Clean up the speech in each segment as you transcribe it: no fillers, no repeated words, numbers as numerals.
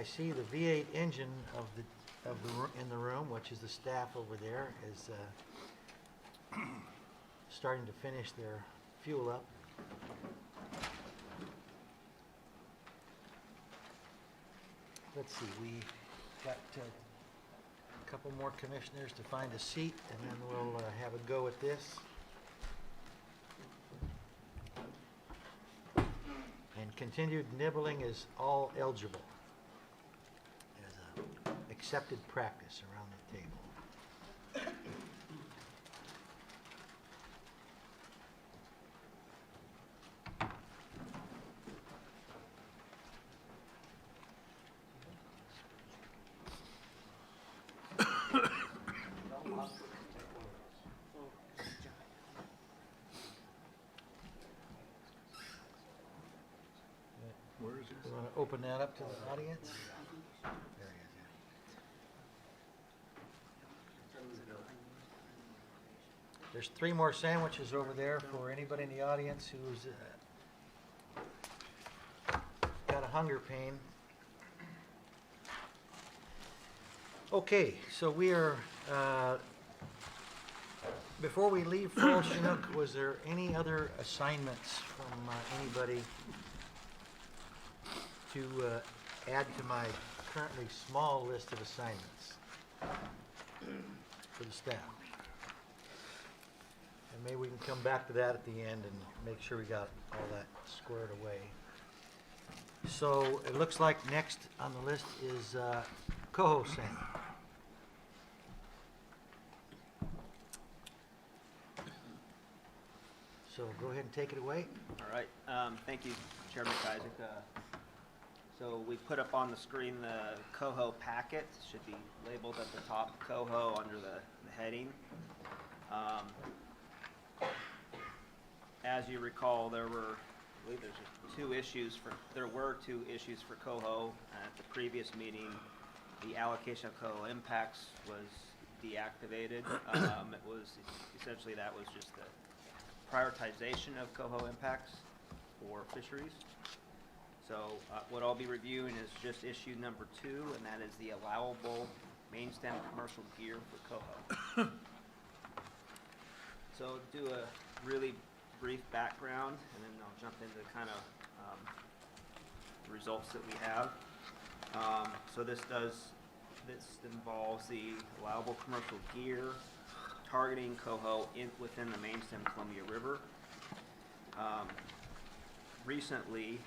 I see the V8 engine in the room, which is the staff over there, is starting to finish their fuel up. Let's see, we got a couple more commissioners to find a seat, and then we'll have a go at this. And continued nibbling is all eligible as a accepted practice around the table. Where is it? We want to open that up to the audience. There he is. There's 3 more sandwiches over there for anybody in the audience who's got a hunger pain. Okay, so we are, before we leave Fall Chinook, was there any other assignments from anybody to add to my currently small list of assignments for the staff? And maybe we can come back to that at the end and make sure we got all that squared away. So it looks like next on the list is coho salmon. So go ahead and take it away. All right. Thank you, Chairman Isaac. So we put up on the screen the coho packet. It should be labeled at the top, coho, under the heading. As you recall, there were two issues for coho. At the previous meeting, the allocation of coho impacts was deactivated. It was essentially, that was just the prioritization of coho impacts for fisheries. So what I'll be reviewing is just issue number 2, and that is the allowable main stem commercial gear for coho. So do a really brief background, and then I'll jump into kind of the results that we have. So this involves the allowable commercial gear targeting coho within the main stem Columbia River. Recently,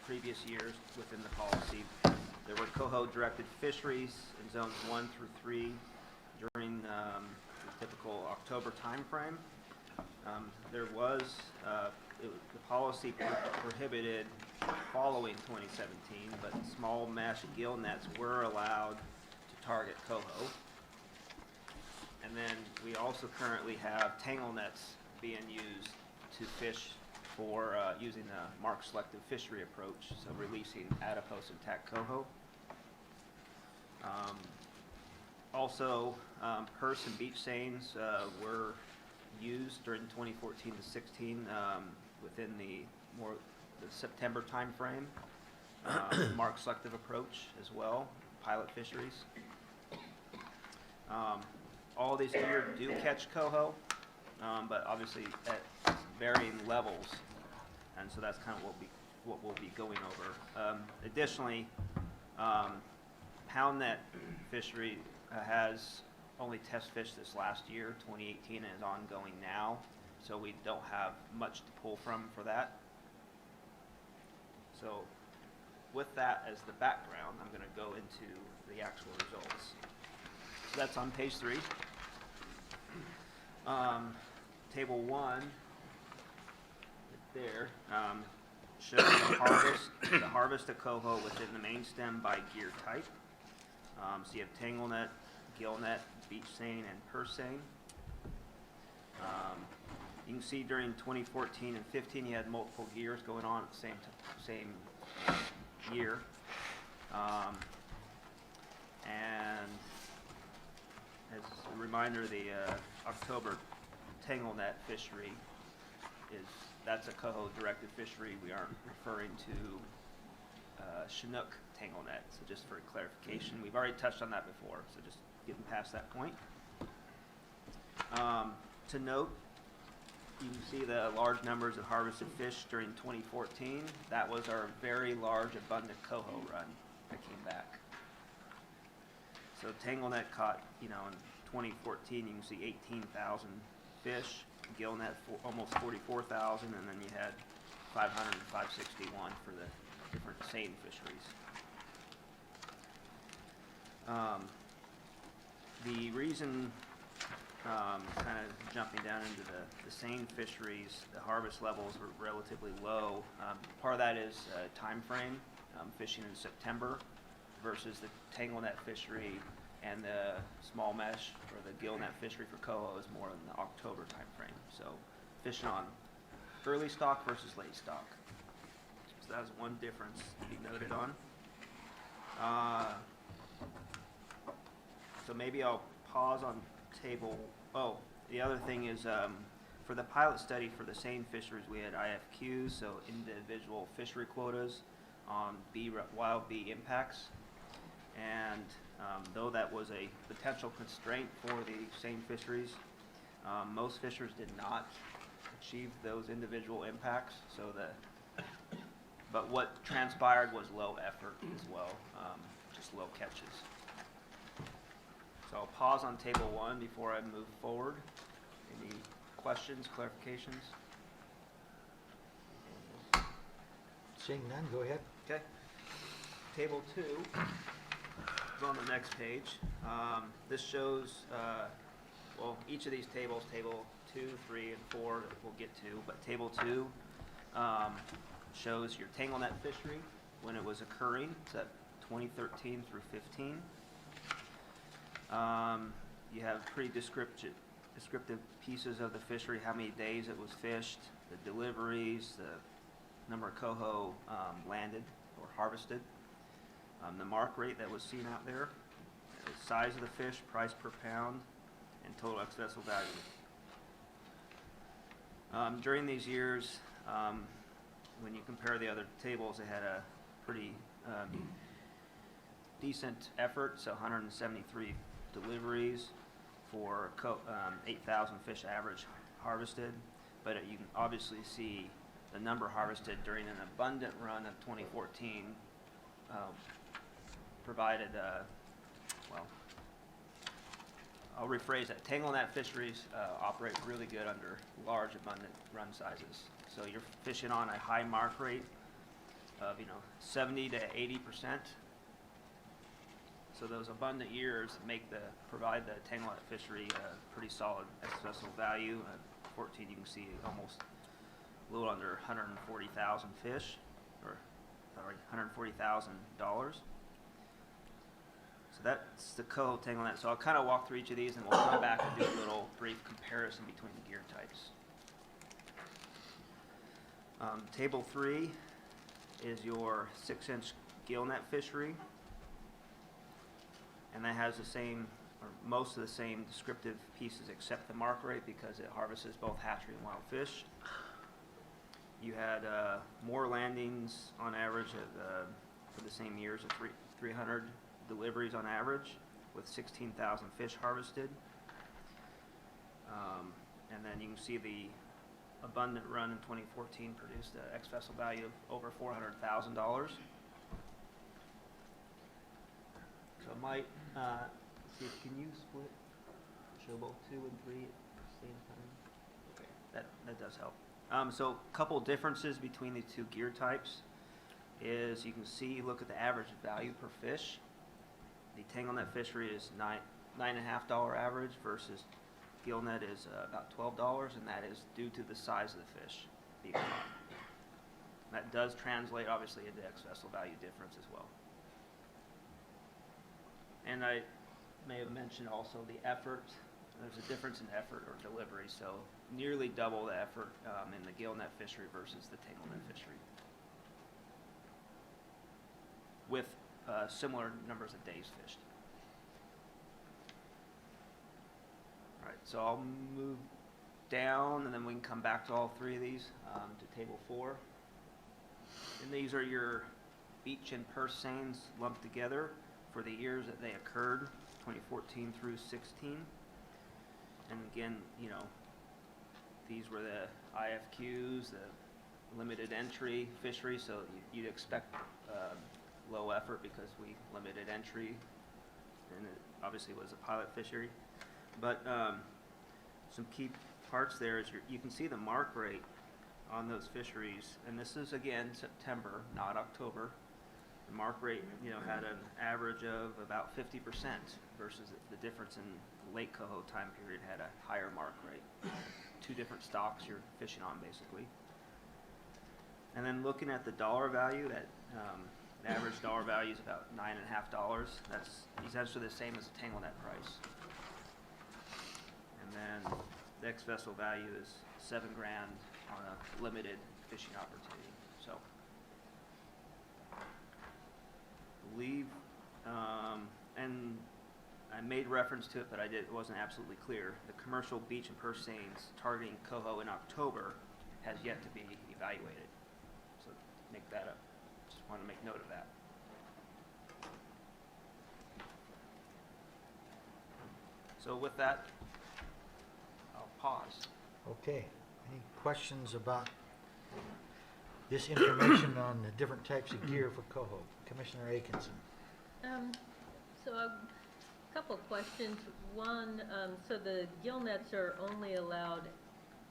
previous years within the policy, there were coho-directed fisheries in zones 1 through 3 during the typical October timeframe. There was, the policy prohibited following 2017, but small mesh gill nets were allowed to target coho. And then we also currently have tangle nets being used to fish for using the mark selective fishery approach, so releasing adipose intact coho. Also, purse and beach seines were used during 2014 to 16 within the September timeframe. Mark selective approach as well, pilot fisheries. All these gear do catch coho, but obviously at varying levels, and so that's kind of what we'll be going over. Additionally, pound net fishery has only test fished this last year, 2018, and is ongoing now, so we don't have much to pull from for that. So with that as the background, I'm going to go into the actual results. So that's on page 3. Table 1, there, shows the harvest of coho within the main stem by gear type. So you have tangle net, gill net, beach seine, and purse seine. You can see during 2014 and 15 you had multiple gears going on at the same year. And as a reminder, the October tangle net fishery that's a coho directed fishery. We aren't referring to Chinook tangle net. So just for clarification, we've already touched on that before, so just getting past that point. To note, you can see the large numbers of harvested fish during 2014. That was our very large abundant coho run that came back. So tangle net caught, in 2014, you can see 18,000 fish. Gill net almost 44,000, and then you had 500 and 561 for the different seine fisheries. The reason, kind of jumping down into the seine fisheries, the harvest levels were relatively low. Part of that is time frame, fishing in September versus the tangle net fishery, and the small mesh or the gill net fishery for coho is more in the October time frame. So fishing on early stock versus late stock. So that's one difference to be noted on. So maybe I'll pause on table. Oh, the other thing is for the pilot study for the seine fisheries, we had IFQs, so individual fishery quotas on wild bee impacts. And though that was a potential constraint for the seine fisheries, most fishers did not achieve those individual impacts. But what transpired was low effort as well, just low catches. So I'll pause on table 1 before I move forward. Any questions, clarifications? Seeing none, go ahead. Okay. Table 2 is on the next page. This shows, each of these tables, table 2, 3, and 4, that we'll get to, but table 2 shows your tangle net fishery when it was occurring. It's at 2013 through 15. You have pretty descriptive pieces of the fishery, how many days it was fished, the deliveries, the number of coho landed or harvested, the mark rate that was seen out there, the size of the fish, price per pound, and total ex-vessel value. During these years, when you compare the other tables, they had a pretty decent effort, so 173 deliveries for 8,000 fish average harvested, but you can obviously see the number harvested during an abundant run of 2014 provided, I'll rephrase that. Tangle net fisheries operate really good under large abundant run sizes. So you're fishing on a high mark rate of 70 to 80%. So those abundant years provide the tangle net fishery a pretty solid ex-vessel value. At 14, you can see almost a little under 140,000 fish, or sorry, $140,000. So that's the coho tangle net. So I'll kind of walk through each of these, and we'll come back and do a little brief comparison between the gear types. Table 3 is your 6-inch gill net fishery. And that has the same, or most of the same descriptive pieces except the mark rate, because it harvests both hatchery and wild fish. You had more landings on average for the same years of 300 deliveries on average, with 16,000 fish harvested. And then you can see the abundant run in 2014 produced an ex-vessel value of over $400,000. So I might see, can you show both 2 and 3 at the same time? Okay, that does help. So a couple differences between the two gear types is you can see, look at the average value per fish. The tangle net fishery is $9.50 average versus gill net is about $12, and that is due to the size of the fish being caught. That does translate obviously into ex-vessel value difference as well. And I may have mentioned also the effort. There's a difference in effort or delivery, so nearly double the effort in the gill net fishery versus the tangle net fishery, with similar numbers of days fished. All right, so I'll move down, and then we can come back to all 3 of these, to table 4. And these are your beach and purse seines lumped together for the years that they occurred, 2014 through 16. And again, you know, these were the IFQs, the limited entry fishery, so you'd expect low effort because we limited entry, and it obviously was a pilot fishery. But some key parts there is you can see the mark rate on those fisheries, and this is again September, not October. The mark rate, you know, had an average of about 50% versus the difference in Lake Coho time period had a higher mark rate. Two different stocks you're fishing on basically. And then looking at the dollar value, that the average dollar value is about $9.50. That's essentially the same as the tangle net price. And then the X vessel value is $7,000 on a limited fishing opportunity. So, I believe, and I made reference to it, but it wasn't absolutely clear. The commercial beach and purse seines targeting coho in October has yet to be evaluated. So make that up. Just want to make note of that. So with that, I'll pause. Okay. Any questions about this information on the different types of gear for coho? Commissioner Aikenson. So a couple questions. One, so the gill nets are only allowed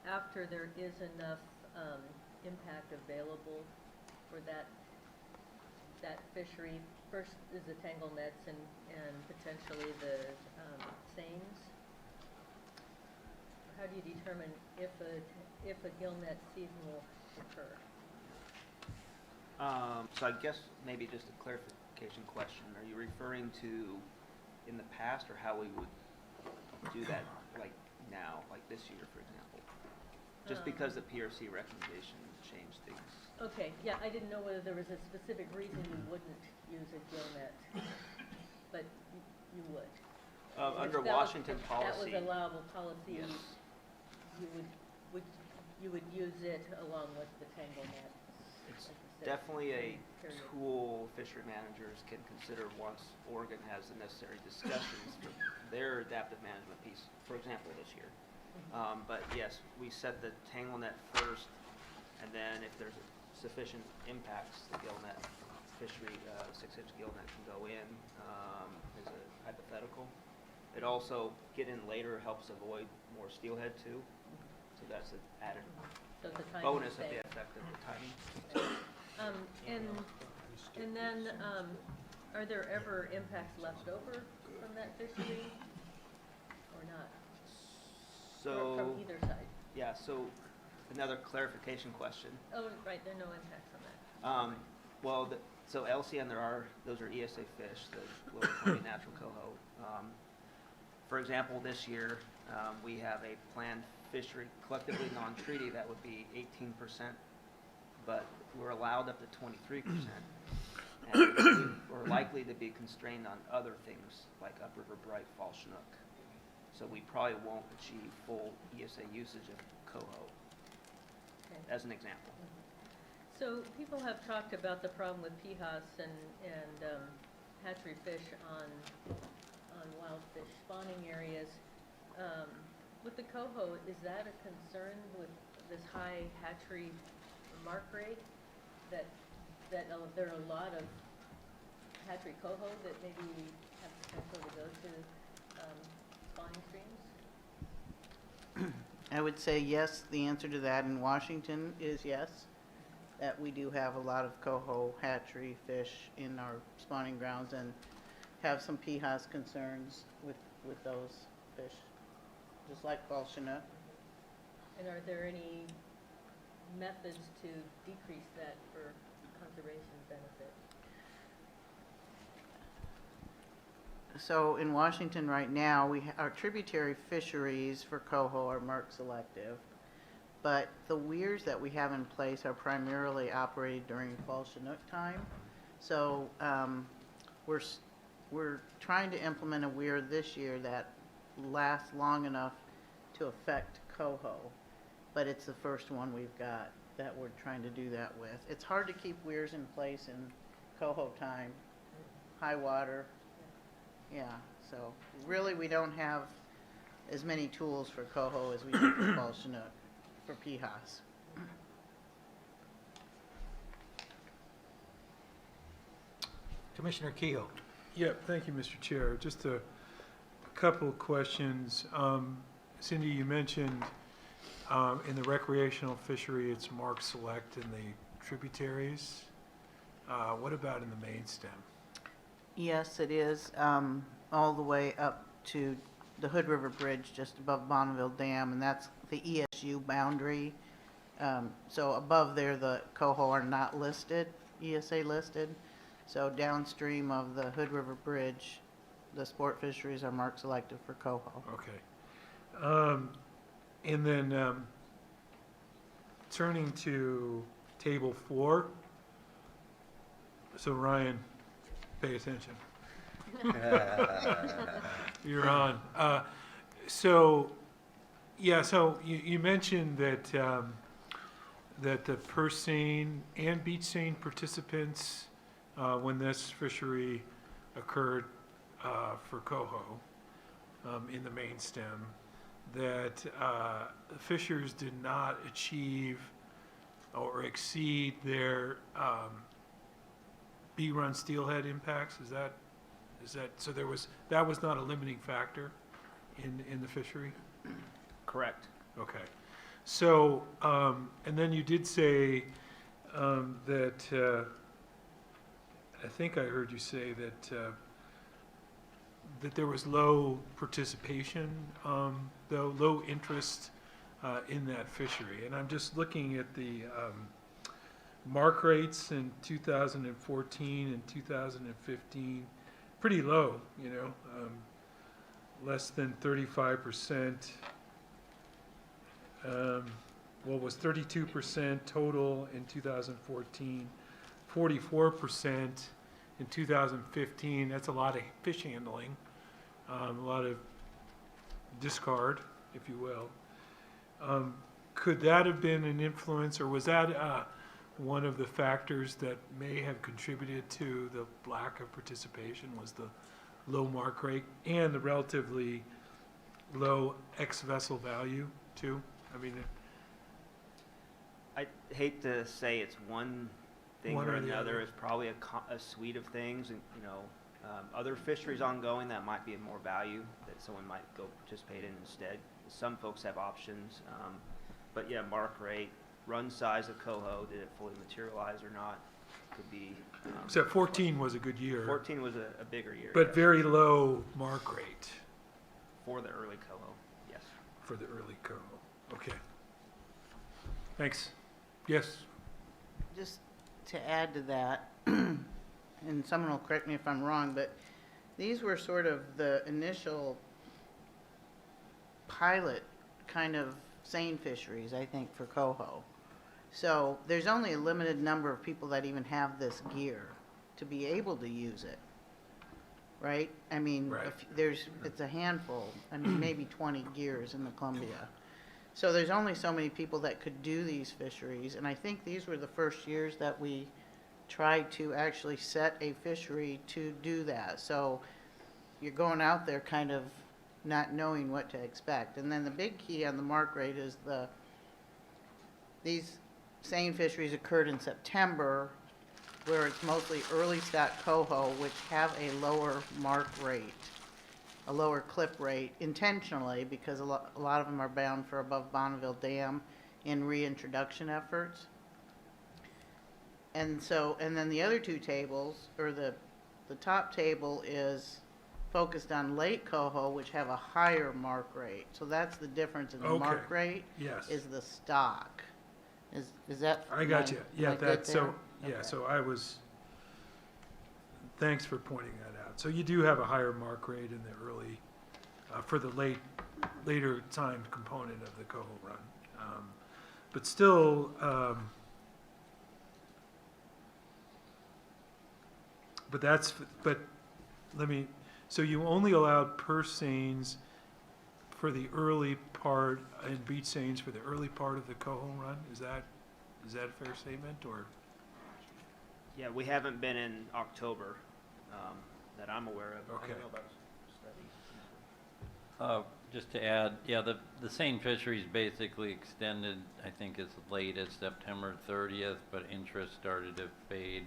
after there is enough impact available for that fishery. First is the tangle nets and potentially the seines. How do you determine if a gill net season will occur? So I guess maybe just a clarification question. Are you referring to in the past or how we would do that like now, like this year, for example? Just because the PRC recommendation changed things. Okay, yeah, I didn't know whether there was a specific reason you wouldn't use a gill net, but you would. Under If that Washington was, policy. That was allowable policy. Yes. You would use it along with the tangle net. It's like you said, definitely a period. tool fishery managers can consider once Oregon has the necessary discussions for their adaptive management piece, for example, this year. But yes, we set the tangle net first, and then if there's sufficient impacts, the gill net fishery, 6-inch gill net can go in as a hypothetical. It also, get in later helps avoid more steelhead too, so that's an added So the timing bonus of thing. the effect of the timing. And then, are there ever impacts left over from that fishery or not? Or So, from either side? yeah, so another clarification question. Oh, right, there are no impacts on that. Well, so LCN, those are ESA fish, the Lower Columbia Natural Coho. For example, this year, we have a planned fishery, collectively non-treaty, that would be 18%, but we're allowed up to 23%. And we're likely to be constrained on other things like upriver bright, fall chinook. So we probably won't achieve full ESA usage of coho, Okay. as an example. So people have talked about the problem with PHAS and hatchery fish on wild fish spawning areas. With the coho, is that a concern with this high hatchery mark rate? That there are a lot of hatchery coho that maybe have potential to go to spawning streams? I would say yes. The answer to that in Washington is yes, that we do have a lot of coho hatchery fish in our spawning grounds and have some PHAS concerns with those fish, just like fall chinook. And are there any methods to decrease that for conservation benefit? So in Washington right now, our tributary fisheries for coho are mark selective, but the weirs that we have in place are primarily operated during fall chinook time. So we're trying to implement a weir this year that lasts long enough to affect coho, but it's the first one we've got that we're trying to do that with. It's hard to keep weirs in place in coho time, high water. Yeah, so really we don't have as many tools for coho as we do for Paul Chinook, for PHAS. Commissioner Kehoe. Yeah, thank you, Mr. Chair. Just a couple of questions. Cindy, you mentioned in the recreational fishery, it's mark select in the tributaries. What about in the main stem? Yes, it is, all the way up to the Hood River Bridge just above Bonneville Dam, and that's the ESU boundary. So above there, the coho are not listed, ESA listed. So downstream of the Hood River Bridge, the sport fisheries are marked selective for coho. Okay. And then turning to table 4. So Ryan, pay attention. You're on. So you mentioned that that the purse seine and beach seine participants, when this fishery occurred for coho in the main stem, that fishers did not achieve or exceed their B-run steelhead impacts. Is that so? That was not a limiting factor in the fishery. Correct. Okay. So and then you did say that I think I heard you say that that there was low participation, though low interest in that fishery. And I'm just looking at the mark rates in 2014 and 2015, pretty low, less than 35%. Was 32% total in 2014, 44% in 2015. That's a lot of fish handling, a lot of discard, if you will. Could that have been an influence, or was that one of the factors that may have contributed to the lack of participation, was the low mark rate and the relatively low ex-vessel value too? I mean, I hate to say it's one thing One or or the another. other. It's probably a suite of things, and other fisheries ongoing that might be of more value that someone might go participate in instead. Some folks have options, but yeah, mark rate, run size of coho, did it fully materialize or not? Could be. so 14 was a good year, 14 was a bigger year, but yes. very low mark rate For the early coho, yes. for the early coho. Okay. Thanks. Yes. Just to add to that, and someone will correct me if I'm wrong, but these were sort of the initial pilot kind of seine fisheries, I think, for coho. So there's only a limited number of people that even have this gear to be able to use it, right? I mean, Right. it's a handful, I mean, maybe 20 gears in the Columbia. So there's only so many people that could do these fisheries, and I think these were the first years that we tried to actually set a fishery to do that. So you're going out there kind of not knowing what to expect. And then the big key on the mark rate is these seine fisheries occurred in September, where it's mostly early stock coho, which have a lower mark rate, a lower clip rate, intentionally, because a lot of them are bound for above Bonneville Dam in reintroduction efforts. And then the other two tables, or the top table is focused on lake coho, which have a higher mark rate. So that's the difference in the mark Okay. rate, Yes. is the stock. Is that? I got am you. I Yeah, good that's so. there? Yeah, Okay. so I was. Thanks for pointing that out. So you do have a higher mark rate in the early, for the later timed component of the coho run, but still. But let me. So you only allowed purse seines for the early part and beach seines for the early part of the coho run? Is that a fair statement, or? Yeah, we haven't been in October, that I'm aware of. I Okay. don't know about study. Just to add, yeah, the same fisheries basically extended, I think, as late as September 30th, but interest started to fade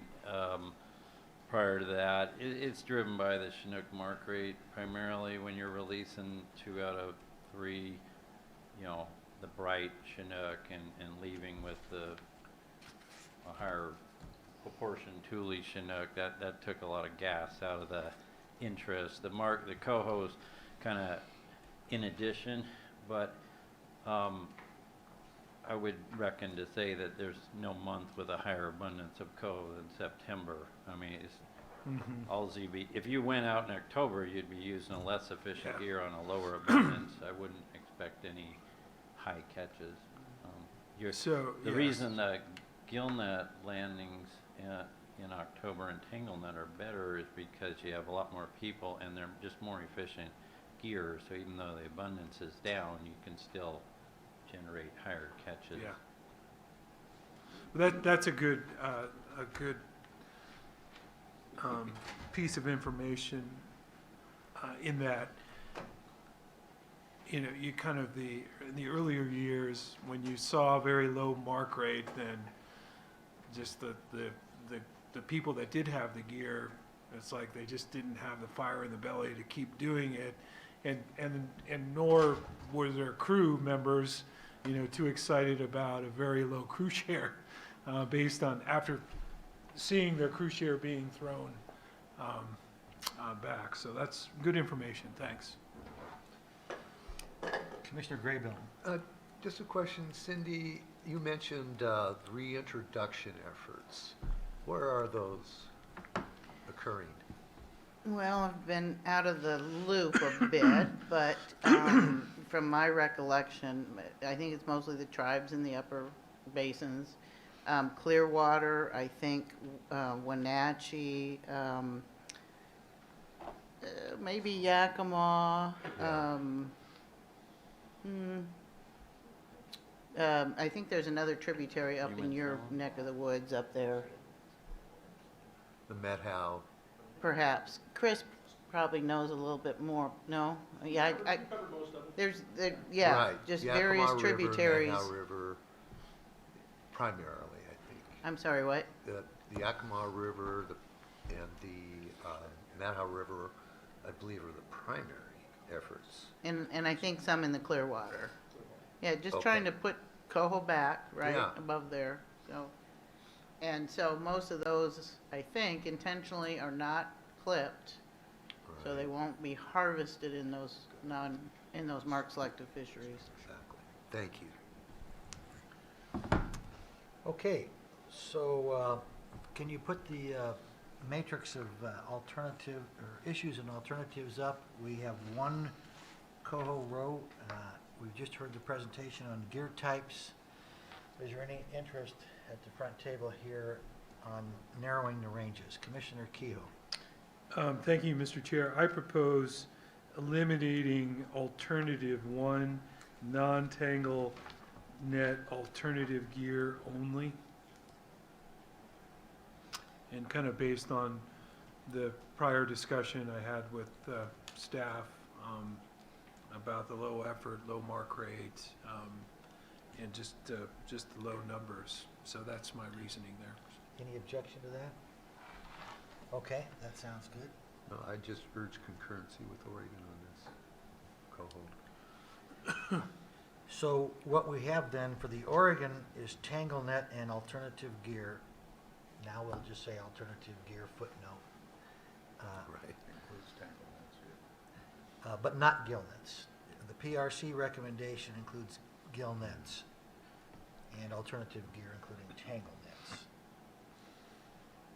prior to that. It's driven by the Chinook mark rate primarily when you're releasing 2 out of 3, the bright Chinook and leaving with a higher proportion Thule Chinook. That took a lot of gas out of the interest. The coho's kind of in addition, but I would reckon to say that there's no month with a higher abundance of coho than September. I mean, it's if you went out in October, you'd be using a less efficient gear on a lower abundance. I wouldn't expect any high catches. The reason that gillnet landings in October and tanglenet are better is because you have a lot more people and they're just more efficient gear. So even though the abundance is down, you can still generate higher catches. Yeah. That's a good piece of information in that, you kind of in the earlier years when you saw a very low mark rate, then just the people that did have the gear, it's like they just didn't have the fire in the belly to keep doing it, and nor were their crew members, too excited about a very low crew share, based on after seeing their crew share being thrown back. So that's good information. Thanks. Commissioner Graybill. Just a question, Cindy, you mentioned reintroduction efforts. Where are those occurring? Well, I've been out of the loop a bit, but from my recollection, I think it's mostly the tribes in the upper basins. Clearwater, I think, Wenatchee, maybe Yakima. I think there's another tributary up in your neck of the woods up there, The Methow? perhaps. Chris probably knows a little bit more. No? Yeah, Right. just Yakima various River, tributaries. Methow River, primarily, I think. I'm sorry, what? The Yakima River and the Methow River, I believe, are the primary efforts. And I think some in the Clearwater. Yeah, just trying to Okay. put coho back, right, Yeah. above there, so. And so most of those, I think, intentionally are not clipped, so they Right. won't be harvested in those marked selective fisheries. Exactly. Thank you. Okay, so can you put the matrix of alternative, or issues and alternatives up? We have one coho row. We've just heard the presentation on gear types. Is there any interest at the front table here on narrowing the ranges? Commissioner Kehoe. Thank you, Mr. Chair. I propose eliminating alternative 1, non-tangle net alternative gear only. And kind of based on the prior discussion I had with staff about the low effort, low mark rate, and just the low numbers. So that's my reasoning there. Any objection to that? Okay, that sounds good. No, I just urge concurrency with Oregon on this coho. So what we have then for the Oregon is tangle net and alternative gear. Now we'll just say alternative gear footnote. Right. But not gill nets. The PRC recommendation includes gill nets and alternative gear, including tangle nets.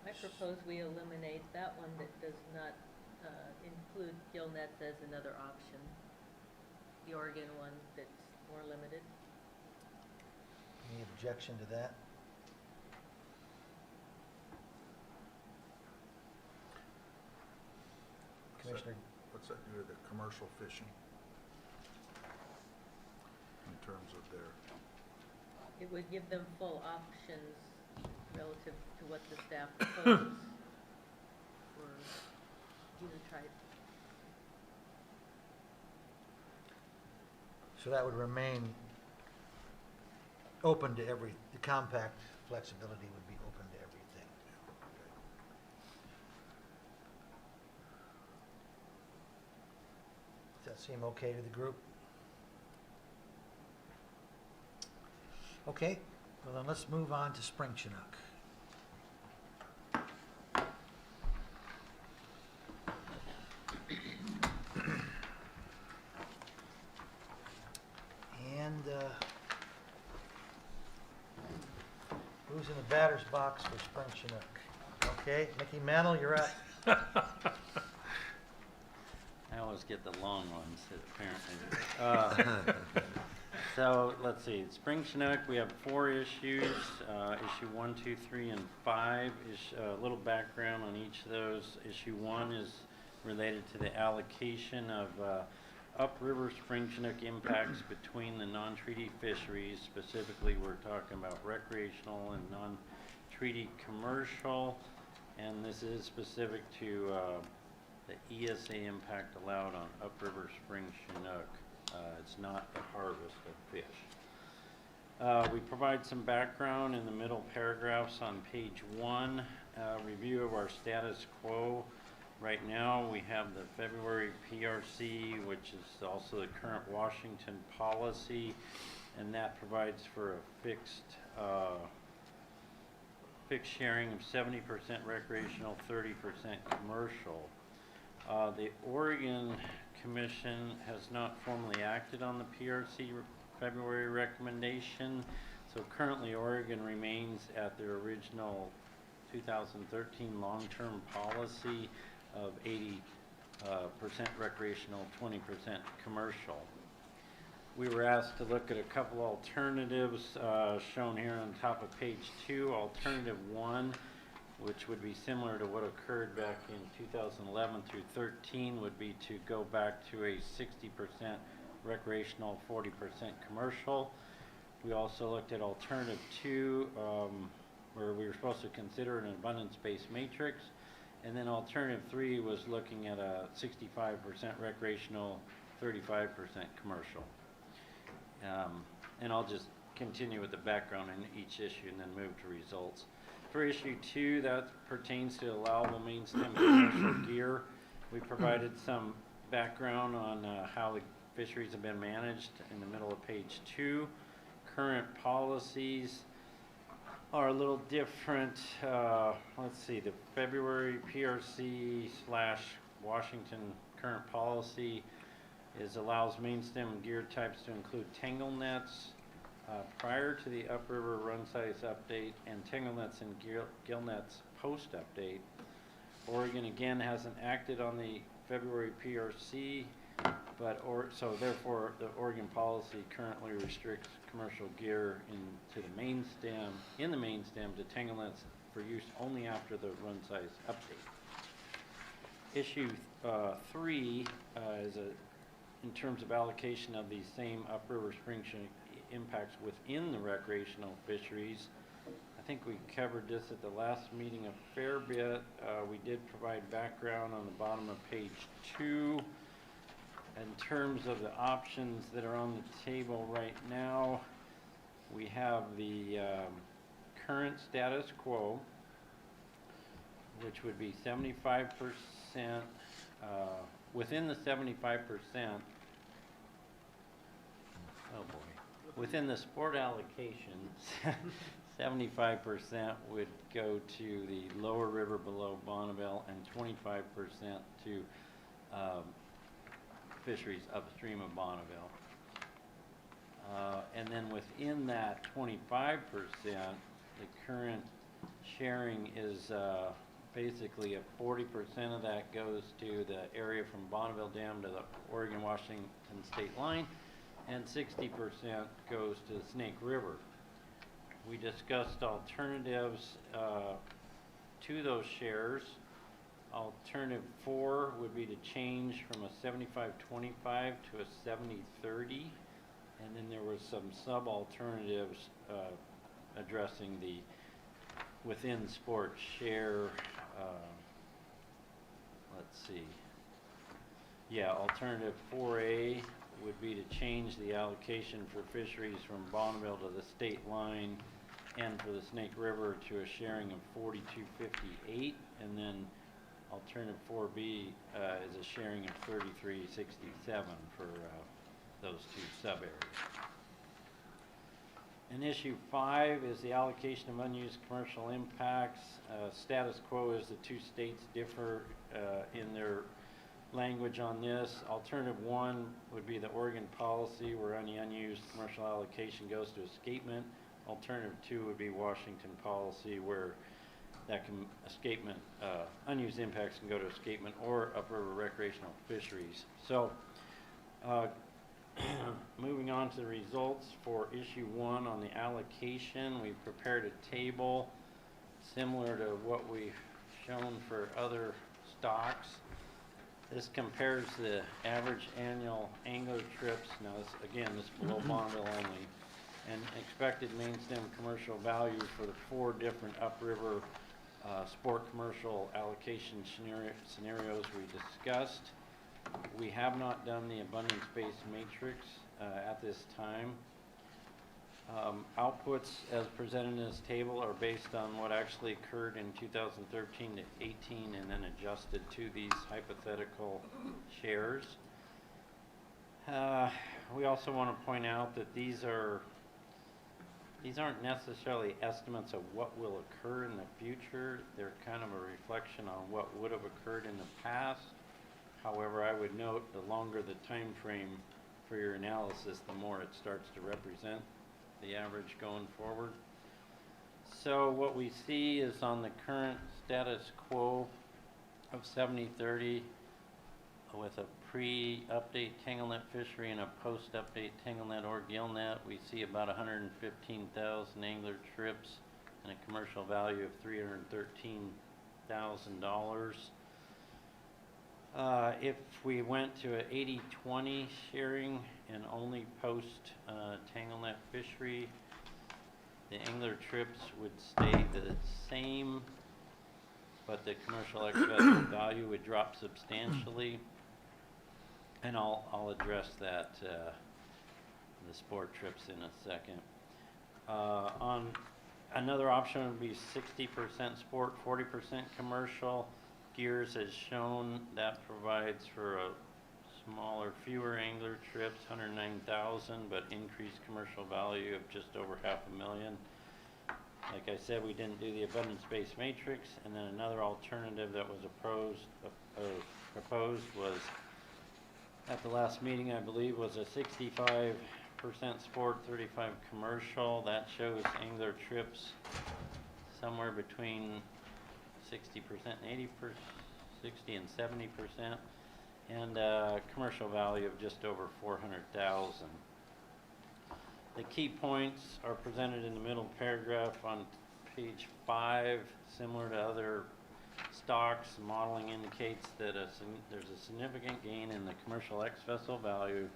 I propose we eliminate that one that does not include gill nets as another option. The Oregon one that's more limited. Any objection to that? Commissioner, What's that do to the commercial fishing? In terms of their, It would give them full options relative to what the staff proposes for either type. So that would remain open to the compact flexibility would be open to everything. Does that seem okay to the group? Okay, well then let's move on to spring Chinook. And who's in the batter's box for spring Chinook? Okay, Mickey Mantle, you're up. I always get the long ones, apparently. So, let's see, Spring Chinook, we have 4 issues, issue 1, 2, 3, and 5. A little background on each of those. Issue 1 is related to the allocation of upriver spring Chinook impacts between the non-treaty fisheries. Specifically, we're talking about recreational and non-treaty commercial, and this is specific to the ESA impact allowed on upriver spring Chinook. It's not the harvest of fish. We provide some background in the middle paragraphs on page 1, review of our status quo. Right now, we have the February PRC, which is also the current Washington policy, and that provides for a fixed sharing of 70% recreational, 30% commercial. The Oregon Commission has not formally acted on the PRC February recommendation, so currently Oregon remains at their original 2013 long-term policy of 80% recreational, 20% commercial. We were asked to look at a couple alternatives shown here on top of page 2. Alternative 1, which would be similar to what occurred back in 2011 through 13, would be to go back to a 60% recreational, 40% commercial. We also looked at alternative 2, where we were supposed to consider an abundance-based matrix. And then alternative 3 was looking at a 65% recreational, 35% commercial. And I'll just continue with the background in each issue and then move to results. For issue 2, that pertains to allowable main stem commercial gear. We provided some background on how the fisheries have been managed in the middle of page 2. Current policies are a little different. Let's see, the February PRC / Washington current policy allows main stem gear types to include tangle nets, prior to the upriver run size update, and tangle nets and gill nets post update. Oregon again hasn't acted on the February PRC, so therefore the Oregon policy currently restricts commercial gear in the main stem to tangle nets for use only after the run size update. Issue 3 is in terms of allocation of these same upriver spring Chinook impacts within the recreational fisheries. I think we covered this at the last meeting a fair bit. We did provide background on the bottom of page 2. In terms of the options that are on the table right now, we have the current status quo, which would be 75%, within the 75%, oh boy. Within the sport allocation, 75% would go to the lower river below Bonneville and 25% to fisheries upstream of Bonneville. And then within that 25%, the current sharing is basically 40% of that goes to the area from Bonneville Dam to the Oregon-Washington state line, and 60% goes to the Snake River. We discussed alternatives to those shares. Alternative 4 would be to change from a 75-25 to a 70-30, and then there was some sub-alternatives addressing the within sport share, let's see. Yeah, alternative 4A would be to change the allocation for fisheries from Bonneville to the state line and for the Snake River to a sharing of 4258, and then alternative 4B is a sharing of 3367 for those two sub-areas. And issue 5 is the allocation of unused commercial impacts. Status quo is the two states differ in their language on this. Alternative 1 would be the Oregon policy where any unused commercial allocation goes to escapement. Alternative 2 would be Washington policy where that can escapement, unused impacts can go to escapement or upriver recreational fisheries. So moving on to the results for issue 1 on the allocation, we prepared a table similar to what we've shown for other stocks. This compares the average annual angler trips, now this, again, this is below Bonneville only, and expected main stem commercial value for the 4 different upriver sport commercial allocation scenarios we discussed. We have not done the abundance-based matrix at this time. Outputs as presented in this table are based on what actually occurred in 2013 to 18 and then adjusted to these hypothetical shares. We also want to point out that these aren't necessarily estimates of what will occur in the future. They're kind of a reflection on what would have occurred in the past. However, I would note the longer the time frame for your analysis, the more it starts to represent the average going forward. So what we see is on the current status quo of 70-30 with a pre-update tanglenet fishery and a post-update tanglenet or gillnet, we see about 115,000 angler trips and a commercial value of $313,000. If we went to an 80-20 sharing and only post tanglenet fishery, the angler trips would stay the same, but the commercial ex-vessel value would drop substantially. And I'll address that, the sport trips in a second. On another option would be 60% sport, 40% commercial. Gears as shown, that provides for a smaller, fewer angler trips, 109,000, but increased commercial value of just over $500,000. Like I said, we didn't do the abundance-based matrix, and then another alternative that was proposed was at the last meeting, I believe, was a 65% sport, 35 commercial. That shows angler trips somewhere between 60% and 80%, 60 and 70%, and commercial value of just over 400,000. The key points are presented in the middle paragraph on page 5. Similar to other stocks, modeling indicates that there's a significant gain in the commercial ex-vessel value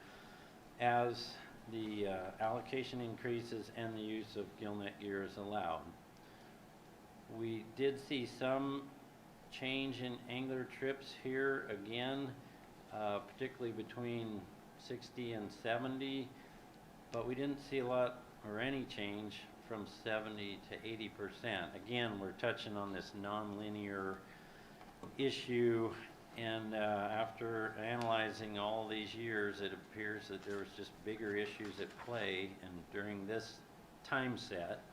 as the allocation increases and the use of gillnet gear is allowed. We did see some change in angler trips here again, particularly between 60 and 70, but we didn't see a lot or any change from 70 to 80%. Again, we're touching on this nonlinear issue, and after analyzing all these years, it appears that there was just bigger issues at play, and during this time set,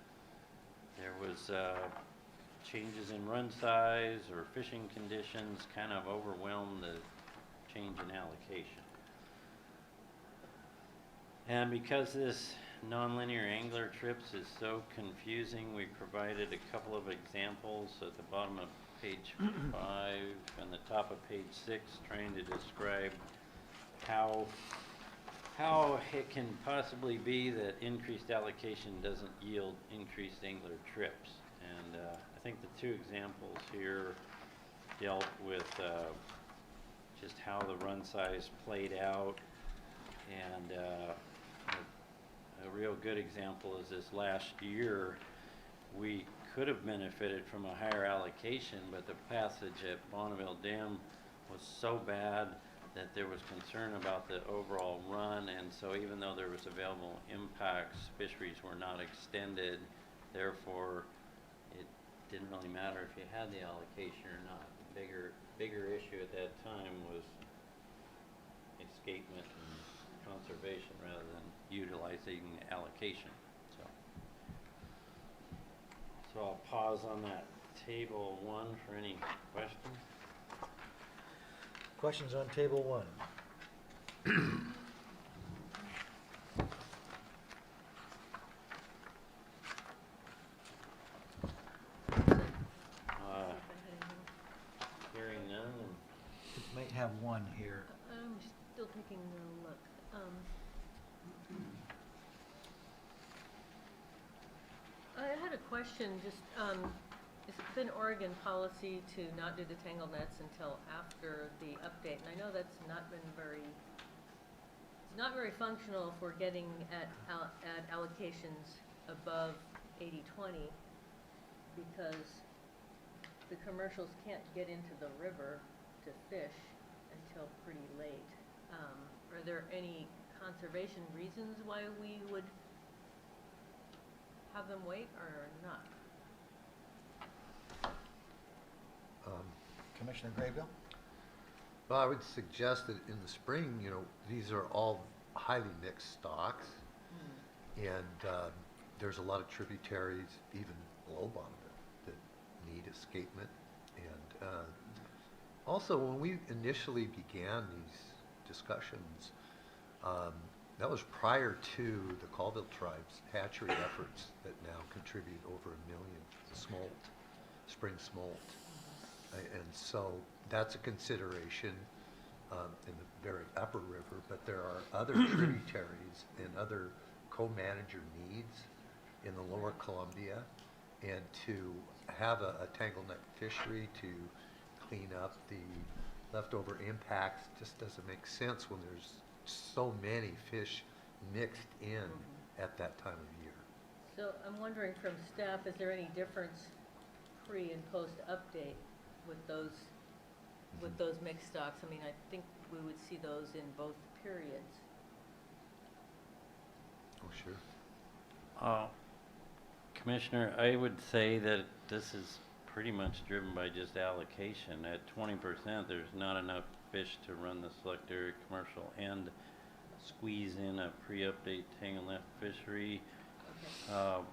there was changes in run size or fishing conditions kind of overwhelmed the change in allocation. And because this nonlinear angler trips is so confusing, we provided a couple of examples at the bottom of page 5 and the top of page 6, trying to describe how it can possibly be that increased allocation doesn't yield increased angler trips. And I think the two examples here dealt with just how the run size played out, and a real good example is this last year we could have benefited from a higher allocation, but the passage at Bonneville Dam was so bad that there was concern about the overall run, and so even though there was available impacts, fisheries were not extended. Therefore, it didn't really matter if you had the allocation or not. The bigger issue at that time was escapement and conservation rather than utilizing allocation. So I'll pause on that table 1 for any questions. Questions on table 1? Hearing none, It might have one here. I'm still taking a look. I had a question, just, it's been Oregon policy to not do the tangle nets until after the update, and I know that's not been very, it's not very functional for getting at allocations above 80/20, because the commercials can't get into the river to fish until pretty late. Are there any conservation reasons why we would have them wait or not? Commissioner Graybill? Well, I would suggest that in the spring, these are all highly mixed stocks, and there's a lot of tributaries, even below Bonneville, that need escapement. And also, when we initially began these discussions, that was prior to the Colville tribe's hatchery efforts that now contribute over 1 million to smolt, spring smolt. And so that's a consideration in the very upper river, but there are other tributaries and other co-manager needs in the lower Columbia, and to have a tangle net fishery to clean up the leftover impacts just doesn't make sense when there's so many fish mixed in at that time of year. So I'm wondering from staff, is there any difference pre and post update with those mixed stocks? I mean, I think we would see those in both periods. Oh, sure. Commissioner, I would say that this is pretty much driven by just allocation. At 20%, there's not enough fish to run the select area commercial and squeeze in a pre-update tangle net fishery. Okay.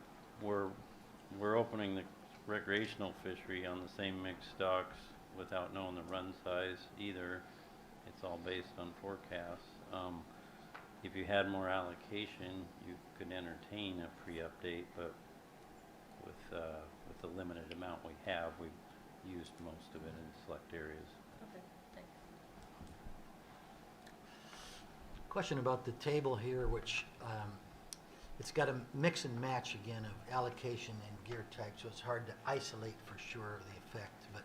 We're opening the recreational fishery on the same mixed stocks without knowing the run size either. It's all based on forecasts. If you had more allocation, you could entertain a pre-update, but with the limited amount we have, we've used most of it in select areas. Okay, thanks. Question about the table here, which it's got a mix and match again of allocation and gear type, so it's hard to isolate for sure the effect. But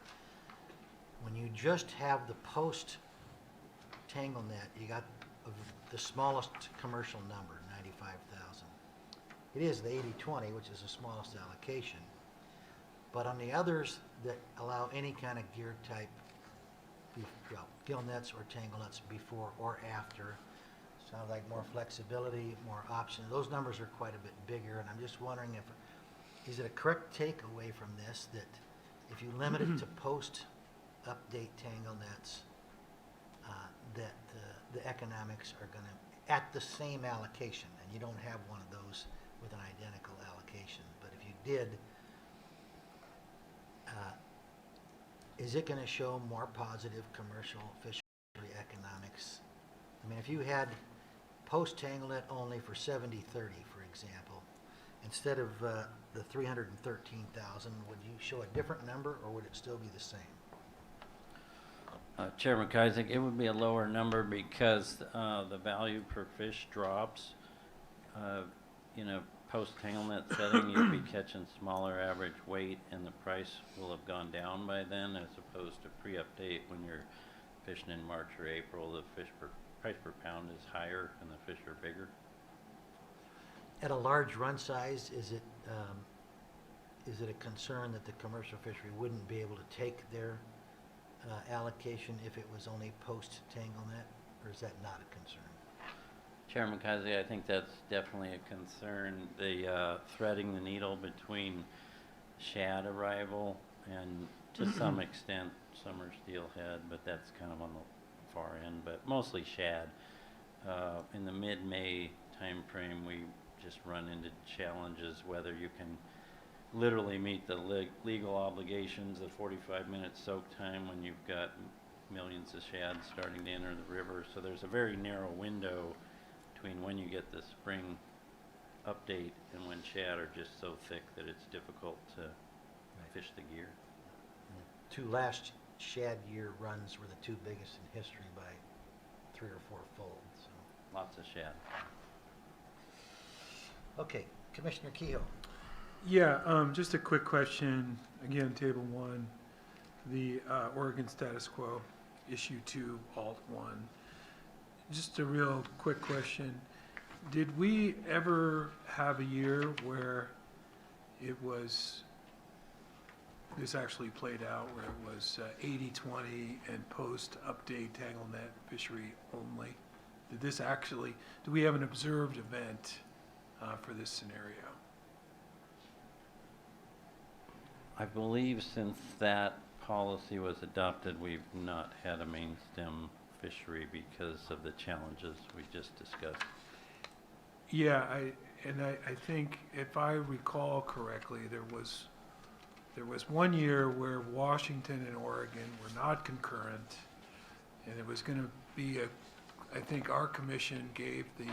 when you just have the post tangle net, you got the smallest commercial number, 95,000. It is the 80/20, which is the smallest allocation. But on the others that allow any kind of gear type, gill nets or tangle nets before or after, sounds like more flexibility, more options. Those numbers are quite a bit bigger, and I'm just wondering is it a correct takeaway from this that if you limit it to post-update tangle nets, that the economics are going to, at the same allocation, and you don't have one of those with an identical allocation, but if you did, is it going to show more positive commercial fishery economics? I mean, if you had post-tangle net only for 70/30, for example, instead of the 313,000, would you show a different number, or would it still be the same? Chairman Kaisik, it would be a lower number because the value per fish drops. In a post-tangle net setting, you'll be catching smaller average weight, and the price will have gone down by then, as opposed to pre-update when you're fishing in March or April. The price per pound is higher and the fish are bigger. At a large run size, is is it a concern that the commercial fishery wouldn't be able to take their allocation if it was only post-tangle net, or is that not a concern? Chairman Kazi, I think that's definitely a concern. The threading the needle between shad arrival and to some extent summer steelhead, but that's kind of on the far end, but mostly shad. In the mid-May timeframe, we just run into challenges whether you can literally meet the legal obligations of 45-minute soak time when you've got millions of shad starting to enter the river. So there's a very narrow window between when you get the spring update and when shad are just so thick that it's difficult to fish the gear. The 2 last shad year runs were the 2 biggest in history by 3 or 4 fold, so. Lots of shad. Okay, Commissioner Kehoe. Yeah, just a quick question, again, Table 1, the Oregon status quo, Issue 2, Alt 1. Just a real quick question. Did we ever have a year where it was, this actually played out, where it was 80-20 and post-update tangle net fishery only? Did this actually, do we have an observed event for this scenario? I believe since that policy was adopted, we've not had a main stem fishery because of the challenges we just discussed. Yeah, I think if I recall correctly, there was 1 year where Washington and Oregon were not concurrent, and it was going to be I think our commission gave the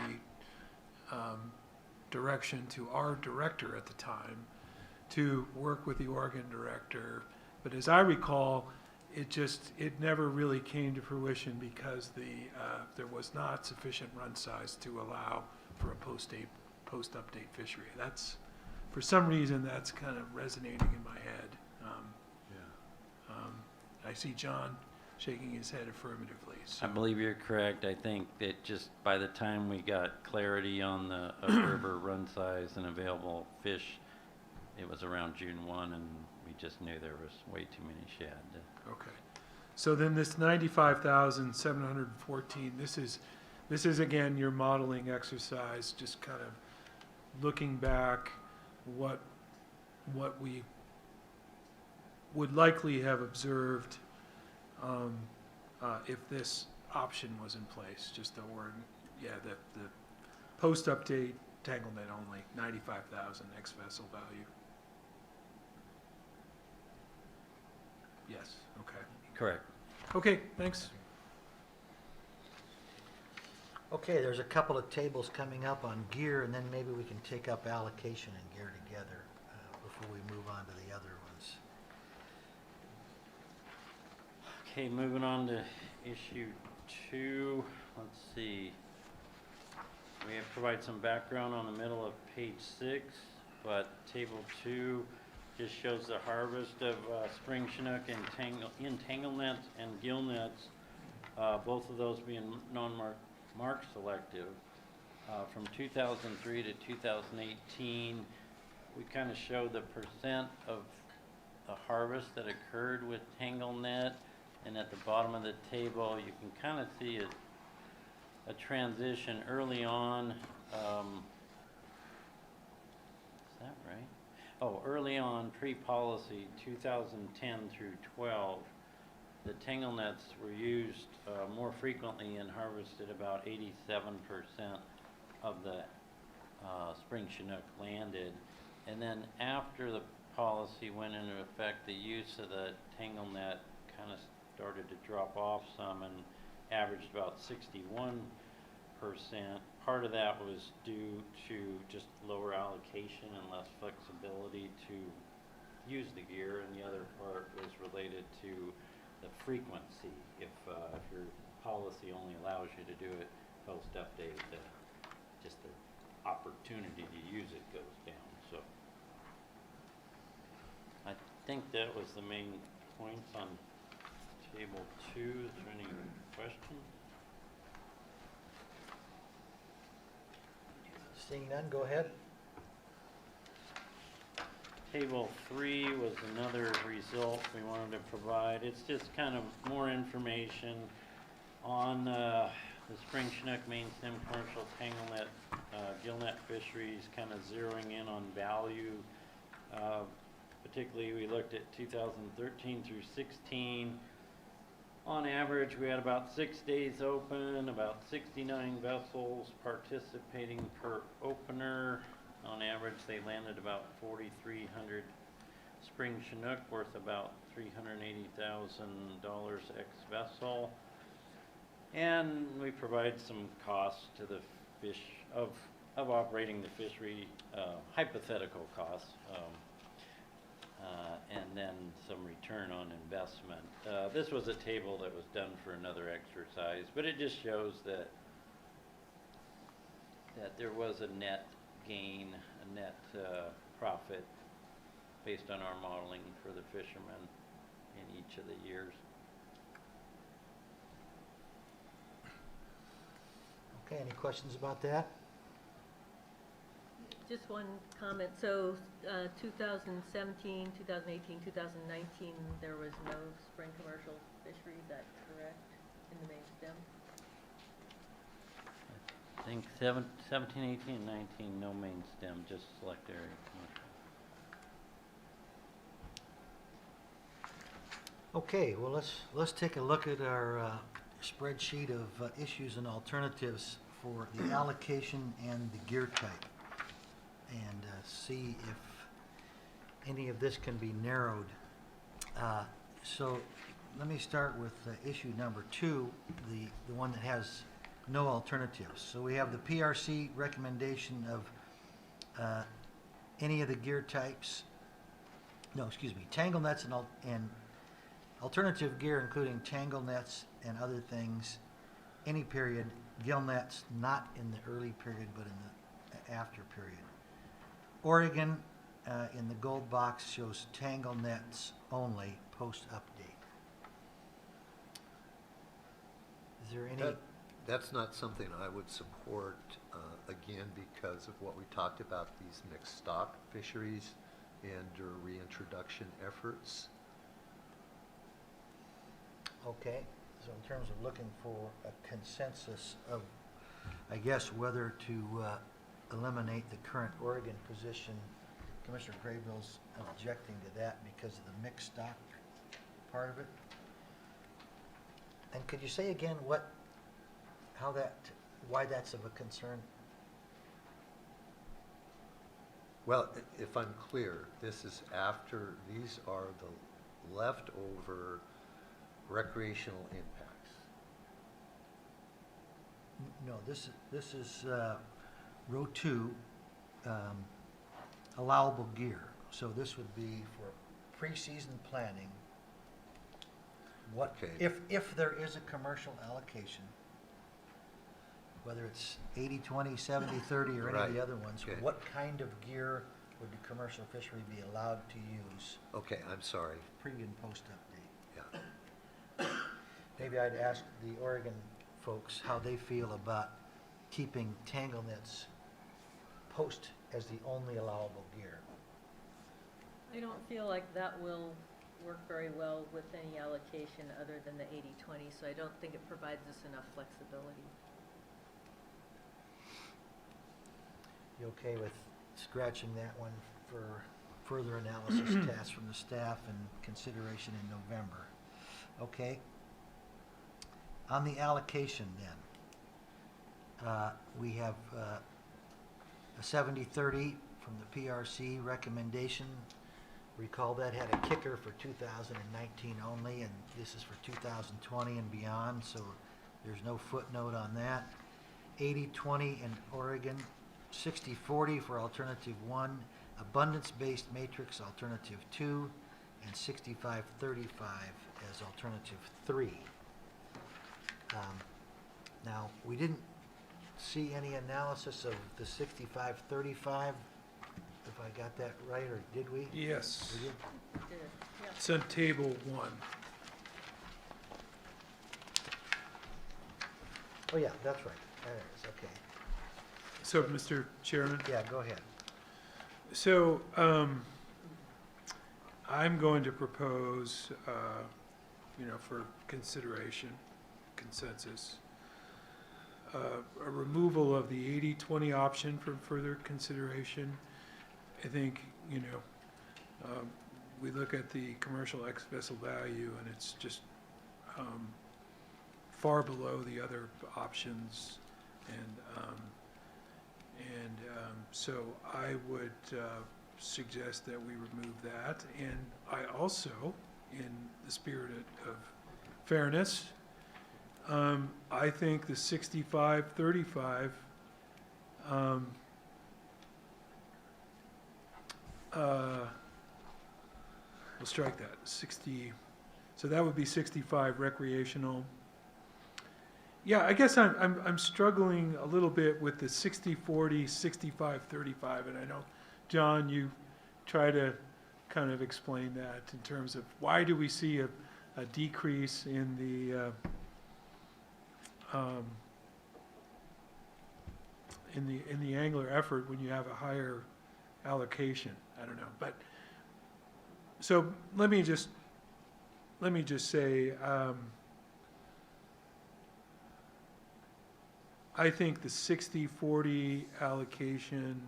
direction to our director at the time to work with the Oregon director. But as I recall, it never really came to fruition because there was not sufficient run size to allow for a post-update fishery. That's, for some reason, that's kind of resonating in my head. I see John shaking his head affirmatively. So. I believe you're correct. I think that just by the time we got clarity on the river run size and available fish, it was around June 1, and we just knew there was way too many shad. Okay. So then this 95,714, this is again your modeling exercise, just kind of looking back what we would likely have observed if this option was in place. Just the word, yeah, the post-update tangle net only, 95,000 ex vessel value. Yes, okay. Correct. Okay, thanks. Okay, there's a couple of tables coming up on gear, and then maybe we can take up allocation and gear together before we move on to the other ones. Okay, moving on to issue 2. Let's see. We have provided some background on the middle of page 6, but table 2 just shows the harvest of spring chinook and entangle nets and gill nets, both of those being non-mark selective. From 2003 to 2018, we kind of show the percent of the harvest that occurred with tangle net, and at the bottom of the table you can kind of see a transition early on. Is that right? Oh, early on, pre-policy, 2010 through 12, the tangle nets were used more frequently and harvested about 87% of the spring chinook landed. And then after the policy went into effect, the use of the tangle net kind of started to drop off some and averaged about 61%. Part of that was due to just lower allocation and less flexibility to use the gear, and the other part was related to the frequency. If your policy only allows you to do it post-update, just the opportunity to use it goes down. So I think that was the main points on table 2. Is there any questions? Seeing none, go ahead. Table 3 was another result we wanted to provide. It's just kind of more information on the spring Chinook, main stem, commercial tanglenet, gillnet fisheries, kind of zeroing in on value. Particularly, we looked at 2013 through 16. On average, we had about 6 days open, about 69 vessels participating per opener. On average, they landed about 4,300 spring Chinook, worth about $380,000 ex-vessel. And we provide some costs to the fish of operating the fishery, hypothetical costs, and then some return on investment. This was a table that was done for another exercise, but it just shows that there was a net gain, a net profit based on our modeling for the fishermen in each of the years. Okay, any questions about that? Just one comment. So 2017, 2018, 2019, there was no spring commercial fishery. Is that correct in the main stem? I think 17, 18, and 19, no main stem, just select area commercial. Okay, well, let's take a look at our spreadsheet of issues and alternatives for the allocation and the gear type, and see if any of this can be narrowed. So let me start with issue number 2, the one that has no alternatives. So we have the PRC recommendation of any of the gear types, tangle nets and alternative gear, including tangle nets and other things, any period, gill nets, not in the early period, but in the after period. Oregon, in the gold box, shows tangle nets only, post-update. Is there any... That's not something I would support, again, because of what we talked about, these mixed stock fisheries and reintroduction efforts. Okay, so in terms of looking for a consensus of, I guess, whether to eliminate the current Oregon position, Commissioner Graybill's objecting to that because of the mixed stock part of it. And could you say again why that's of a concern? Well, if I'm clear, this is after, these are the leftover recreational impacts. No, this is row 2, allowable gear. So this would be for pre-season planning. What Okay. if there is a commercial allocation, whether it's 80-20, 70-30, or any of the Right. other ones, Okay. what kind of gear would the commercial fishery be allowed to use Okay, I'm sorry. pre and post update? Yeah. Maybe I'd ask the Oregon folks how they feel about keeping tangle nets post as the only allowable gear. I don't feel like that will work very well with any allocation other than the 80-20, so I don't think it provides us enough flexibility. You okay with scratching that one for further analysis tasks from the staff and consideration in November? Okay. On the allocation then, we have a 70-30 from the PRC recommendation. Recall that had a kicker for 2019 only, and this is for 2020 and beyond, so there's no footnote on that. 80-20 in Oregon, 60-40 for alternative 1, abundance-based matrix alternative 2, and 65-35 as alternative 3. Now, we didn't see any analysis of the 65-35, if I got that right, or did we? Yes, We did? Yeah. it's on table 1. Oh, yeah, that's right. There it is, okay. So, Mr. Chairman, Yeah, go ahead. so I'm going to propose, for consideration, consensus, a removal of the 80/20 option for further consideration. I think, we look at the commercial ex-vessel value, and it's just far below the other options, so I would suggest that we remove that. And I also, in the spirit of fairness, I think the 65-35 we'll strike that, 60, so that would be 65 recreational. Yeah, I guess I'm struggling a little bit with the 60-40, 65-35, and I know, John, you try to kind of explain that in terms of why do we see a decrease in the angler effort when you have a higher allocation. I don't know, but so let me just say, I think the 60-40 allocation,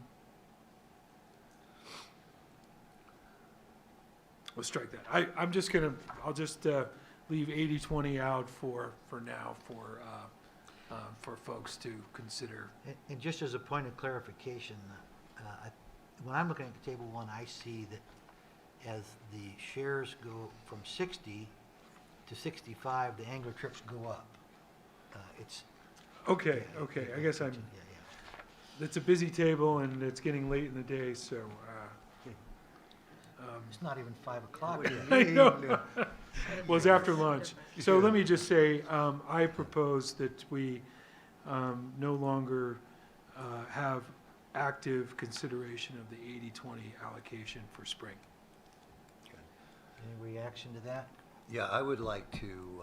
we'll strike that. I'll just leave 80/20 out for now, for folks to consider. And just as a point of clarification, when I'm looking at table 1, I see that as the shares go from 60 to 65, the angler trips go up. It's Okay, I guess yeah. it's a busy table and it's getting late in the day, so, It's not even 5 o'clock yet. I know. Well, it's after lunch. So let me just say, I propose that we no longer have active consideration of the 80/20 allocation for spring. Any reaction to that? Yeah, I would like to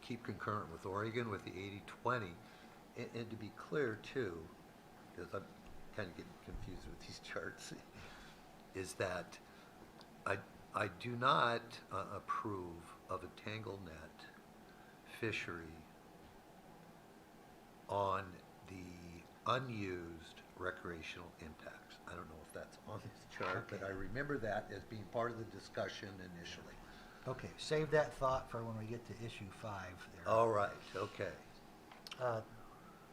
keep concurrent with Oregon with the 80/20. And to be clear too, because I'm kind of getting confused with these charts, is that I do not approve of a tangle net fishery on the unused recreational impacts. I don't know if that's on this chart, but I remember that as being part of the discussion initially. Okay, save that thought for when we get to issue 5 there. All right, okay.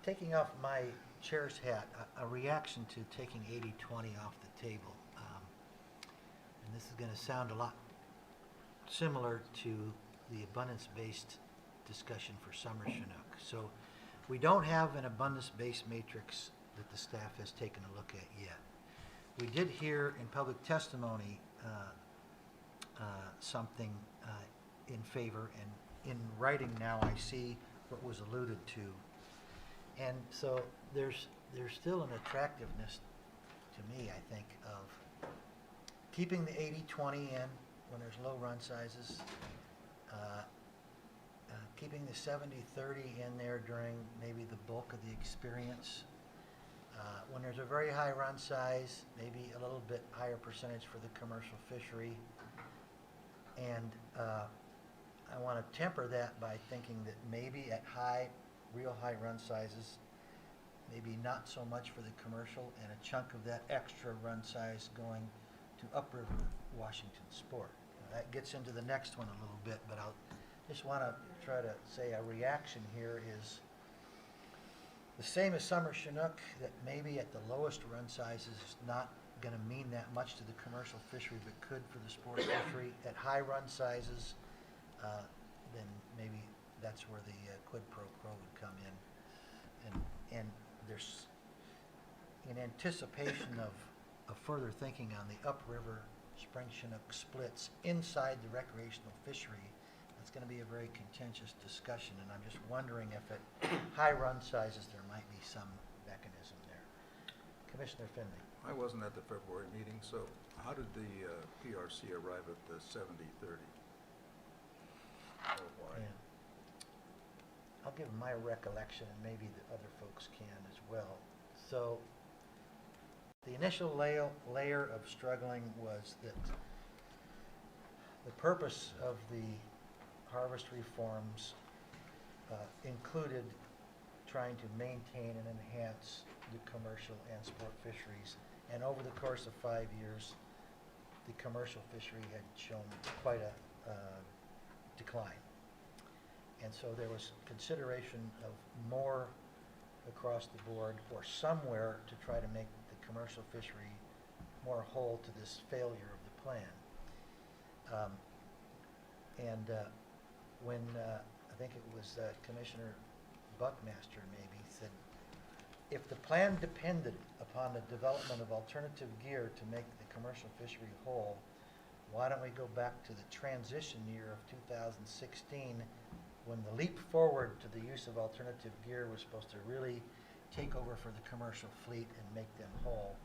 Taking off my chair's hat, a reaction to taking 80/20 off the table. And this is going to sound a lot similar to the abundance-based discussion for summer Chinook. So we don't have an abundance-based matrix that the staff has taken a look at yet. We did hear in public testimony something in favor, and in writing now I see what was alluded to. And so there's still an attractiveness to me, I think, of keeping the 80/20 in when there's low run sizes, keeping the 70/30 in there during maybe the bulk of the experience. When there's a very high run size, maybe a little bit higher percentage for the commercial fishery. And I want to temper that by thinking that maybe at real high run sizes, maybe not so much for the commercial, and a chunk of that extra run size going to upriver Washington sport. That gets into the next one a little bit, but I'll just want to try to say a reaction here is the same as summer Chinook, that maybe at the lowest run sizes is not going to mean that much to the commercial fishery, but could for the sport fishery. At high run sizes, then maybe that's where the quid pro quo would come in. And there's, in anticipation of further thinking on the upriver spring Chinook splits inside the recreational fishery, that's going to be a very contentious discussion, and I'm just wondering if at high run sizes there might be some mechanism there. Commissioner Finley. I wasn't at the February meeting, so how did the PRC arrive at the 70/30? Or why? And I'll give my recollection, and maybe the other folks can as well. So the initial layer of struggling was that the purpose of the harvest reforms included trying to maintain and enhance the commercial and sport fisheries. And over the course of 5 years, the commercial fishery had shown quite a decline. And so there was consideration of more across the board or somewhere to try to make the commercial fishery more whole to this failure of the plan. When I think it was Commissioner Buckmaster maybe said, if the plan depended upon the development of alternative gear to make the commercial fishery whole, why don't we go back to the transition year of 2016 when the leap forward to the use of alternative gear was supposed to really take over for the commercial fleet and make them whole.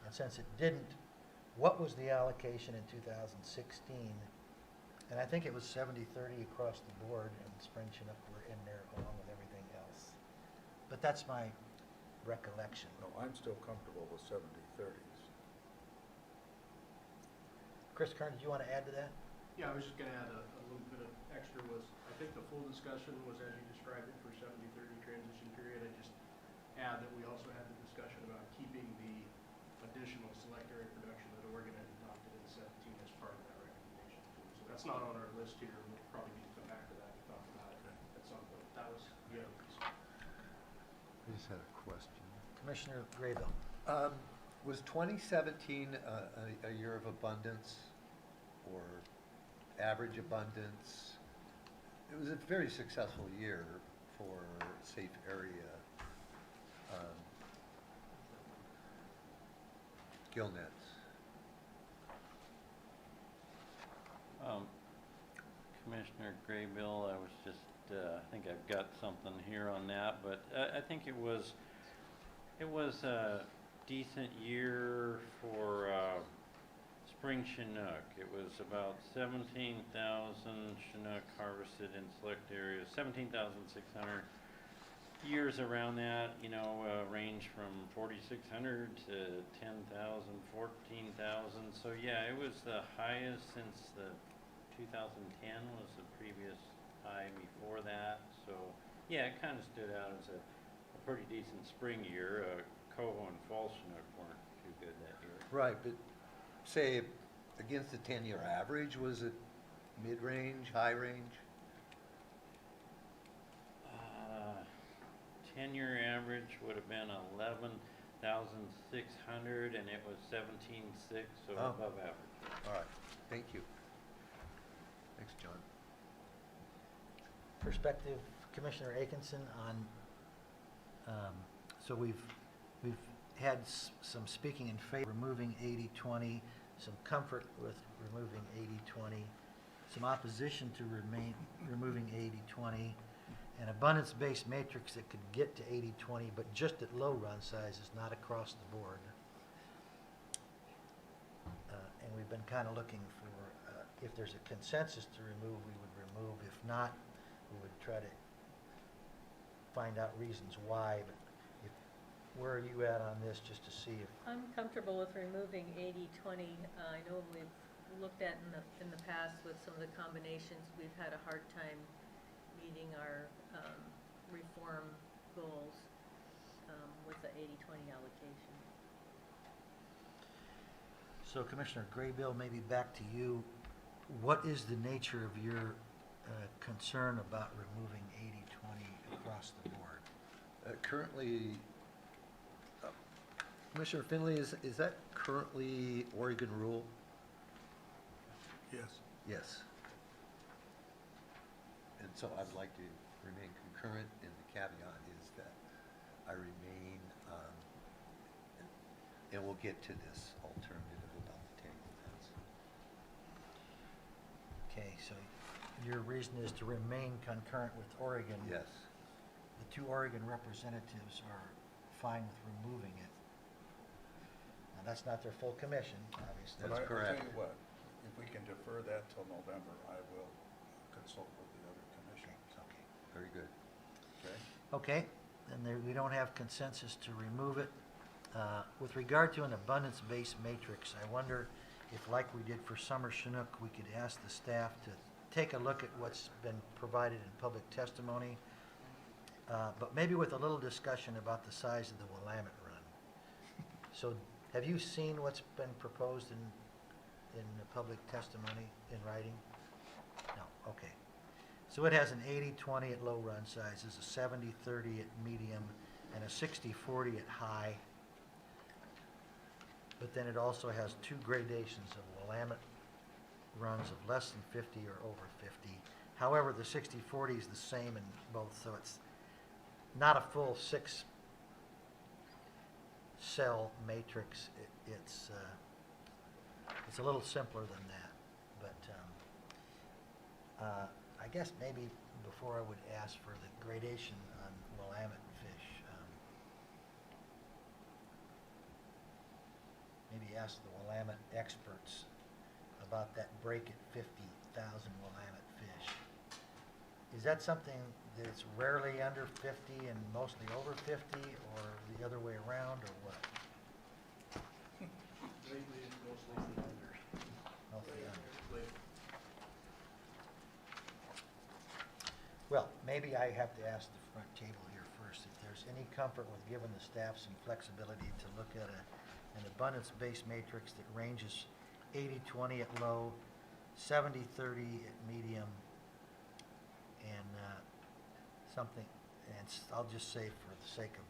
And since it didn't, what was the allocation in 2016? And I think it was 70-30 across the board, and spring Chinook were in there along with everything else. But that's my recollection. No, I'm still comfortable with 70/30s. Chris Kern, did you want to add to that? Yeah, I was just gonna add a little bit of extra was, I think the full discussion was as you described it for 70/30 transition period. I just add that we also had the discussion about keeping the additional select area production that Oregon had adopted in 17 as part of that recommendation too. So that's not on our list here. We'll probably need to come back to that and talk about it at some point. That was the other piece. I just had a question. Commissioner Graybill. Was 2017 a year of abundance or average abundance? It was a very successful year for safe area gill nets. Commissioner Graybill, I was just, I think I've got something here on that, but I think it was a decent year for spring Chinook. It was about 17,000 Chinook harvested in select areas, 17,600. Years around that, you know, range from 4,600 to 10,000, 14,000. So yeah, it was the highest since the 2010 was the previous high before that. So yeah, it kind of stood out as a pretty decent spring year. Coho and fall Chinook weren't too good that year. Right, but say against the 10-year average, was it mid-range, high range? 10-year average would have been 11,600, and it was 17,600, so Oh. above average. All right, thank you. Thanks, John. Perspective, Commissioner Atkinson, on, so we've had some speaking in favor of removing 80-20, some comfort with removing 80-20, some opposition to removing 80-20, an abundance-based matrix that could get to 80-20, but just at low run sizes, not across the board. And we've been kind of looking for, if there's a consensus to remove, we would remove. If not, we would try to find out reasons why. But where are you at on this, just to see if... I'm comfortable with removing 80-20. I know we've looked at in the past with some of the combinations, we've had a hard time meeting our reform goals with the 80-20 allocation. So Commissioner Graybill, maybe back to you. What is the nature of your concern about removing 80-20 across the board? Currently, Commissioner Finley, is that currently Oregon rule? Yes. Yes. And so I'd like to remain concurrent, and the caveat is that I remain, and we'll get to this alternative about the tangle nets. Okay, so your reason is to remain concurrent with Oregon. Yes. The two Oregon representatives are fine with removing it. Now, that's not their full commission, obviously. That's But correct. I'll tell you what, if we can defer that till November, I will consult with the other commissions. Okay. Very good. Okay? Okay, then we don't have consensus to remove it. With regard to an abundance-based matrix, I wonder if like we did for summer Chinook, we could ask the staff to take a look at what's been provided in public testimony, but maybe with a little discussion about the size of the Willamette Run. So have you seen what's been proposed in the public testimony in writing? No, okay. So it has an 80-20 at low run sizes, a 70-30 at medium, and a 60-40 at high. But then it also has two gradations of Willamette runs of less than 50 or over 50. However, the 60-40 is the same in both, so it's not a full 6-cell matrix. It's a little simpler than that. But I guess maybe before I would ask for the gradation on Willamette fish, maybe ask the Willamette experts about that break at 50,000 Willamette fish. Is that something that's rarely under 50 and mostly over 50, or the other way around, or what? Lately, it's mostly the under. Mostly under. Lately. Well, maybe I have to ask the front table here first if there's any comfort with giving the staff some flexibility to look at an abundance-based matrix that ranges 80-20 at low, 70-30 at medium, and something, and I'll just say for the sake of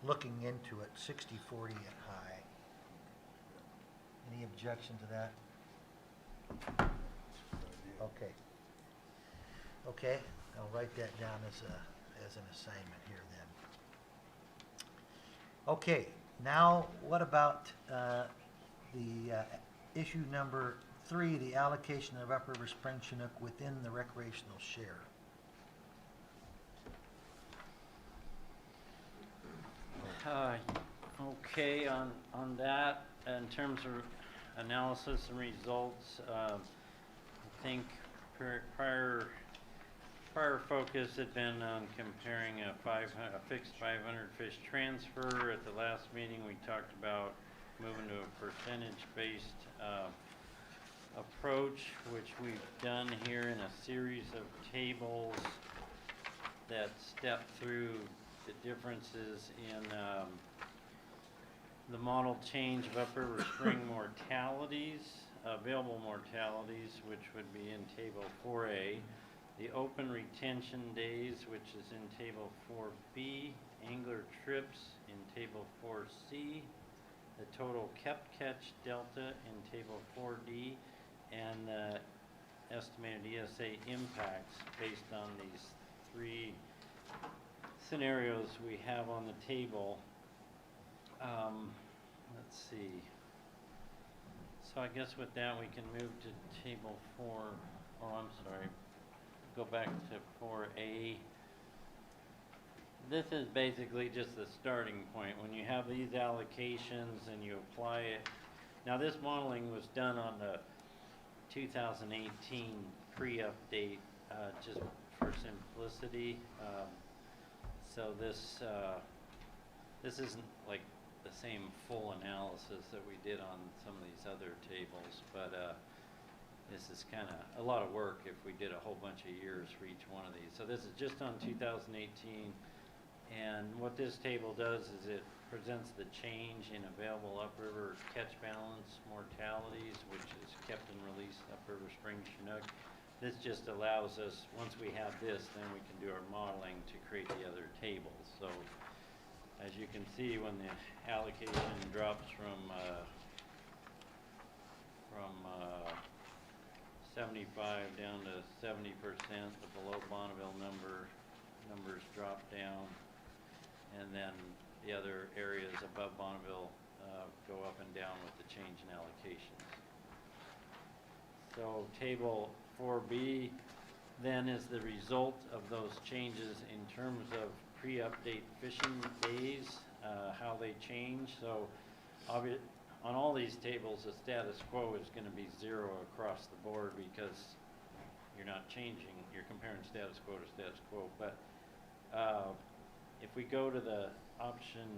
looking into it, 60-40 at high. Any objection to that? Okay. Okay, I'll write that down as an assignment here then. Okay, now what about the issue number 3, the allocation of upriver spring Chinook within the recreational share? Okay, on that, in terms of analysis and results, I think prior focus had been on comparing a fixed 500 fish transfer. At the last meeting, we talked about moving to a percentage-based approach, which we've done here in a series of tables that step through the differences in the model change of upriver spring mortalities, available mortalities, which would be in table 4A, the open retention days, which is in table 4B, angler trips in table 4C, the total kept catch delta in table 4D, and the estimated ESA impacts based on these 3 scenarios we have on the table. Let's see. So I guess with that we can move to table 4. Oh, I'm sorry. Go back to 4A. This is basically just the starting point. When you have these allocations and you apply it. Now this modeling was done on the 2018 pre-update, just for simplicity. So this isn't like the same full analysis that we did on some of these other tables, but this is kind of a lot of work if we did a whole bunch of years for each one of these. So this is just on 2018, and what this table does is it presents the change in available upriver catch balance mortalities, which is kept and released upriver spring Chinook. This just allows us, once we have this, then we can do our modeling to create the other tables. So as you can see, when the allocation drops from 75 down to 70%, the below Bonneville numbers drop down, and then the other areas above Bonneville go up and down with the change in allocations. So table 4B then is the result of those changes in terms of pre-update fishing days, how they change. So on all these tables, the status quo is going to be 0 across the board because you're not changing, you're comparing status quo to status quo. But if we go to the option,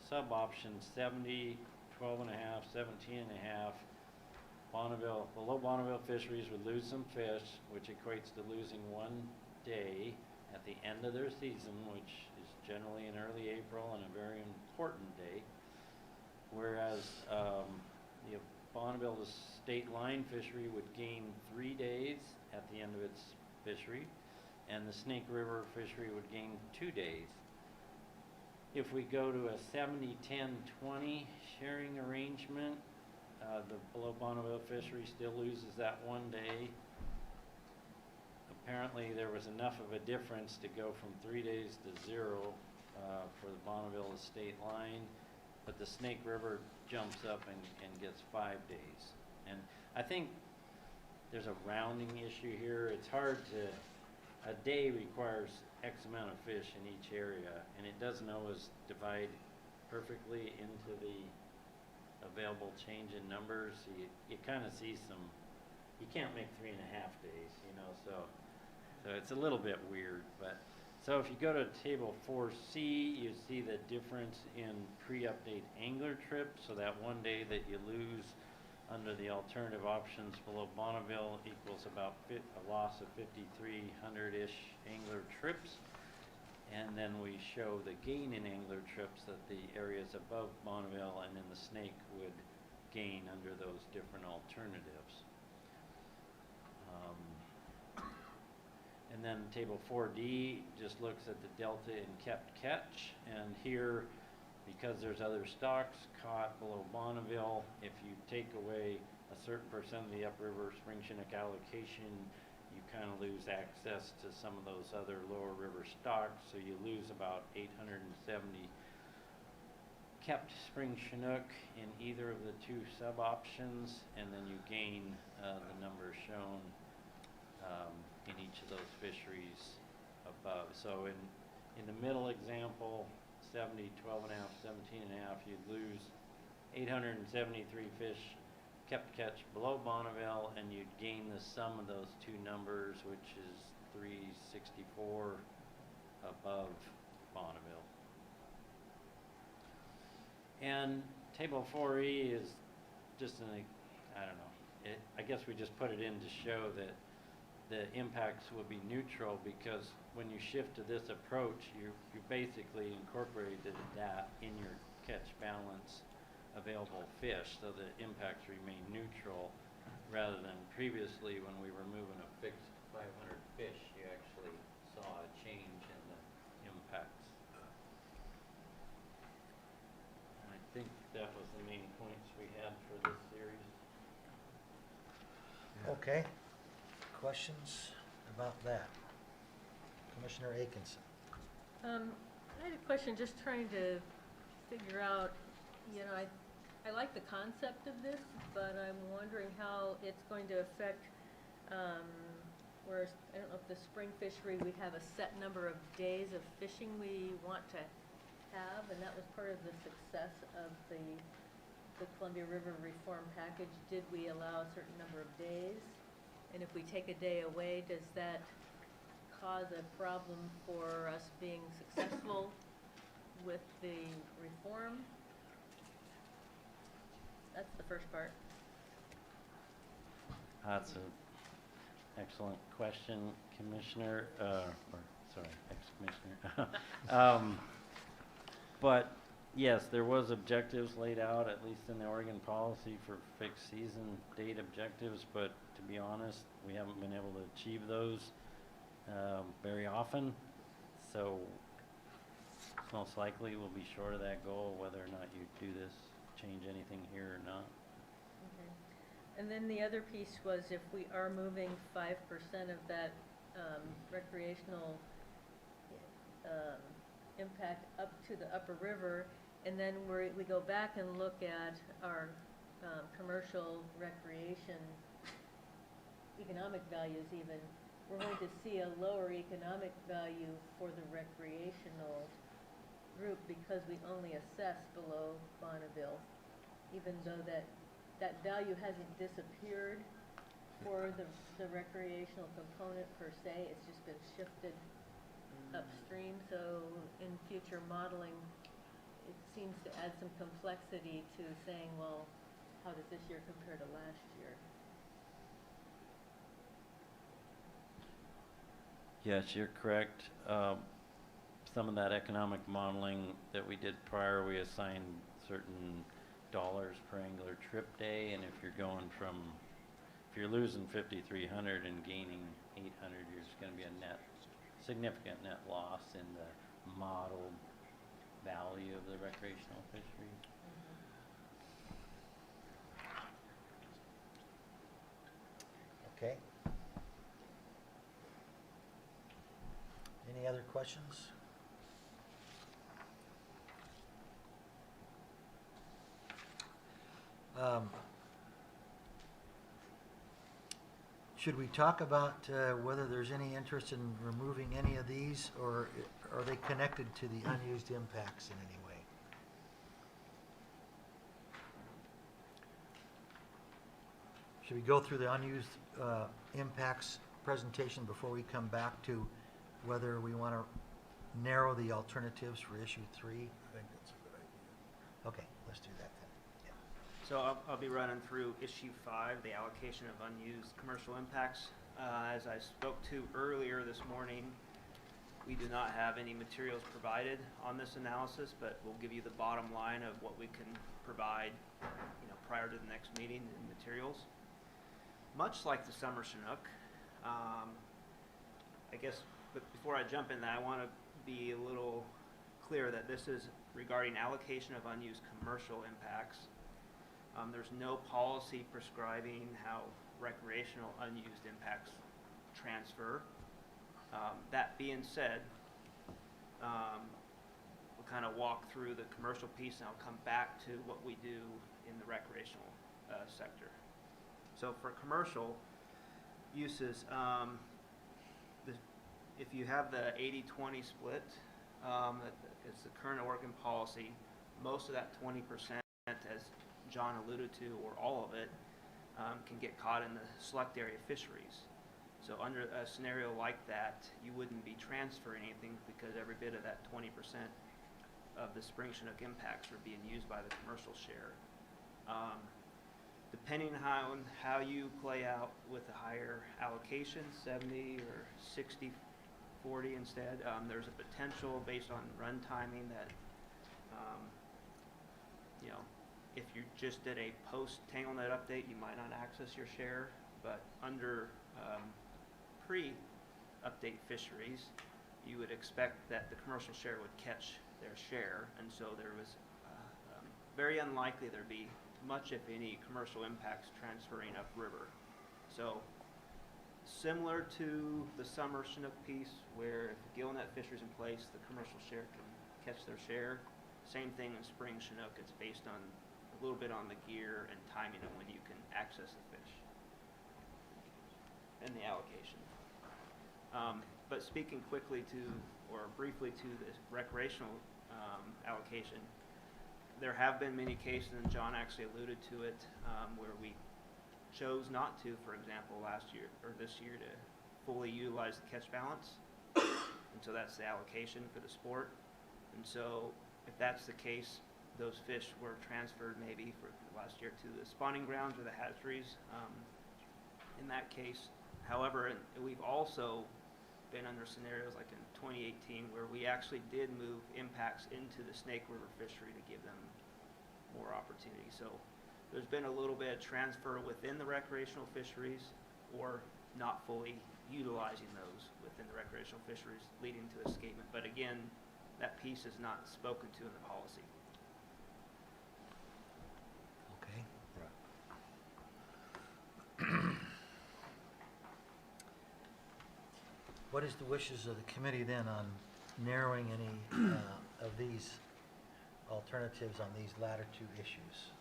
sub-option 70, 12 and a half, 17 and a half. Bonneville, below Bonneville fisheries would lose some fish, which equates to losing 1 day at the end of their season, which is generally in early April and a very important day. Whereas the Bonneville state line fishery would gain 3 days at the end of its fishery, and the Snake River fishery would gain 2 days. If we go to a 70-10-20 sharing arrangement, the below Bonneville fishery still loses that 1 day. Apparently there was enough of a difference to go from 3 days to 0 for the Bonneville estate line, but the Snake River jumps up and gets 5 days. And I think there's a rounding issue here. It's hard to, a day requires X amount of fish in each area, and it doesn't always divide perfectly into the available change in numbers. You kind of see some, you can't make 3.5 days, you know, so it's a little bit weird. But so if you go to table 4C, you see the difference in pre-update angler trips. So that 1 day that you lose under the alternative options below Bonneville equals about a loss of 5,300-ish angler trips. And then we show the gain in angler trips that the areas above Bonneville and in the Snake would gain under those different alternatives. And then table 4D just looks at the delta in kept catch. And here, because there's other stocks caught below Bonneville, if you take away a certain percent of the upriver spring Chinook allocation, you kind of lose access to some of those other lower river stocks, so you lose about 870 kept spring Chinook in either of the 2 sub-options, and then you gain the numbers shown in each of those fisheries above. So in the middle example, 70, 12 and a half, 17 and a half, you'd lose 873 fish kept catch below Bonneville, and you'd gain the sum of those 2 numbers, which is 364 above Bonneville. And table 4E is just an, I don't know, I guess we just put it in to show that the impacts will be neutral, because when you shift to this approach, you basically incorporated that in your catch balance available fish, so the impacts remain neutral, rather than previously when we were moving a fixed 500 fish, you actually saw a change in the impacts. And I think that was the main points we had for this series. Okay. Questions about that? Commissioner Aikenson. I had a question, just trying to figure out, you know, I like the concept of this, but I'm wondering how it's going to affect, whereas, I don't know if the spring fishery, we have a set number of days of fishing we want to have, and that was part of the success of the Columbia River Reform Package. Did we allow a certain number of days? And if we take a day away, does that cause a problem for us being successful with the reform? That's the first part. That's an excellent question, Commissioner, ex-Commissioner. But yes, there was objectives laid out, at least in the Oregon policy, for fixed season date objectives, but to be honest, we haven't been able to achieve those very often. So most likely we'll be short of that goal, whether or not you do this, change anything here or not. Okay. And then the other piece was, if we are moving 5% of that recreational impact up to the upper river, and then we go back and look at our commercial recreation economic values even, we're going to see a lower economic value for the recreational group, because we only assess below Bonneville, even though that value hasn't disappeared for the recreational component per se. It's just been shifted upstream. So in future modeling, it seems to add some complexity to saying, well, how does this year compare to last year? Yes, you're correct. Some of that economic modeling that we did prior, we assigned certain dollars per angular trip day, and if you're losing 5,300 and gaining 800, there's going to be a significant net loss in the modeled value of the recreational fishery. Okay. Any other questions? Should we talk about whether there's any interest in removing any of these, or are they connected to the unused impacts in any way? Should we go through the unused impacts presentation before we come back to whether we want to narrow the alternatives for issue 3? I think that's a good idea. Okay, let's do that then. Yeah. So I'll be running through issue 5, the allocation of unused commercial impacts. As I spoke to earlier this morning, we do not have any materials provided on this analysis, but we'll give you the bottom line of what we can provide, prior to the next meeting in materials. Much like the summer Chinook, I guess, but before I jump in that, I want to be a little clear that this is regarding allocation of unused commercial impacts. There's no policy prescribing how recreational unused impacts transfer. That being said, we'll kind of walk through the commercial piece and I'll come back to what we do in the recreational sector. So for commercial uses, if you have the 80-20 split, it's the current Oregon policy, most of that 20%, as John alluded to, or all of it, can get caught in the select area fisheries. So under a scenario like that, you wouldn't be transferring anything because every bit of that 20% of the spring Chinook impacts are being used by the commercial share. Depending on how you play out with the higher allocation, 70 or 60-40 instead, there's a potential based on run timing that, if you just did a post-TangleNet update, you might not access your share, but under pre-update fisheries, you would expect that the commercial share would catch their share, and so there was very unlikely there'd be much, if any, commercial impacts transferring upriver. So similar to the summer Chinook piece, where if GillNet fisheries in place, the commercial share can catch their share. Same thing in spring Chinook. It's based on a little bit on the gear and timing of when you can access the fish and the allocation. But speaking quickly to, or briefly to, the recreational allocation, there have been many cases, and John actually alluded to it, where we chose not to, for example, last year or this year, to fully utilize the catch balance. And so that's the allocation for the sport. And so if that's the case, those fish were transferred maybe for last year to the spawning grounds or the hatcheries in that case. However, we've also been under scenarios like in 2018 where we actually did move impacts into the Snake River fishery to give them more opportunity. So there's been a little bit of transfer within the recreational fisheries or not fully utilizing those within the recreational fisheries, leading to escapement. But again, that piece is not spoken to in the policy. Okay. What is the wishes of the committee then on narrowing any of these alternatives on these latter two issues?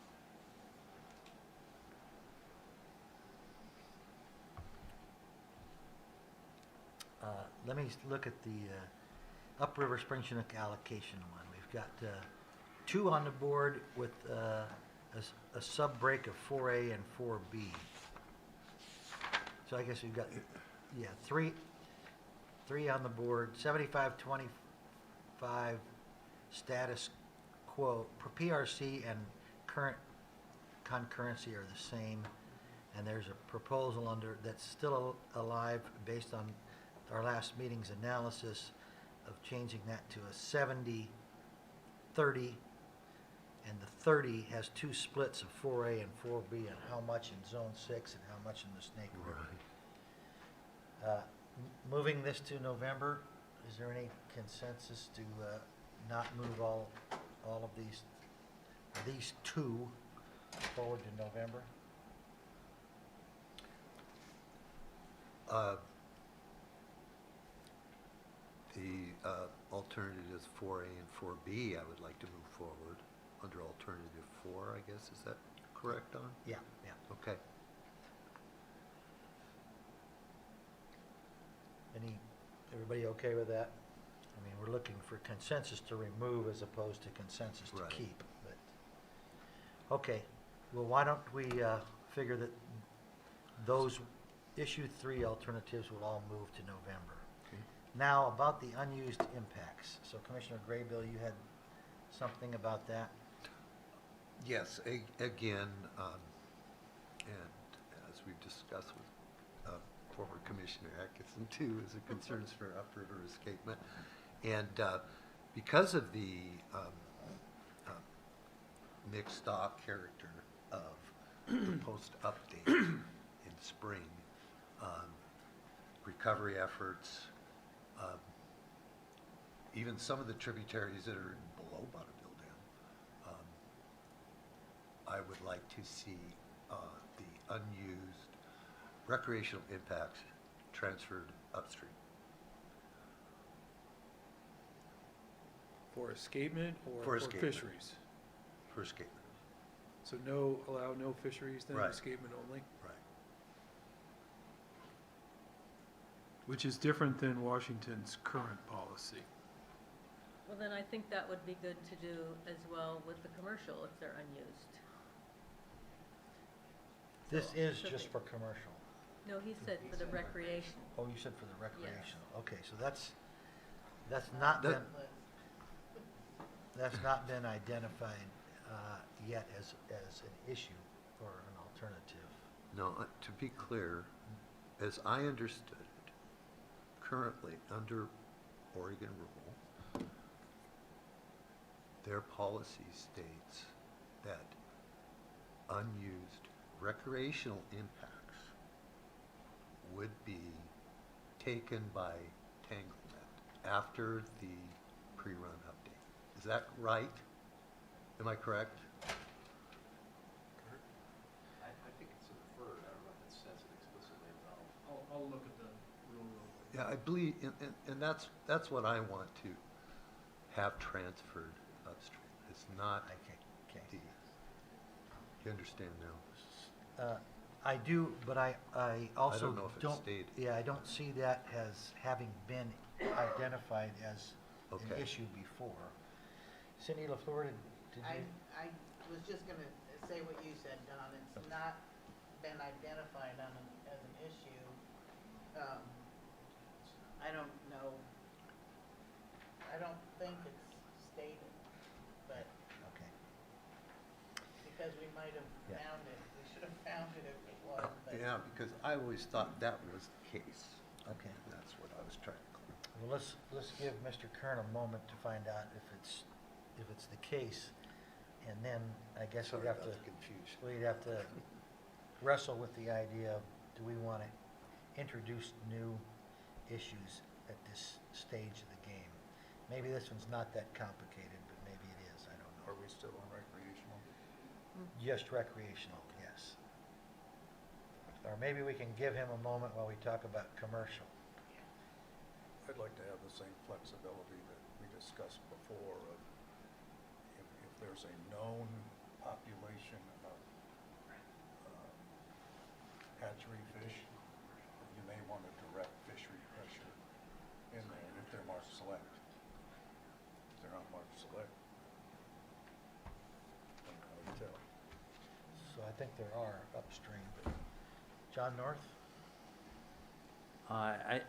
Let me look at the upriver spring Chinook allocation one. We've got 2 on the board with a sub-break of 4A and 4B. So I guess we've got, yeah, three on the board, 75-25 status quo, PRC and current concurrency are the same, and there's a proposal under, that's still alive based on our last meeting's analysis of changing that to a 70-30, and the 30 has two splits of 4A and 4B, and how much in Zone 6 and how much in the Snake River. Moving this to November, is there any consensus to not move all of these two forward to November? The alternatives 4A and 4B, I would like to move forward under alternative 4, I guess. Is that correct, Don? Yeah, yeah. Okay. Everybody okay with that? I mean, we're looking for consensus to remove as opposed to consensus to Right. keep, but, okay. Well, why don't we figure that those issue 3 alternatives will all move to November. Okay. Now, about the unused impacts. So Commissioner Graybill, you had something about that? Yes, again, and as we've discussed with former Commissioner Atkinson too, is the concerns for upriver escapement. And because of the mixed stock character of the post-update in spring, recovery efforts, even some of the tributaries that are below Bonneville Dam, I would like to see the unused recreational impacts transferred upstream. For escapement or For for escapement. fisheries? For escapement. So allow no fisheries then, Right. escapement only? Right. Which is different than Washington's current policy. Well, then I think that would be good to do as well with the commercial if they're unused. This is So just they- for commercial. No, he said for the recreation. Oh, you said for the recreational. Okay, so that's not That- that's not been identified yet as an issue or an alternative. No, to be clear, as I understood it, currently under Oregon rule, their policy states that unused recreational impacts would be taken by TangleNet after the pre-run update. Is that right? Am I correct? I think it's inferred, I don't know if it says it explicitly at all. I'll look at the rule real quick. Yeah, I believe, and that's what I want to have transferred upstream. It's not Okay. the, you understand now? I do, but I also know if it's don't, stated. yeah, I don't see that as having been identified as an Okay. issue before. Cindy LaFleur, did you? I was just gonna say what you said, Don, it's not been identified as an issue. I don't know, I don't think it's stated, but Okay. because we might have Yeah. found it, we should have found it if it was, but. Yeah, because I always thought that was the case. Okay. That's what I was trying to clear. Well, let's give Mr. Kern a moment to find out if it's the case, and then I guess we'd Sorry have about to, the confusion. we'd have to wrestle with the idea of, do we want to introduce new issues at this stage of the game? Maybe this one's not that complicated, but maybe it is, I don't know. Are we still on recreational? Just recreational, yes. Or maybe we can give him a moment while we talk about commercial. I'd like to have the same flexibility that we discussed before of if there's a known population of hatchery fish, you may want to direct fishery pressure in there if they're marked select. If they're not marked select, then how do you tell? So I think there are upstream, but John North? I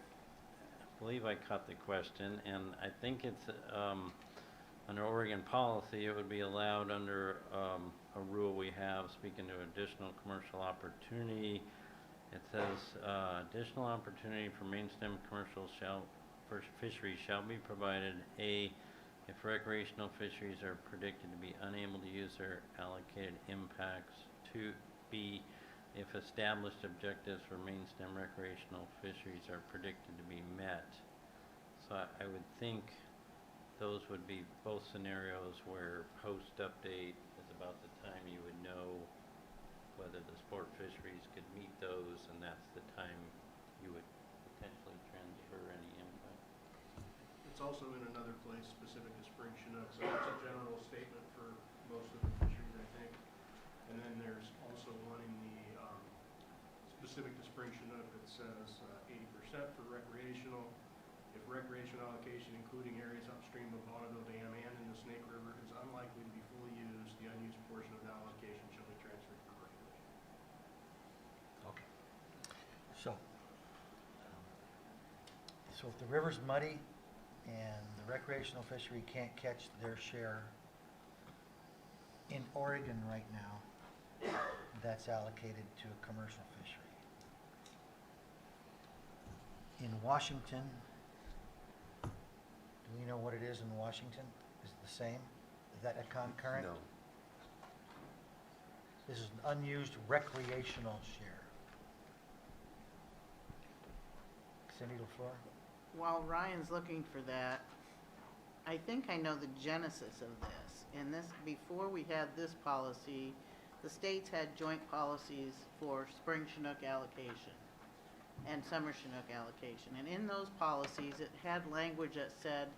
believe I caught the question, and I think it's, under Oregon policy, it would be allowed under a rule we have, speaking to additional commercial opportunity. It says, additional opportunity for main stem commercial fisheries shall be provided, A, if recreational fisheries are predicted to be unable to use their allocated impacts, 2B, if established objectives for main stem recreational fisheries are predicted to be met. So I would think those would be both scenarios where post-update is about the time you would know whether the sport fisheries could meet those, and that's the time you would potentially transfer any impact. It's also in another place specific to spring Chinook, so that's a general statement for most of the fisheries, I think. And then there's also one in the, specific to spring Chinook that says 80% for recreational. If recreational allocation, including areas upstream of Bonneville Dam and in the Snake River, is unlikely to be fully used, the unused portion of the allocation shall be transferred to commercial fishing. Okay. So if the river's muddy and the recreational fishery can't catch their share in Oregon right now, that's allocated to a commercial fishery. In Washington, do we know what it is in Washington? Is it the same? Is that a concurrent? No. This is an unused recreational share. Cindy LaFleur? While Ryan's looking for that, I think I know the genesis of this. And this, before we had this policy, the states had joint policies for spring Chinook allocation and summer Chinook allocation. And in those policies, it had language that said,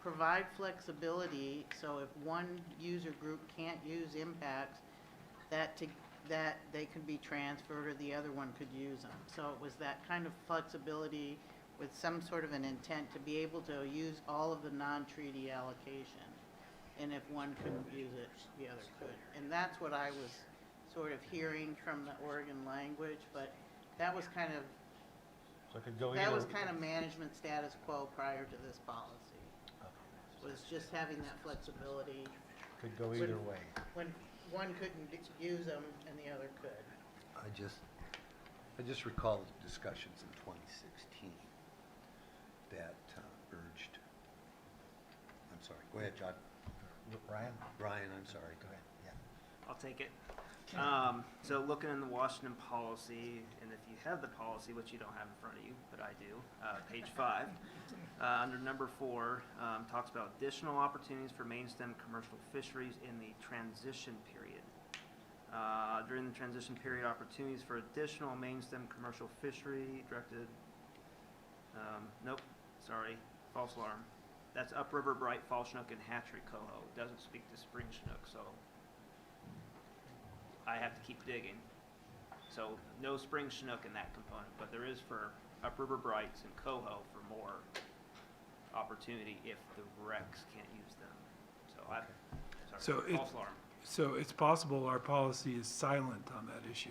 provide flexibility so if one user group can't use impacts, that they could be transferred or the other one could use them. So it was that kind of flexibility with some sort of an intent to be able to use all of the non-treaty allocation. And if one couldn't use it, the other could. And that's what I was sort of hearing from the Oregon language, but that was kind of, So it could go either. that was kind of management status quo prior to this policy. Okay. Was just having that flexibility Could go either way. when one couldn't use them and the other could. I just recall discussions in 2016 that urged, I'm sorry, go ahead, John. Ryan? Brian, I'm sorry. Go ahead, yeah. I'll take it. So looking in the Washington policy, and if you have the policy, which you don't have in front of you, but I do, page 5, under number 4, talks about additional opportunities for main stem commercial fisheries in the transition period. During the transition period, opportunities for additional main stem commercial fishery directed, nope, sorry, false alarm. That's upriver bright, fall chinook, and hatchery coho. It doesn't speak to spring chinook, so I have to keep digging. So no spring chinook in that component, but there is for upriver brights and coho for more opportunity if the recs can't use them. So So sorry, false alarm. So it's possible our policy is silent on that issue.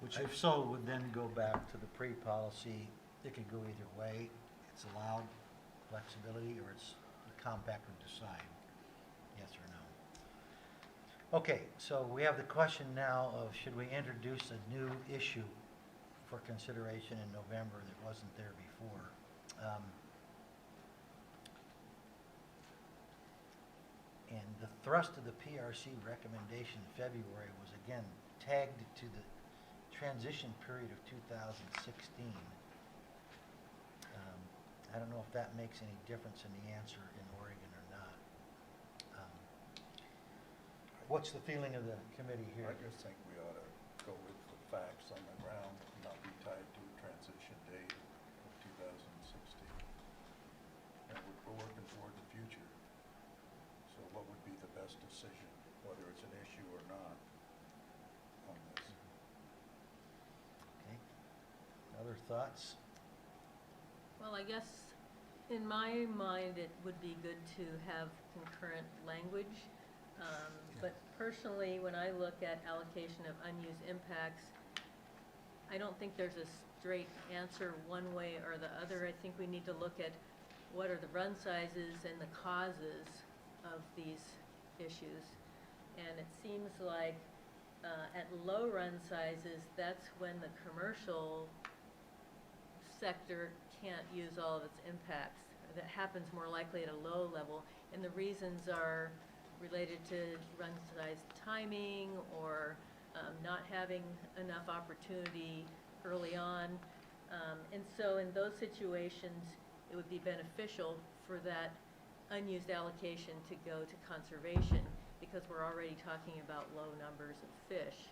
Which if so, would then go back to the pre-policy. It could go either way. It's allowed flexibility, or it's the compact would decide, yes or no. Okay, so we have the question now of should we introduce a new issue for consideration in November that wasn't there before? And the thrust of the PRC recommendation in February was again tagged to the transition period of 2016. I don't know if that makes any difference in the answer in Oregon or not. What's the feeling of the committee here? I just think we ought to go with the facts on the ground, not be tied to a transition date of 2016. And we're working toward the future. So what would be the best decision, whether it's an issue or not, on this? Okay. Other thoughts? Well, I guess in my mind, it would be good to have concurrent language. But personally, when I look at allocation of unused impacts, I don't think there's a straight answer one way or the other. I think we need to look at what are the run sizes and the causes of these issues. And it seems like at low run sizes, that's when the commercial sector can't use all of its impacts. That happens more likely at a low level, and the reasons are related to run size timing or not having enough opportunity early on. And so in those situations, it would be beneficial for that unused allocation to go to conservation, because we're already talking about low numbers of fish.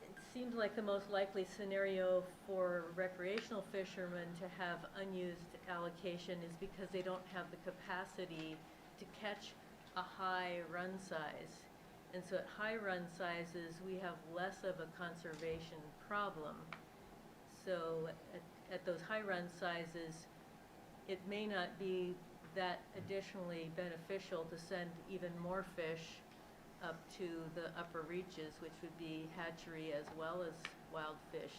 It seems like the most likely scenario for recreational fishermen to have unused allocation is because they don't have the capacity to catch a high run size. And so at high run sizes, we have less of a conservation problem. So at those high run sizes, it may not be that additionally beneficial to send even more fish up to the upper reaches, which would be hatchery as well as wild fish.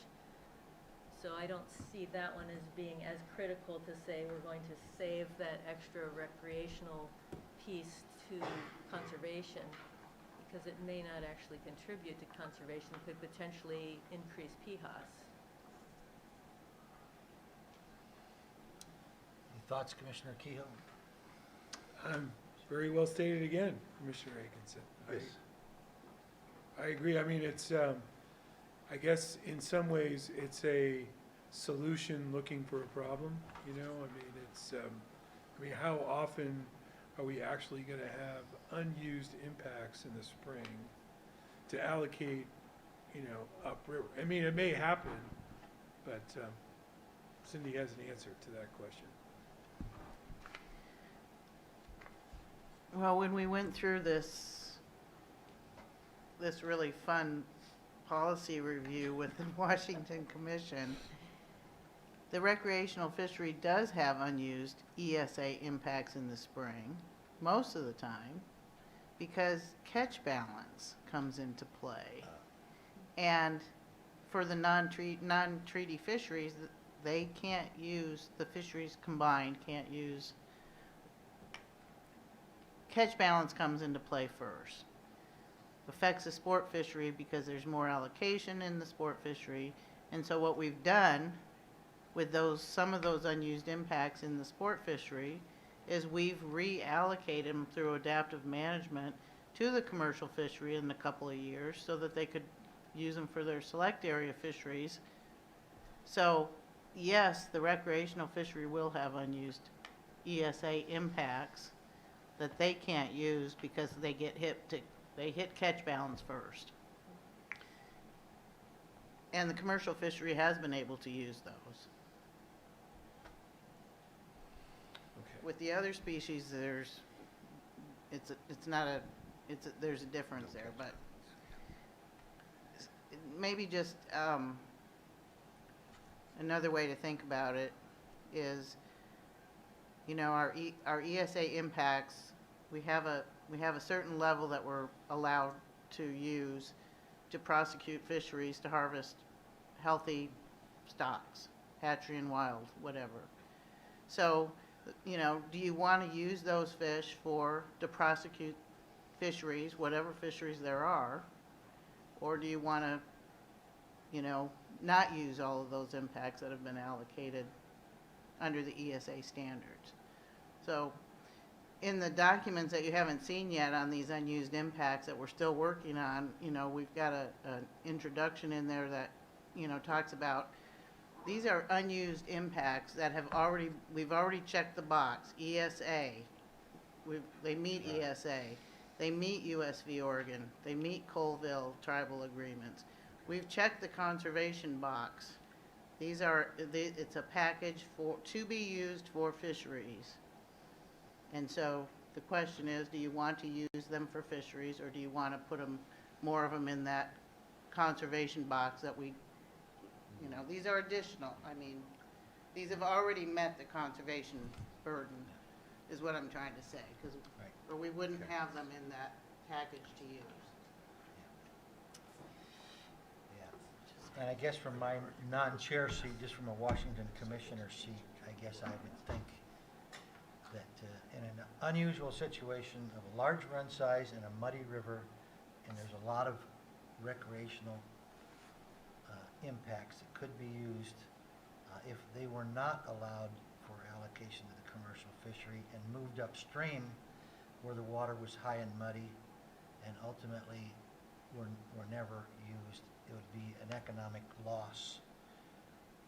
So I don't see that one as being as critical to say we're going to save that extra recreational piece to conservation, because it may not actually contribute to conservation, could potentially increase PHAS. Any thoughts, Commissioner Kehoe? Very well stated again, Commissioner Atkinson. Yes. I agree. I mean, it's, I guess in some ways, it's a solution looking for a problem, you know? I mean, it's, I mean, how often are we actually gonna have unused impacts in the spring to allocate, you know, upriver? I mean, it may happen, but Cindy has an answer to that question. Well, when we went through this really fun policy review with the Washington Commission, the recreational fishery does have unused ESA impacts in the spring, most of the time, because catch balance comes into play. And for the non-treaty fisheries, they can't use, the fisheries combined can't use, catch balance comes into play first. Affects the sport fishery because there's more allocation in the sport fishery. And so what we've done with some of those unused impacts in the sport fishery is we've reallocated them through adaptive management to the commercial fishery in a couple of years so that they could use them for their select area fisheries. So yes, the recreational fishery will have unused ESA impacts that they can't use because they hit catch balance first. And the commercial fishery has been able to use those. Okay. With the other species, there's a difference there, but maybe just another way to think about it is, you know, our ESA impacts, we have a certain level that we're allowed to use to prosecute fisheries to harvest healthy stocks, hatchery and wild, whatever. So, you know, do you want to use those fish to prosecute fisheries, whatever fisheries there are, or do you want to, you know, not use all of those impacts that have been allocated under the ESA standards? So in the documents that you haven't seen yet on these unused impacts that we're still working on, you know, we've got an introduction in there that, you know, talks about these are unused impacts that we've already checked the box. ESA, they meet ESA, they meet USV Oregon, they meet Colville tribal agreements. We've checked the conservation box. It's a package to be used for fisheries. And so the question is, do you want to use them for fisheries, or do you want to put more of them in that conservation box that we, you know, these are additional. I mean, these have already met the conservation burden, is what I'm trying to say, Right. or we wouldn't have them in that package to use. Yeah. And I guess from my non-chair seat, just from a Washington Commissioner seat, I guess I would think that in an unusual situation of a large run size and a muddy river, and there's a lot of recreational impacts that could be used, if they were not allowed for allocation to the commercial fishery and moved upstream where the water was high and muddy and ultimately were never used, it would be an economic loss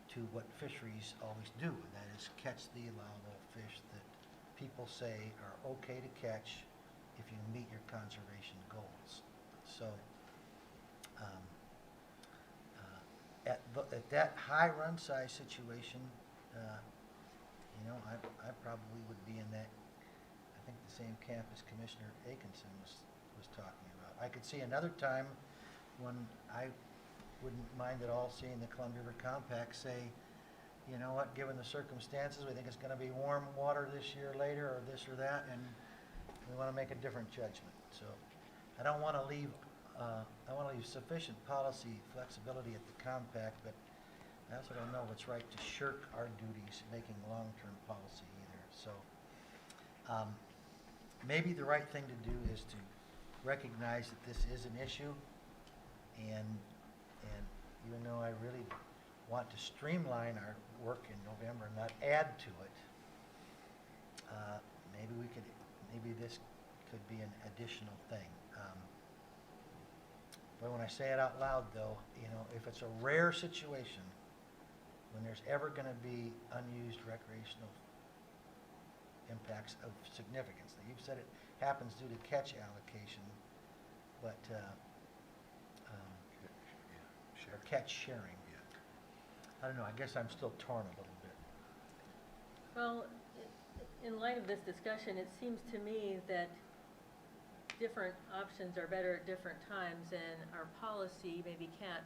to what fisheries always do, and that is catch the allowable fish that people say are okay to catch if you meet your conservation goals. So at that high run size situation, I probably would be in that, I think the same camp as Commissioner Atkinson was talking about. I could see another time when I wouldn't mind at all seeing the Columbia River Compact say, you know what, given the circumstances, we think it's going to be warm water this year later or this or that, and we want to make a different judgment. So I don't want to leave, I want to leave sufficient policy flexibility at the compact, but I also don't know if it's right to shirk our duties making long-term policy either. So maybe the right thing to do is to recognize that this is an issue, and even though I really want to streamline our work in November and not add to it, maybe this could be an additional thing. But when I say it out loud, though, if it's a rare situation when there's ever going to be unused recreational impacts of significance, now you've said it happens due to catch allocation, but or catch sharing. I don't know, I guess I'm still torn a little bit. Well, in light of this discussion, it seems to me that different options are better at different times, and our policy maybe can't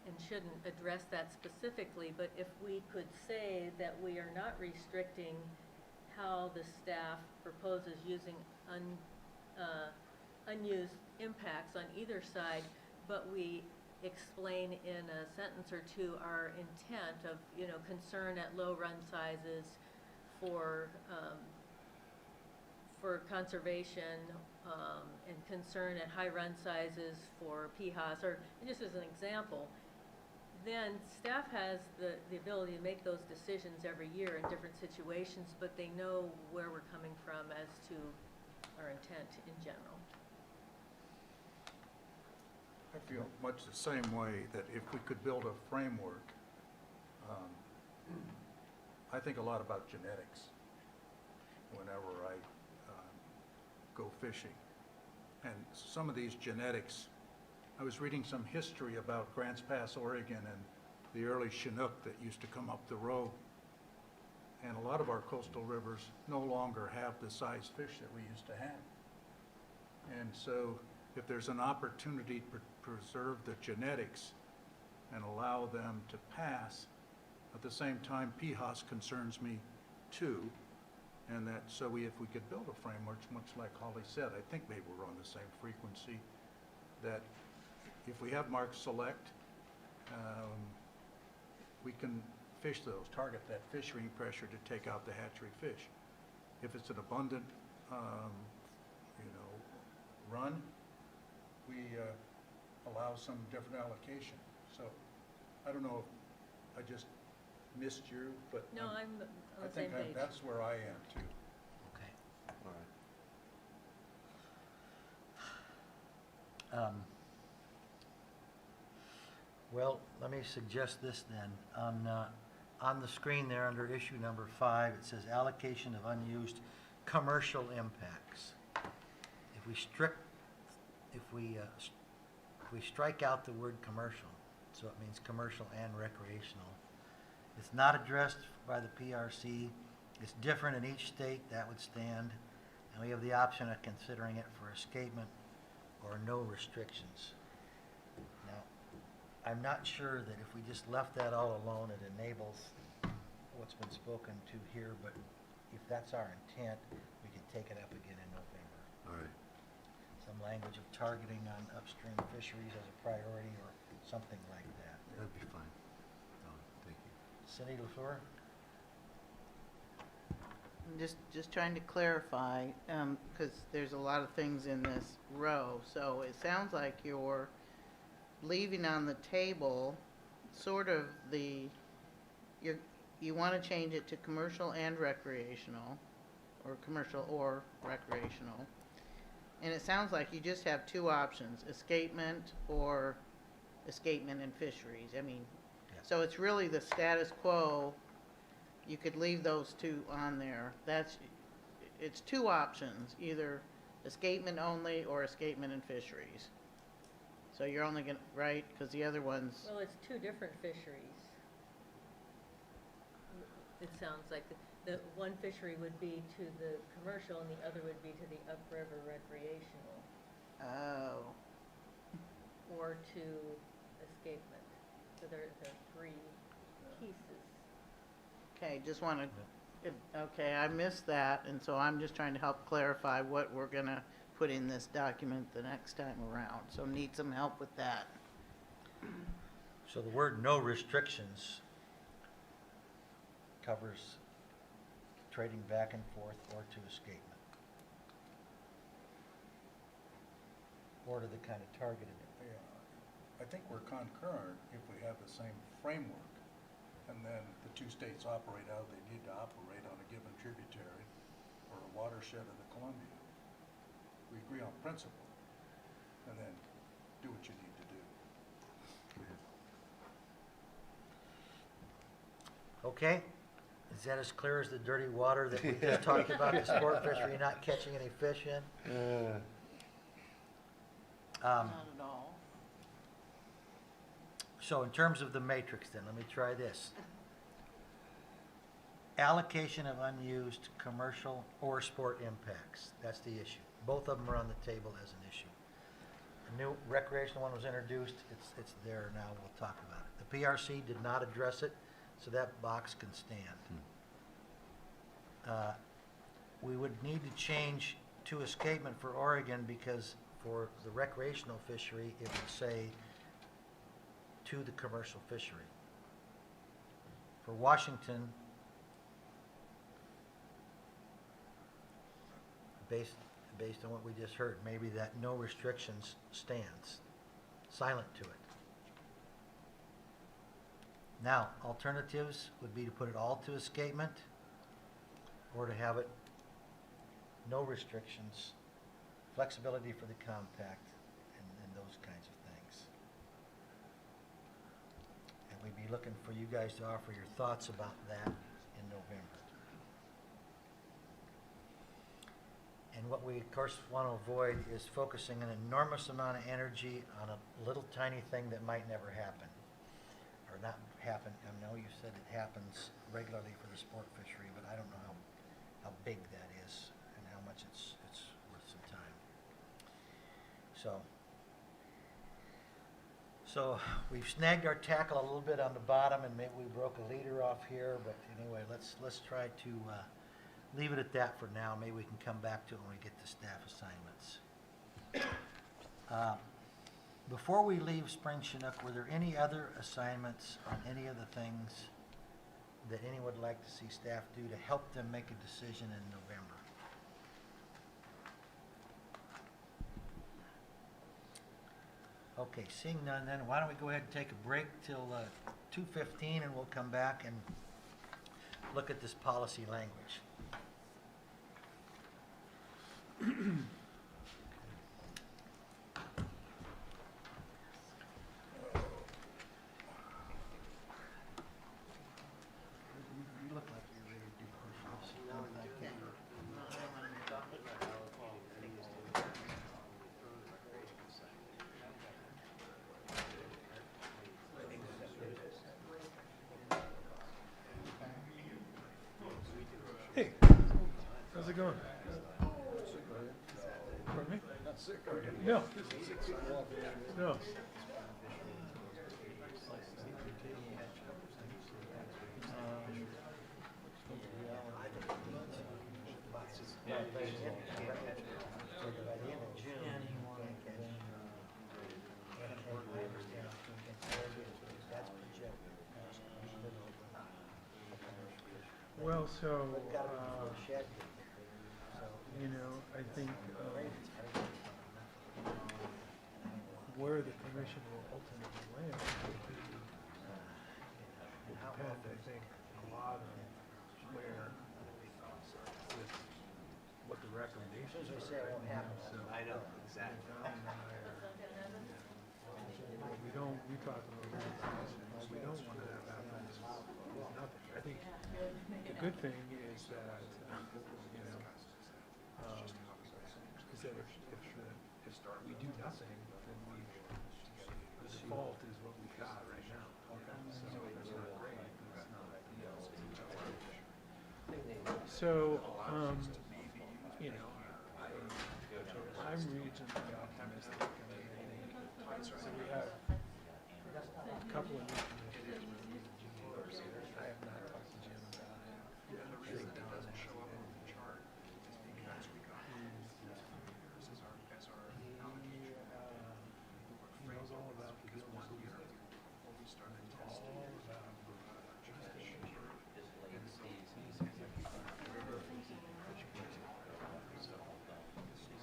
and shouldn't address that specifically, but if we could say that we are not restricting how the staff proposes using unused impacts on either side, but we explain in a sentence or two our intent of, concern at low run sizes for conservation, and concern at high run sizes for PHAS, or just as an example, then staff has the ability to make those decisions every year in different situations, but they know where we're coming from as to our intent in general. I feel much the same way, that if we could build a framework, I think a lot about genetics whenever I go fishing. And some of these genetics, I was reading some history about Grants Pass, Oregon, and the early Chinook that used to come up the road. And a lot of our coastal rivers no longer have the size fish that we used to have. And so if there's an opportunity to preserve the genetics and allow them to pass, at the same time, PHAS concerns me too. And that, so if we could build a framework, much like Holly said, I think maybe we're on the same frequency, that if we have marked select, we can fish those, target that fishing pressure to take out the hatchery fish. If it's an abundant, run, we allow some different allocation. So I don't know if I just missed you, but No, I'm on I the same think page. that's where I am too. Okay. All right. Well, let me suggest this then. On the screen there, under issue number 5, it says allocation of unused commercial impacts. If we strike out the word commercial, so it means commercial and recreational, it's not addressed by the PRC. It's different in each state, that would stand. And we have the option of considering it for escapement or no restrictions. Now, I'm not sure that if we just left that all alone, it enables what's been spoken to here, but if that's our intent, we can take it up again in November. All right. Some language of targeting on upstream fisheries as a priority or something like that. That'd be fine. Thank you. Cindy LaFleur? Just trying to clarify, because there's a lot of things in this row. So it sounds like you're leaving on the table sort of you want to change it to commercial and recreational, or commercial or recreational. And it sounds like you just have two options, escapement or escapement and fisheries. I mean, Yeah. so it's really the status quo. You could leave those two on there. It's two options, either escapement only or escapement and fisheries. So you're only gonna, right, because the other ones, Well, it's two different fisheries. It sounds like the one fishery would be to the commercial and the other would be to the upriver recreational, oh, or to escapement. So there are three pieces. okay, just want to, okay, I missed that, and so I'm just trying to help clarify what we're gonna put in this document the next time around, so need some help with that. So the word "no restrictions" covers trading back and forth or to escapement, or to the kind of targeted. Yeah, I think we're concurrent if we have the same framework, and then the two states operate how they need to operate on a given tributary or a watershed of the Columbia. We agree on principle, and then do what you need to do. Okay, is that as clear as the dirty water that we just talked about, the sport fishery not catching any fish in? Not at all. So in terms of the matrix then, let me try this. Allocation of unused commercial or sport impacts, that's the issue. Both of them are on the table as an issue. A new recreational one was introduced, it's there now, we'll talk about it. The PRC did not address it, so that box can stand. We would need to change to escapement for Oregon because for the recreational fishery, it would say to the commercial fishery. For Washington, based on what we just heard, maybe that no restrictions stands, silent to it. Now, alternatives would be to put it all to escapement or to have it no restrictions, flexibility for the compact, and those kinds of things. And we'd be looking for you guys to offer your thoughts about that in November. And what we, of course, want to avoid is focusing an enormous amount of energy on a little tiny thing that might never happen. Or not happen, I know you said it happens regularly for the sport fishery, but I don't know how big that is and how much it's worth some time. So we've snagged our tackle a little bit on the bottom and maybe we broke a leader off here, but anyway, let's try to leave it at that for now. Maybe we can come back to it when we get to staff assignments. Before we leave Spring Chinook, were there any other assignments on any of the things that anyone would like to see staff do to help them make a decision in November? Okay, seeing none then, why don't we go ahead and take a break till 2:15 and we'll come back and look at this policy language. You look like you're ready to do push-ups. Hey, how's it going? Pardon me? Not sick, are you? No. No. Well, so, But gotta be before the shed. So, you know, I think, drainage, I think it's not enough. where the commission will ultimately land will depend, I think, a lot on where, with what the As recommendations soon as I are. say it won't happen, So, I know, exactly. Don and I are, what we don't, we talk about what we don't want to have happen is nothing. I think the good thing is that, you know, is that if we do nothing, then the default is what we've got right now. So it's not great, but it's not ideal. So, you know, I'm reasonably optimistic. I mean, so we have a couple of new commissioners. I have not talked to Jim about it. I think Don has. He knows all about the business. All about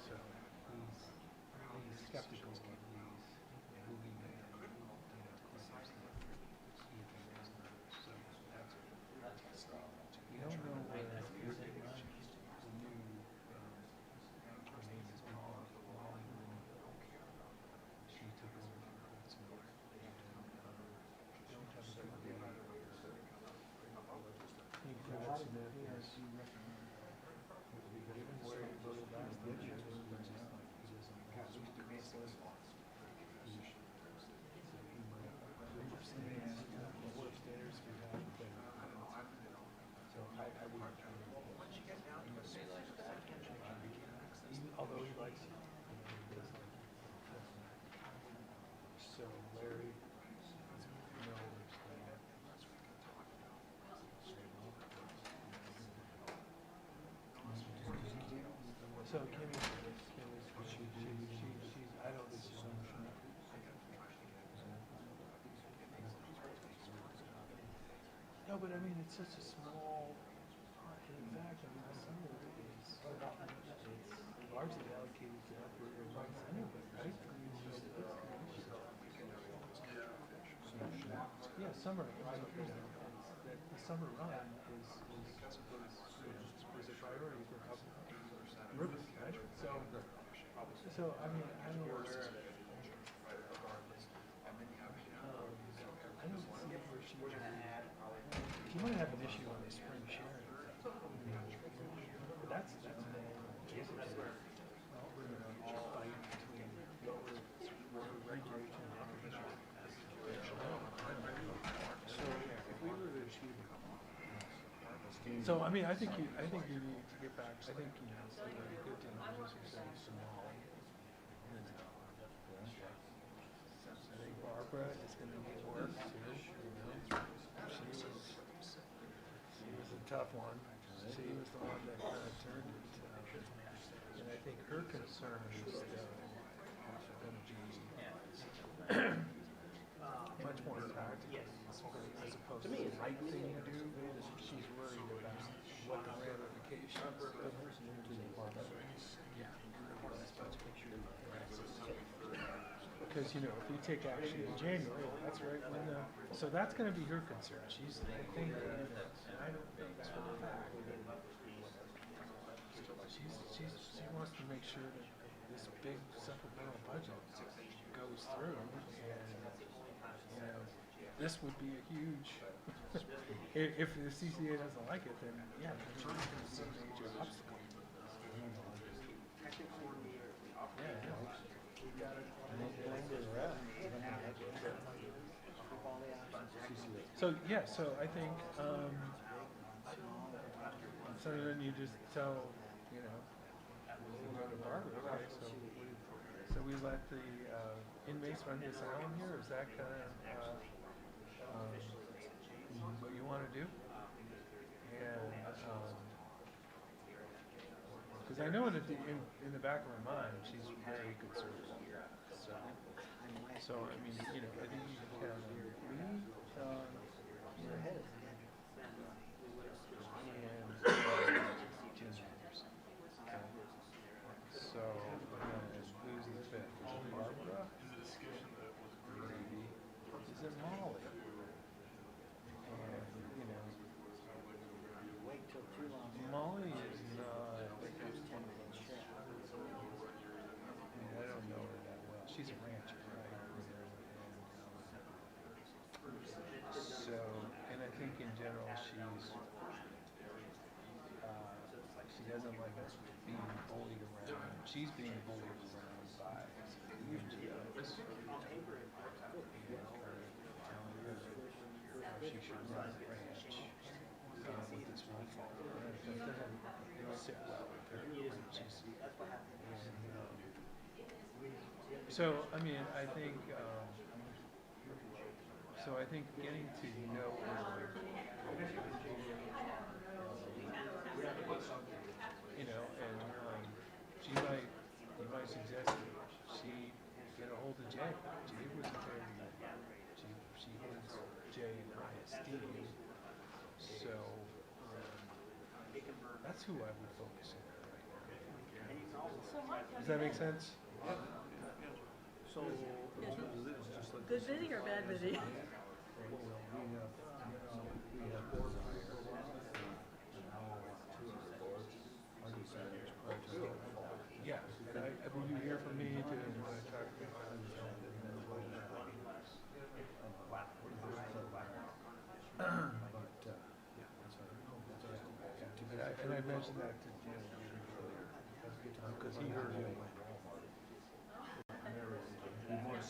so he's skeptical of these moving, you know, claims see if they raise numbers. So that's we don't know where the new her name is Molly Moon. She took over from Portsmouth. Don't have a good day. Steve Smith has given where he was last year. Although he likes it, he does like it. So Larry knows that. So Kimmy, she's, I don't think she's on the show. No, but I mean, it's such a small, in fact, I mean, the summer is largely allocated to upper rights anyway, right? I mean, yeah, summer, you know, that the summer run is a priority for rivers, right? So, I mean, I don't know. I don't see where she might have an issue on the spring sharing. But that's more fight between water regulation and recreation. So if we were to achieve so I mean I think you need to get back. I think so it would be good to just say small. I think Barbara is going to need work too. She was a tough one. She was the one that kind of turned it. And I think her concern is going to be much more practical as opposed to the right thing to do. She's worried about what the ramifications of because you know if you take action in January, that's right when so that's going to be her concern. She's the thing that I don't think for the fact she wants to make sure that this big supplemental budget goes through, and you know this would be a huge. If the CCA doesn't like it, then yeah, it's going to be a major obstacle. So yeah, so I think so then you just tell you know we go to Barbara, right? So we let the inmates run this island here. Is that kind of what you want to do? And because I know in the back of her mind she's very conservative. So I mean, you know, I think you can she's a rancher, right? So, and I think in general, she doesn't like being bullied around. She's being bullied around by the NGOs. Telling her how she should run the ranch with this one farm. That doesn't sit well with her. So, I mean, I think, getting to know her, you know, and you might suggest that she get a hold of Jay. Jay was very, she holds Jay in high esteem. So, that's who I would focus on right now. Does that make sense? So, in terms of this, just like. Good busy or bad busy? Yeah, and will you hear from me to talk and I mentioned that to Jim because he heard me.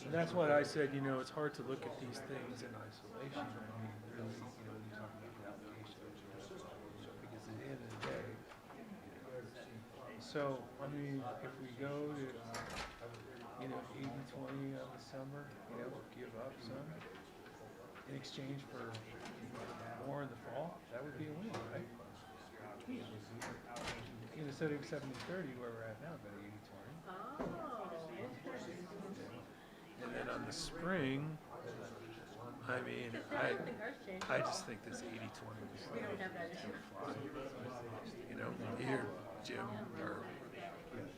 And that's what I said, you know, it's hard to look at these things in isolation. I mean, really, you know, when you talk about the application, because at the end of the day, so, I mean, if we go to, you know, 80-20 on the summer, you know, give up some in exchange for more in the fall, that would be a win, right? You know, instead of 70-30 where we're at now, about 80-20. Oh, interesting. And then on the spring, I mean, I just think this 80-20 is We don't have that issue. you know, here, Jim, or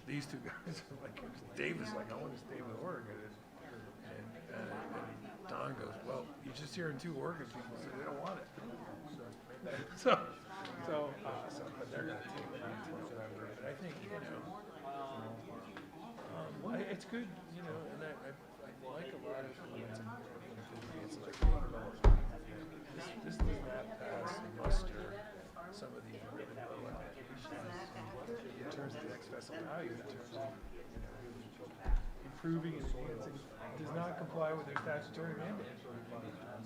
these two guys are like, David's like, I want to stay with Oregon. And Don goes, well, you're just hearing two Oregon people say they don't want it. So, but they're going to take it. But I think, you know, it's good, you know, and I like a lot of what's important to me. It's like, this does not pass muster some of these really low applications in terms of the next vessel value, in terms of, you know, improving and enhancing, does not comply with their statutory mandate.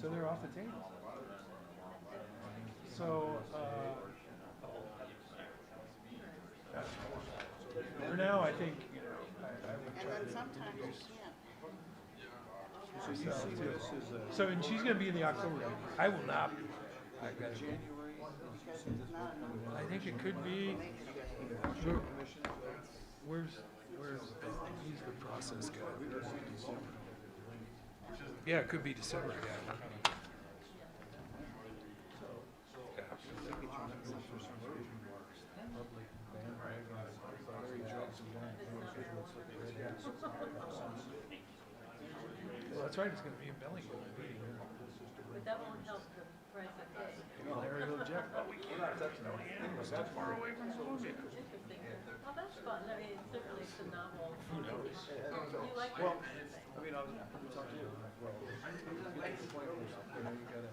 So they're off the table. So, for now, I think, you know, I would And try then to sometimes you introduce can't. So you see this as a. So, and she's gonna be in the October meeting. I will not be. I gotta be. January, Because it's not enough. I think it could be, Commission, where's, he's the process guy. Yeah, it could be December, yeah. Well, that's right, it's gonna be in Bellingham meeting. But that won't help the price of hay. Larry will object, oh, we can't touch no animals too far away from the movie. Interesting. Well, that's fun. I mean, certainly it's a novel. Who knows? You like well, that kind of thing. I mean, I was talking to you, well, you get to the point where, you know, you gotta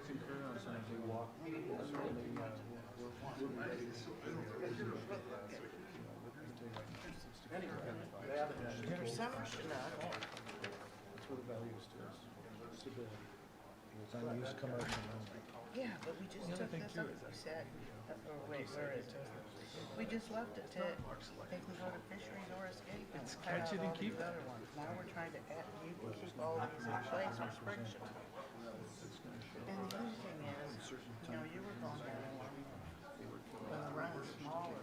concur on something, walk, For summer, enough. That's what the value is to us, stability. It's unused commercial only. Yeah, but we just The other took thing this too up, is we that- said, wait, where is it? We just left it to, they can go to Fisheries or Escape and It's cut catch out it and all keep these it. other ones. Now we're trying to add, you can keep all these in place with friction. And the other thing is, you know, you were going down one, when the run's smaller,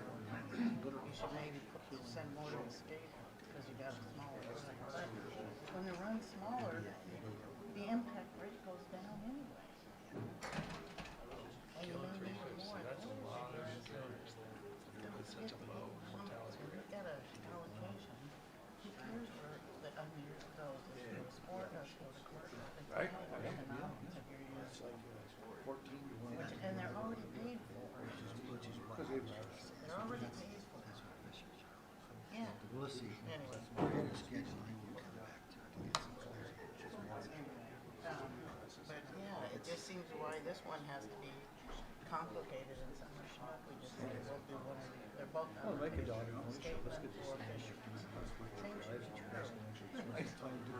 you should maybe send more to Escape because you got a smaller run. But when the run's smaller, the impact rate goes down anyway. And you may need more. That's a lot of things. It's such a low mortality When you rate. get a allocation, who cares where, I mean, yours goes, if you're a sport, does go to commercial. It's Right. all about economics if you're using, 14 to 1. and they're already paid for. Because they've. They're already paid for. Yeah, We'll see. anyway. We're scheduling, we'll come back to it. Get some clarification. But yeah, it just seems why this one has to be complicated and some are not. We just said it won't be one or the, they're both on the statement or fisheries.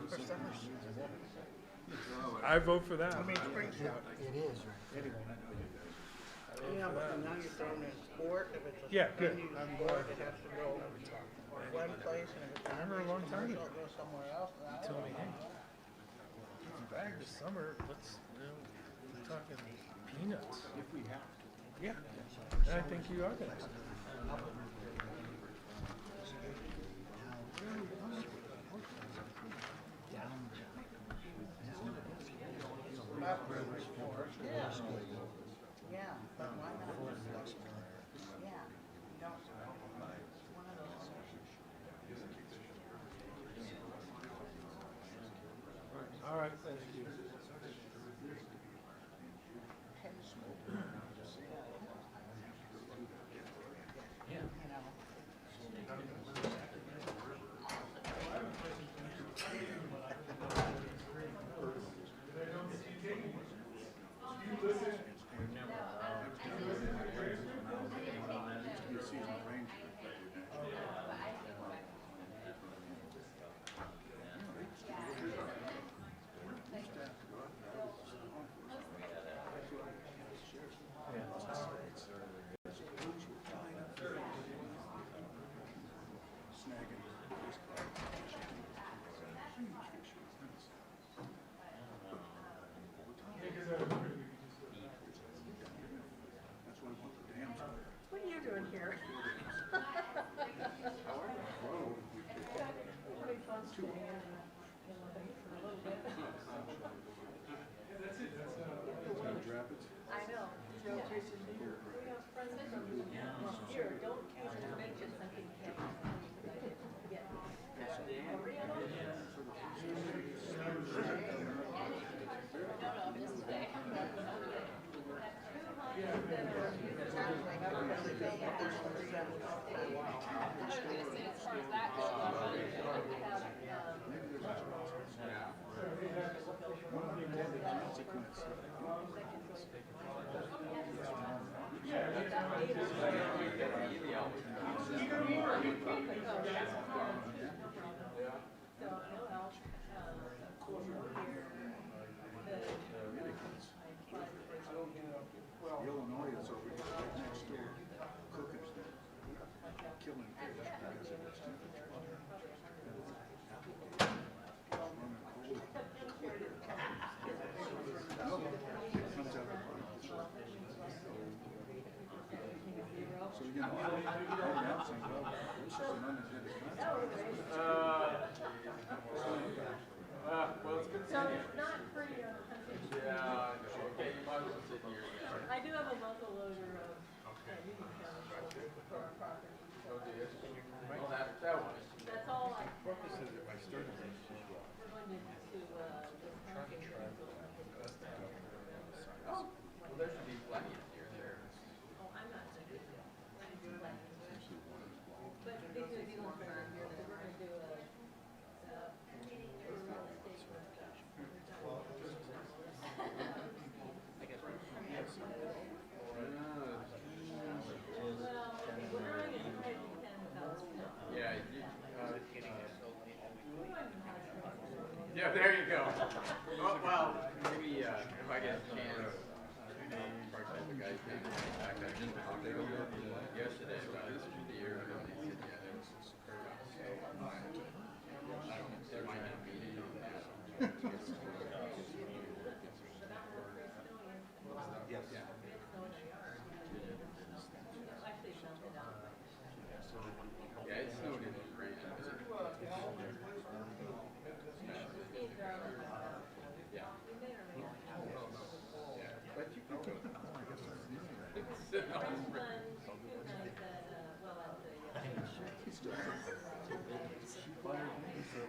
For some reason. I vote for that. I mean, Spring Sport. It is, right? Yeah, but now you're throwing in sport, if it's a Yeah, good. venue sport, it has to go one place, and if it's a remember a long time commercial, ago. it goes somewhere else. And I Told don't me, know. hey, back this summer, let's, we're talking peanuts. If we have to. Yeah, and I think you are gonna. Yeah, but why not? Yeah, you don't. One of those. All right, thank you. You know. What are you doing here? I know. Here, don't use it to make just something you can't forget. Illinois is over here right next door, cooking stuff, killing fish because of its temperature. Comes out of so, you know, I'm saying, well, this is an unintended consequence. So it's not free on the country. Yeah, okay, you might as well sit here. I do have a muzzle loader of Union County for our property. Oh, do you? Well, that one. That's all I. What was it if I started this? We're going to this hunting. Oh, well, there should be plenty of deer there. Oh, I'm not saying it. But because you don't burn, we're gonna do a, Yeah, yeah, there you go. Oh, well, maybe, if I get a chance, for example, the guys came back, I just talked to them yesterday about this deer, and they said, yeah, there was there might not be any. Yes. Yeah. Yeah, it snowed in Grant. Yeah. Yeah, but you can go. Sit on the spring.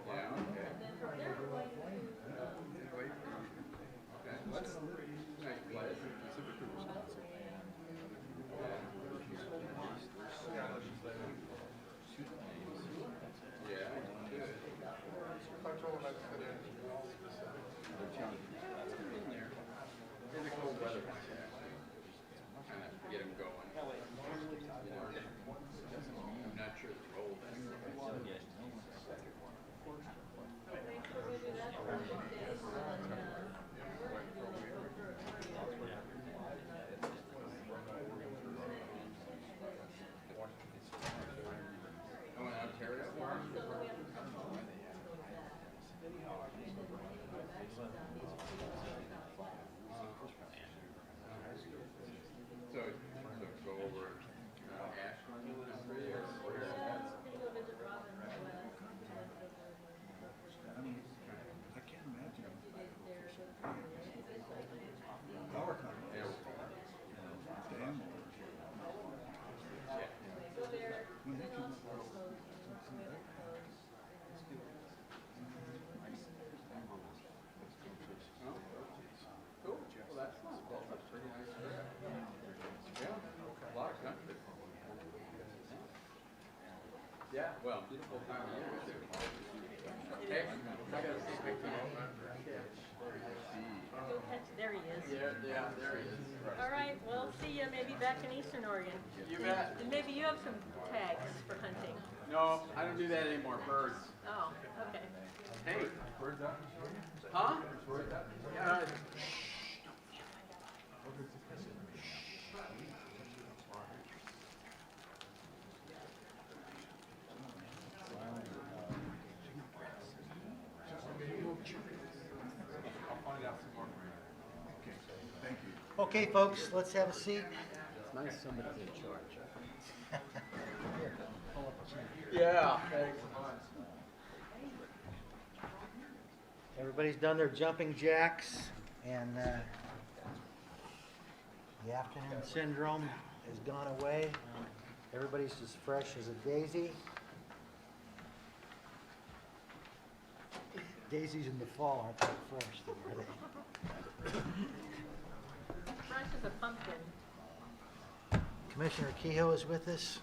Yeah, okay. Okay, what's nice place? Yeah, good. So go over Ashland and Free or where? I mean, I can't imagine. Power company. Dam. When they come up Cool. Well, that's not bad. That's pretty nice. Yeah, a lot of country. Yeah, well, beautiful time of year too. Hey, I gotta see Mickey. There he is. Yeah, there he is. All right, well, see ya, maybe back in Eastern Oregon. You bet. And maybe you have some tags for hunting. No, I don't do that anymore. Birds. Oh, okay. Hey. Birds up? Huh? Birds up? Yeah. Okay, folks, let's have a seat. It's nice somebody's in charge. Yeah, thanks. Everybody's done their jumping jacks, and the afternoon syndrome has gone away. Everybody's as fresh as a daisy. Daisies in the fall aren't that fresh, though, are they? Fresh as a pumpkin. Commissioner Kehoe is with us.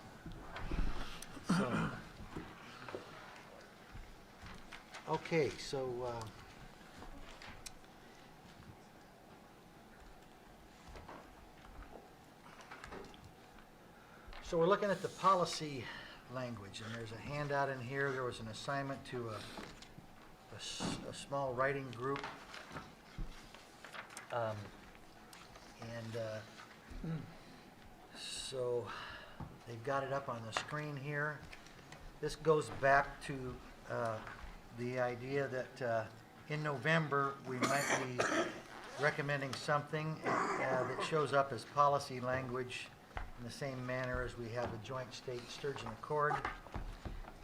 Okay, so we're looking at the policy language, and there's a handout in here. There was an assignment to a small writing group. So they've got it up on the screen here. This goes back to the idea that in November we might be recommending something that shows up as policy language in the same manner as we have the Joint State Sturgeon Accord.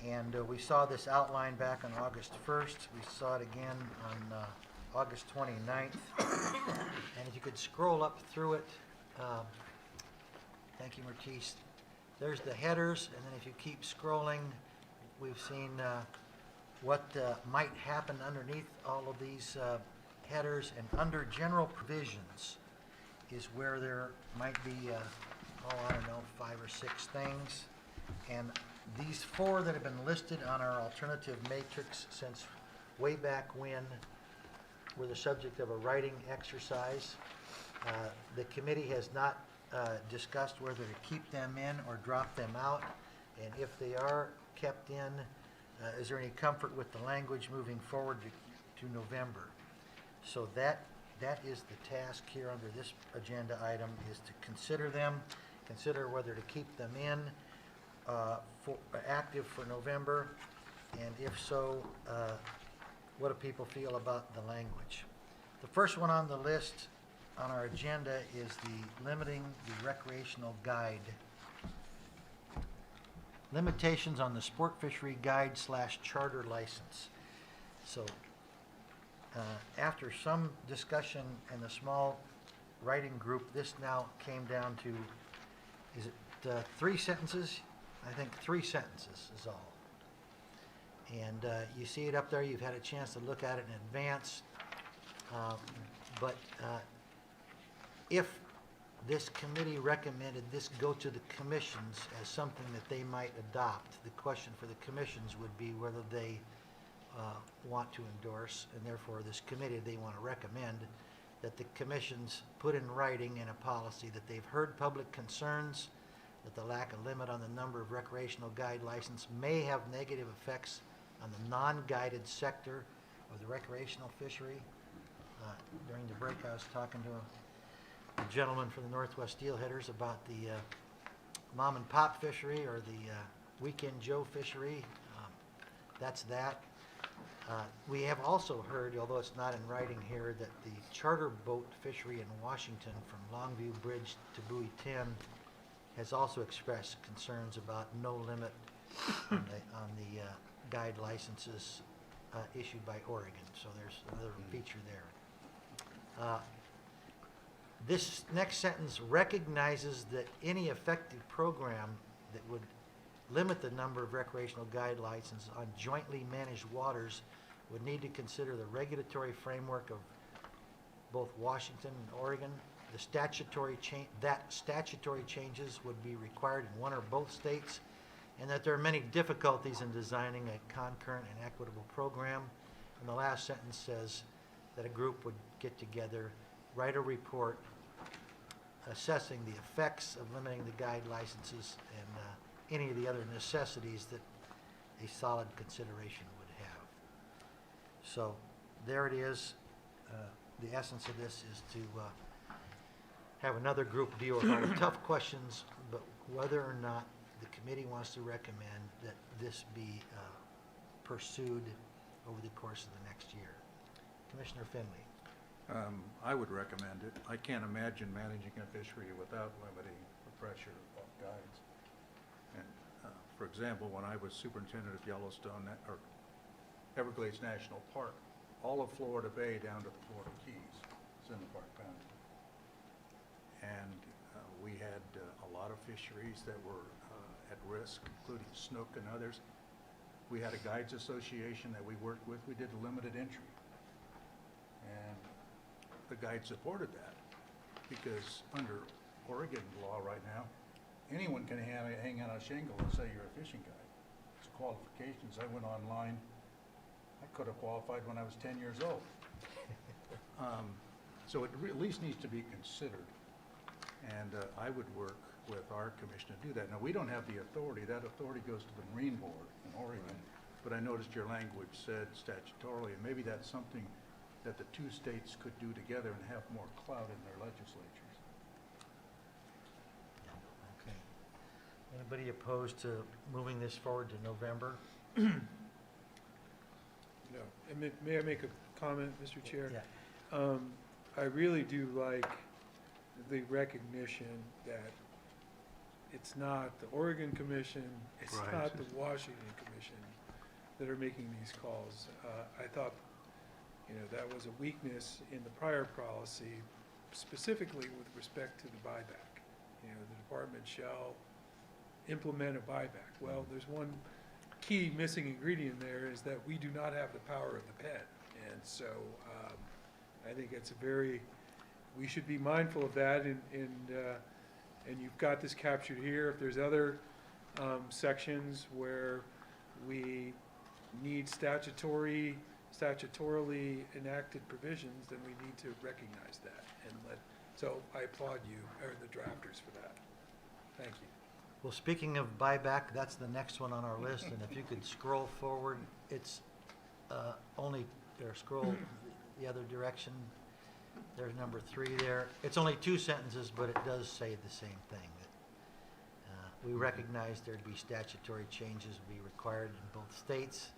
And we saw this outline back on August 1st. We saw it again on August 29th. And if you could scroll up through it, thank you, Mertice. There's the headers, and then if you keep scrolling, we've seen what might happen underneath all of these headers, and under general provisions is where there might be, I don't know, 5 or 6 things. And these 4 that have been listed on our alternative matrix since way back when were the subject of a writing exercise. The committee has not discussed whether to keep them in or drop them out, and if they are kept in, is there any comfort with the language moving forward to November? So that is the task here under this agenda item, is to consider them, consider whether to keep them in active for November, and if so, what do people feel about the language? The first one on the list on our agenda is the limiting the recreational guide. Limitations on the sport fishery guide / charter license. So after some discussion in the small writing group, this now came down to, is it 3 sentences? I think 3 sentences is all. And you see it up there. You've had a chance to look at it in advance. But if this committee recommended this go to the commissions as something that they might adopt, the question for the commissions would be whether they want to endorse, and therefore this committee, they want to recommend that the commissions put in writing in a policy that they've heard public concerns, that the lack of limit on the number of recreational guide license may have negative effects on the non-guided sector of the recreational fishery. During the break, I was talking to a gentleman from the Northwest Steelheaders about the mom and pop fishery, or the weekend Joe fishery. that's that. We have also heard, although it's not in writing here, that the charter boat fishery in Washington from Longview Bridge to Buoy 10 has also expressed concerns about no limit on the guide licenses issued by Oregon. So there's another feature there. This next sentence recognizes that any effective program that would limit the number of recreational guide licenses on jointly managed waters would need to consider the regulatory framework of both Washington and Oregon. The statutory changes would be required in one or both states, and that there are many difficulties in designing a concurrent and equitable program. And the last sentence says that a group would get together, write a report assessing the effects of limiting the guide licenses and any of the other necessities that a solid consideration would have. So there it is. The essence of this is to have another group deal with all the tough questions, but whether or not the committee wants to recommend that this be pursued over the course of the next year. Commissioner Finley. I would recommend it. I can't imagine managing a fishery without limiting the pressure of guides. And for example, when I was superintendent of Yellowstone or Everglades National Park, all of Florida Bay down to the Florida Keys is in the park boundary. And we had a lot of fisheries that were at risk, including snook and others. We had a guides association that we worked with. We did a limited entry. And the guide supported that because under Oregon law right now, anyone can hang on a shingle and say you're a fishing guide. It's qualifications. I went online. I could have qualified when I was 10 years old. So it at least needs to be considered. And I would work with our commission to do that. Now, we don't have the authority. That authority goes to the Marine Board in Oregon. But I noticed your language said statutorily, and maybe that's something that the two states could do together and have more clout in their legislatures. Okay. Anybody opposed to moving this forward to November? No. And may I make a comment, Mr. Chair? Yeah. I really do like the recognition that it's not the Oregon Commission, it's Right. not the Washington Commission that are making these calls. I thought, that was a weakness in the prior policy, specifically with respect to the buyback. The department shall implement a buyback. Well, there's one key missing ingredient there is that we do not have the power of the pen. And so I think it's we should be mindful of that, and you've got this captured here. If there's other sections where we need statutorily enacted provisions, then we need to recognize that so I applaud you, or the drafters, for that. Thank you. Well, speaking of buyback, that's the next one on our list, and if you could scroll forward, it's scroll the other direction. There's number 3 there. It's only 2 sentences, but it does say the same thing. That we recognize there'd be statutory changes be required in both states,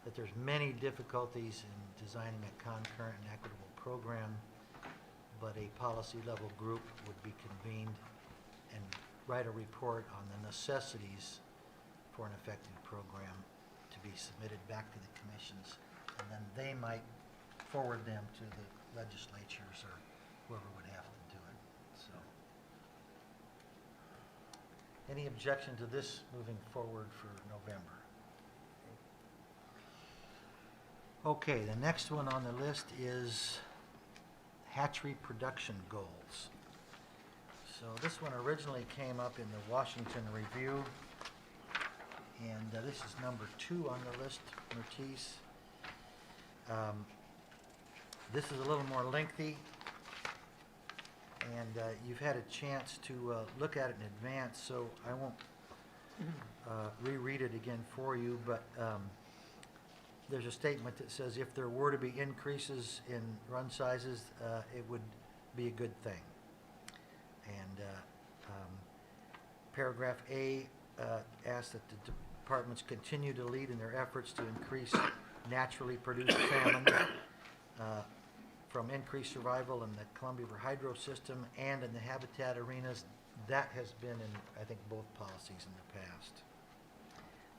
that there's many difficulties in designing a concurrent and equitable program, but a policy-level group would be convened and write a report on the necessities for an effective program to be submitted back to the commissions, and then they might forward them to the legislatures or whoever would have to do it. So, any objection to this moving forward for November? Okay, the next one on the list is hatchery production goals. So this one originally came up in the Washington Review, and this is number 2 on the list, Mertice. This is a little more lengthy, and you've had a chance to look at it in advance, so I won't reread it again for you, but there's a statement that says if there were to be increases in run sizes, it would be a good thing. And paragraph A asks that the departments continue to lead in their efforts to increase naturally produced salmon from increased survival in the Columbia River hydro system and in the habitat arenas. That has been in, I think, both policies in the past.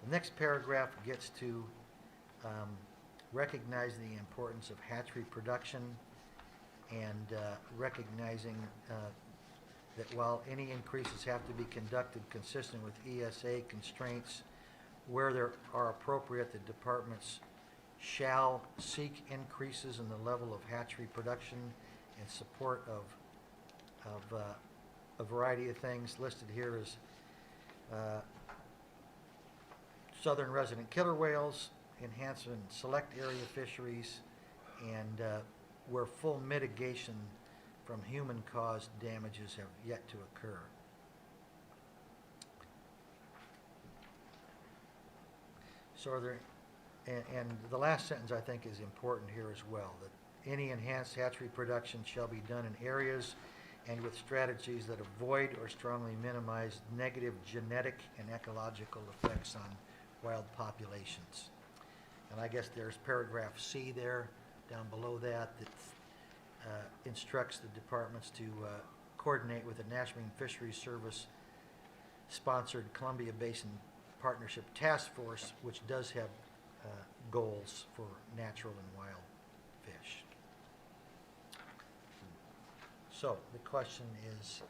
The next paragraph gets to recognize the importance of hatchery production and recognizing that while any increases have to be conducted consistent with ESA constraints, where there are appropriate, the departments shall seek increases in the level of hatchery production in support of a variety of things. Listed here is southern resident killer whales, enhancement in select area fisheries, and where full mitigation from human-caused damages have yet to occur. So are there, and the last sentence I think is important here as well, that any enhanced hatchery production shall be done in areas and with strategies that avoid or strongly minimize negative genetic and ecological effects on wild populations. And I guess there's paragraph C there, down below that instructs the departments to coordinate with the National Marine Fisheries Service sponsored Columbia Basin Partnership Task Force, which does have goals for natural and wild fish. So the question is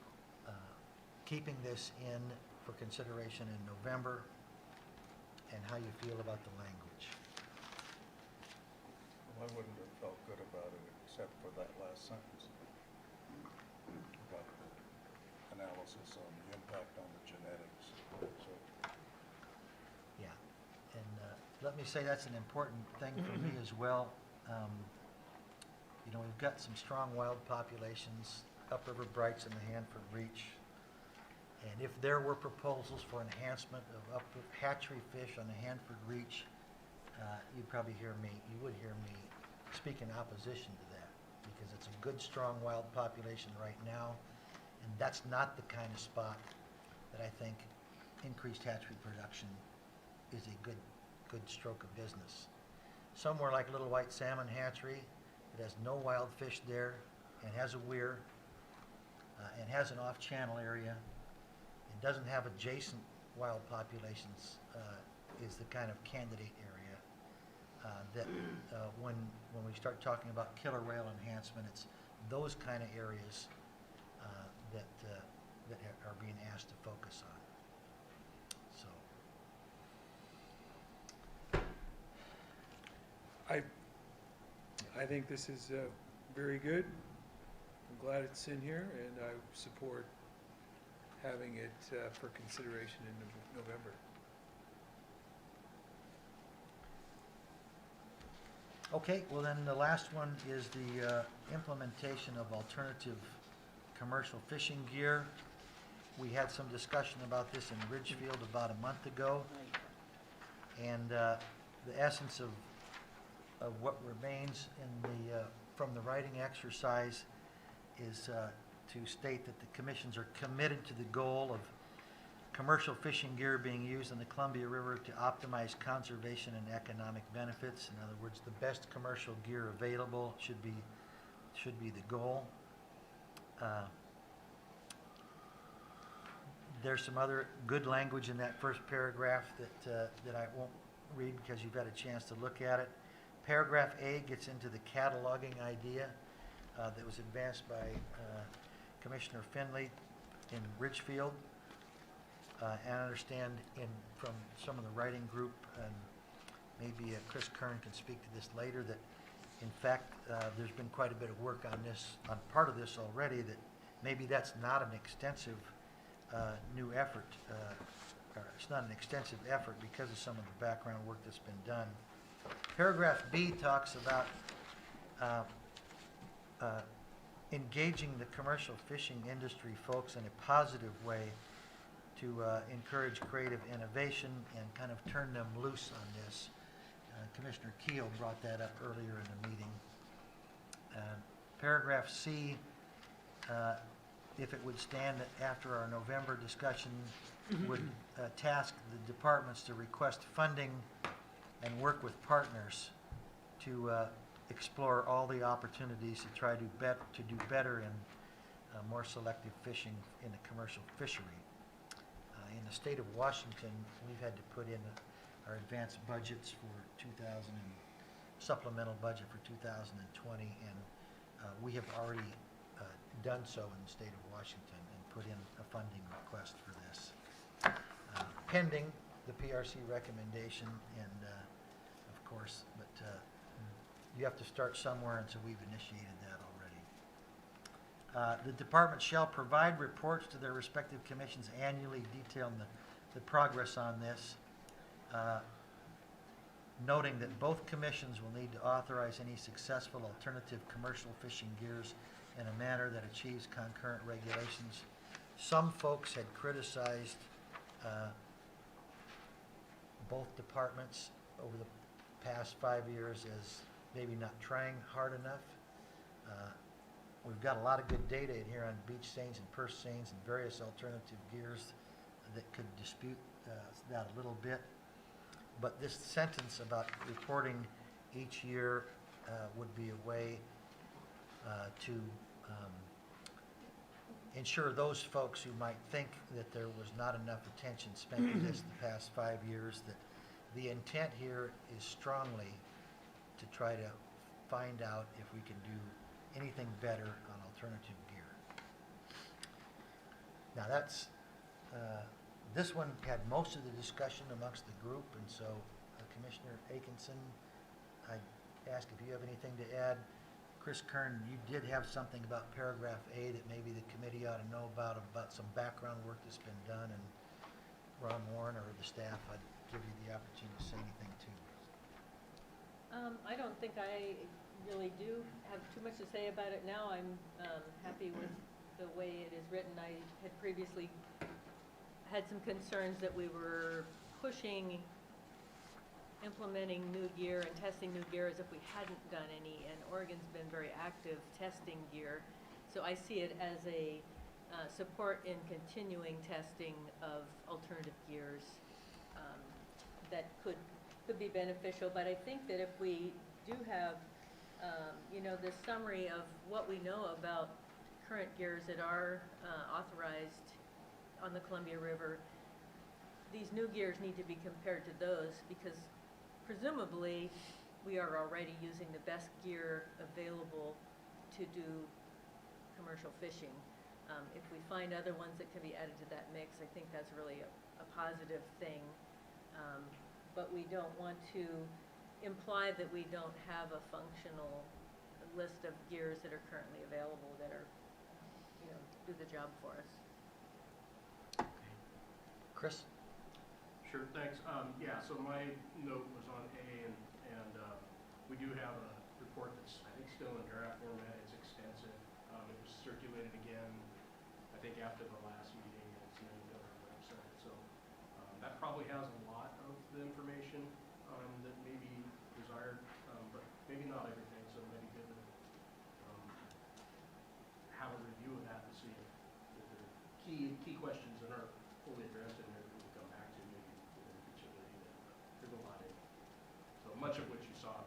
keeping this in for consideration in November, and how you feel about the language. Well, I wouldn't have felt good about it except for that last sentence about the analysis on the impact on the genetics. So, Yeah, and let me say that's an important thing for me as well. You know, we've got some strong wild populations, upriver brights in the Hanford Reach. And if there were proposals for enhancement of hatchery fish on the Hanford Reach, you'd probably hear me, you would hear me speak in opposition to that, because it's a good, strong wild population right now, and that's not the kind of spot that I think increased hatchery production is a good stroke of business. Somewhere like Little White Salmon Hatchery, it has no wild fish there, and has a weir, and has an off-channel area, and doesn't have adjacent wild populations, is the kind of candidate area that when we start talking about killer whale enhancement, it's those kind of areas that are being asked to focus on. So. I think this is very good. I'm glad it's in here, and I support having it for consideration in November. Okay, well then the last one is the implementation of alternative commercial fishing gear. We had some discussion about this in Ridgefield about a month ago, and the essence of what remains in the from the writing exercise is to state that the commissions are committed to the goal of commercial fishing gear being used in the Columbia River to optimize conservation and economic benefits. In other words, the best commercial gear available should be the goal. There's some other good language in that first paragraph that I won't read because you've had a chance to look at it. Paragraph A gets into the cataloging idea that was advanced by Commissioner Finley in Ridgefield. And I understand from some of the writing group, and maybe Chris Kern can speak to this later, that in fact there's been quite a bit of work on this, on part of this already, that maybe that's not an extensive new effort, or it's not an extensive effort because of some of the background work that's been done. Paragraph B talks about engaging the commercial fishing industry folks in a positive way to encourage creative innovation and kind of turn them loose on this. Commissioner Keel brought that up earlier in the meeting. Paragraph C, if it would stand after our November discussion, would task the departments to request funding and work with partners to explore all the opportunities to try to do better in more selective fishing in the commercial fishery. In the state of Washington, we've had to put in our advanced budgets for 2000 and supplemental budget for 2020, and we have already done so in the state of Washington and put in a funding request for this. Pending the PRC recommendation and, of course, but you have to start somewhere, and so we've initiated that already. The department shall provide reports to their respective commissions annually detailing the progress on this, noting that both commissions will need to authorize any successful alternative commercial fishing gears in a manner that achieves concurrent regulations. Some folks had criticized both departments over the past 5 years as maybe not trying hard enough. We've got a lot of good data in here on beach seines and purse seines and various alternative gears that could dispute that a little bit. But this sentence about reporting each year would be a way to ensure those folks who might think that there was not enough attention spent to this the past 5 years, that the intent here is strongly to try to find out if we can do anything better on alternative gear. Now that's, this one had most of the discussion amongst the group, and so Commissioner Atkinson, I ask if you have anything to add. Chris Kern, you did have something about paragraph A that maybe the committee ought to know about some background work that's been done, and Ron Warren or the staff, I'd give you the opportunity to say anything too. I don't think I really do have too much to say about it now. I'm happy with the way it is written. I had previously had some concerns that we were pushing implementing new gear and testing new gear as if we hadn't done any, and Oregon's been very active testing gear. So I see it as a support in continuing testing of alternative gears that could be beneficial. But I think that if we do have, this summary of what we know about current gears that are authorized on the Columbia River, these new gears need to be compared to those, because presumably we are already using the best gear available to do commercial fishing. If we find other ones that can be added to that mix, I think that's really a positive thing. But we don't want to imply that we don't have a functional list of gears that are currently available that are, do the job for us. Chris? Sure, thanks. Yeah, so my note was on A, and we do have a report that's, I think, still in draft format. It's extensive. It was circulated again, I think, after the last meeting, and it's named on our website. So that probably has a lot of the information that may be desired, but maybe not everything. So maybe good to have a review of that to see if there are key questions that aren't fully addressed in there that we can come back to maybe within each of the data. There's a lot in it. So much of which you saw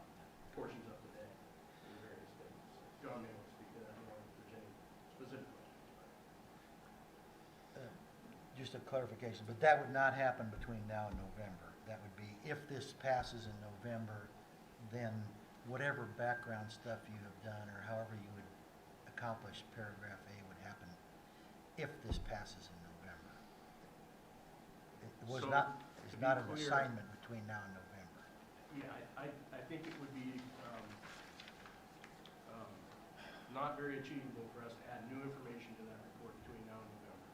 portions of today in various things. John may want to speak to that more if there's any specific questions. Just a clarification, but that would not happen between now and November. That would be, if this passes in November, then whatever background stuff you have done or however you would accomplish paragraph A would happen if this passes in November. It was So, not, it's to be not an clear- assignment between now and November. Yeah, I think it would be not very achievable for us to add new information to that report between now and November.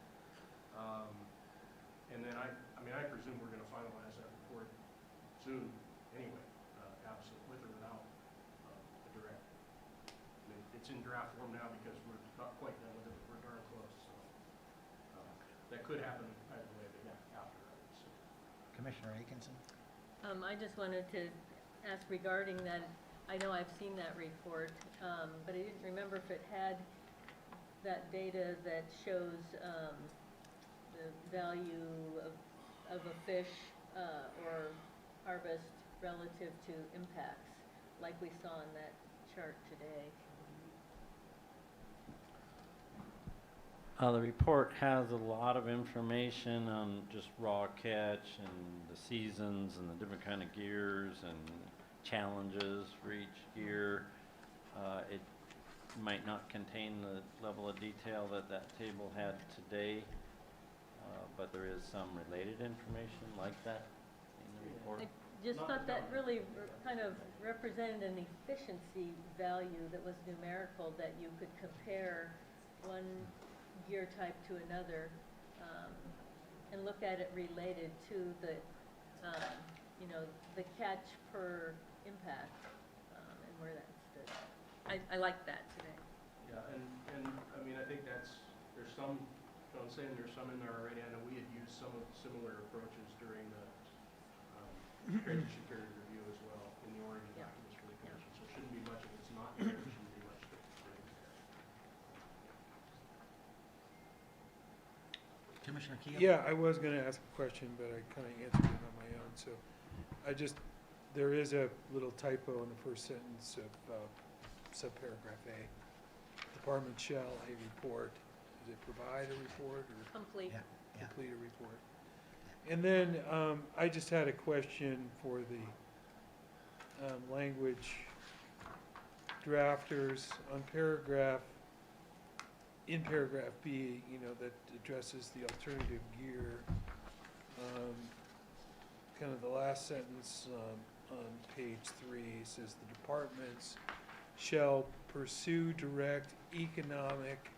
And then I presume we're going to finalize that report soon anyway, absent with or without a direct. I mean, it's in draft form now because we're not quite done with it, but we're darn close. So that could happen either way, but yeah, after that. So. Commissioner Atkinson? I just wanted to ask regarding that. I know I've seen that report, but I didn't remember if it had that data that shows the value of a fish or harvest relative to impacts, like we saw in that chart today. The report has a lot of information on just raw catch and the seasons and the different kind of gears and challenges for each gear. It might not contain the level of detail that that table had today, but there is some related information like that in the report. I just thought that really kind of represented an efficiency value that was numerical, that you could compare one gear type to another, and look at it related to the, you know, the catch per impact, and where that stood. I like that today. Yeah, and I mean, I think there's some, John's saying there's some in there already. I know we had used some of similar approaches during the transition period review as well in the Oregon Yeah. documents for the commission. So it shouldn't be much if it's not there, it shouldn't be much if it's there. Commissioner Keel? Yeah, I was gonna ask a question, but I kinda answered it on my own, so there is a little typo in the first sentence of subparagraph A. Department shall a report, does it provide a report or Complete. Yeah, yeah. complete a report? And then, I just had a question for the, language drafters on in paragraph B, you know, that addresses the alternative gear. Kind of the last sentence, on page 3 says the departments shall pursue direct economic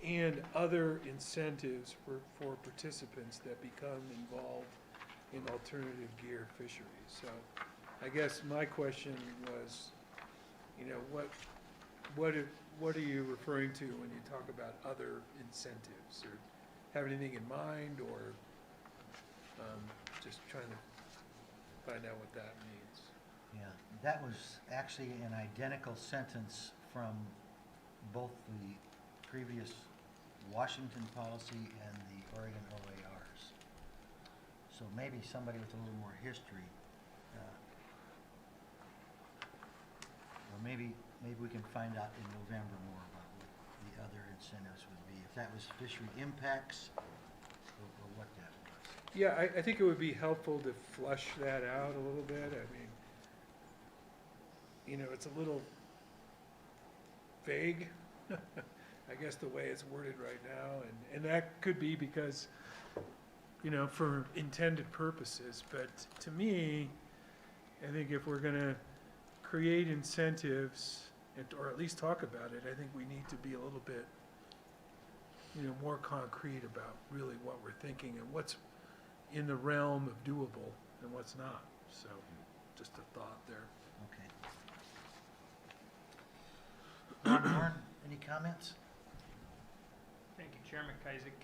and other incentives for participants that become involved in alternative gear fisheries. So I guess my question was, you know, what are you referring to when you talk about other incentives? Or have anything in mind, or just trying to find out what that means? Yeah, that was actually an identical sentence from both the previous Washington policy and the Oregon OARs. So maybe somebody with a little more history, or maybe we can find out in November more about what the other incentives would be, if that was fishery impacts or what that was. Yeah, I think it would be helpful to flush that out a little bit. I mean, you know, it's a little vague, I guess, the way it's worded right now, and that could be because, you know, for intended purposes, but to me, I think if we're gonna create incentives, or at least talk about it, I think we need to be a little bit, you know, more concrete about really what we're thinking and what's in the realm of doable and what's not. So, just a thought there. Okay. Ron Warren, any comments? Thank you, Chairman Kizek.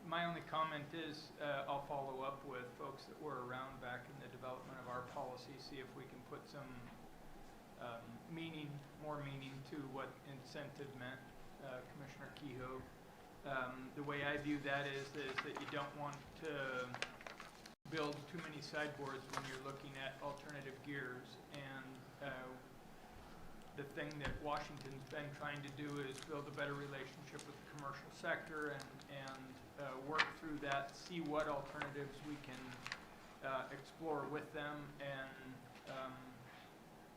My only comment is I'll follow up with folks that were around back in the development of our policy, see if we can put some more meaning to what incentive meant, Commissioner Kehoe. The way I view that is that you don't want to build too many sideboards when you're looking at alternative gears, and the thing that Washington's been trying to do is build a better relationship with the commercial sector and work through that, see what alternatives we can explore with them, and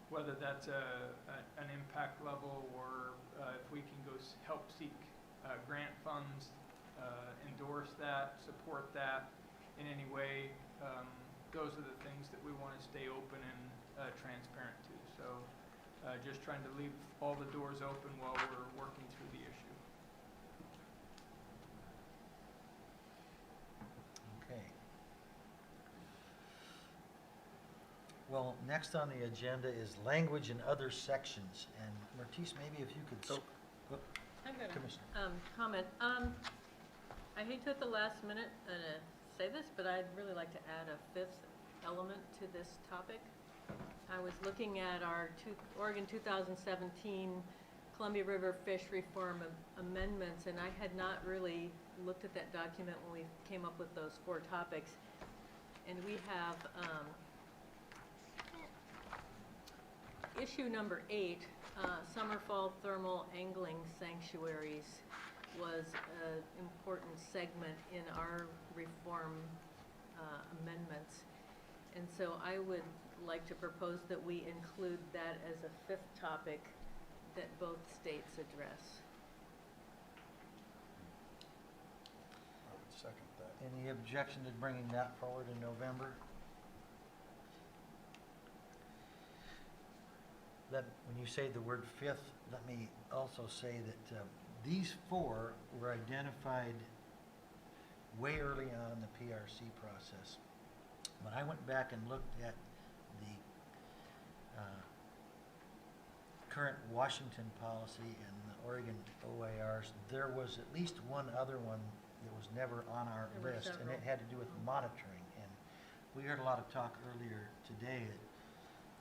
whether that's an impact level or if we can go help seek grant funds, endorse that, support that in any way. Those are the things that we want to stay open and transparent to. So just trying to leave all the doors open while we're working through the issue. Okay. Well, next on the agenda is language in other sections, and Mertice, maybe if you could. I'm gonna Commissioner. comment. I hate to at the last minute say this, but I'd really like to add a fifth element to this topic. I was looking at our Oregon 2017 Columbia River Fish Reform Amendments, and I had not really looked at that document when we came up with those 4 topics. And we have issue number 8, summer fall thermal angling sanctuaries, was an important segment in our reform amendments. And so I would like to propose that we include that as a 5th topic that both states address. I would second that. Any objection to bringing that forward in November? When you say the word 5th, let me also say that these 4 were identified way early on in the PRC process. When I went back and looked at the current Washington policy and the Oregon OARs, there was at least one other one that was never on our There were list, and it several. had to do with monitoring. And we heard a lot of talk earlier today that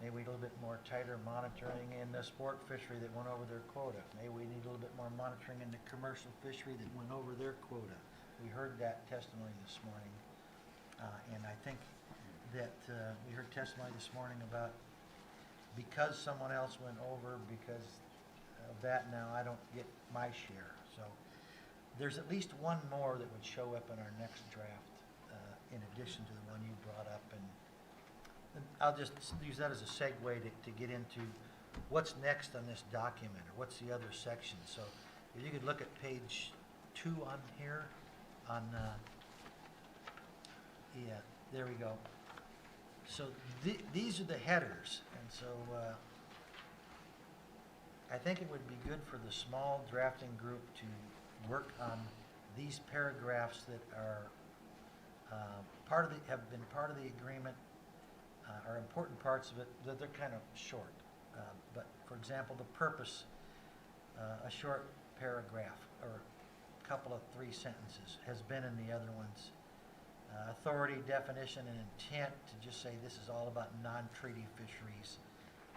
maybe we need a little bit more tighter monitoring in the sport fishery that went over their quota. Maybe we need a little bit more monitoring in the commercial fishery that went over their quota. We heard that testimony this morning. And I think that we heard testimony this morning about because someone else went over, because of that now I don't get my share. So there's at least one more that would show up in our next draft in addition to the one you brought up. And I'll just use that as a segue to get into what's next on this document, or what's the other section. So if you could look at page 2 on here, on, yeah, there we go. So these are the headers, and so I think it would be good for the small drafting group to work on these paragraphs that are have been part of the agreement, are important parts of it. They're kind of short, but for example, the purpose, a short paragraph or a couple of 3 sentences has been in the other ones. Authority, definition, and intent to just say this is all about non-treaty fisheries,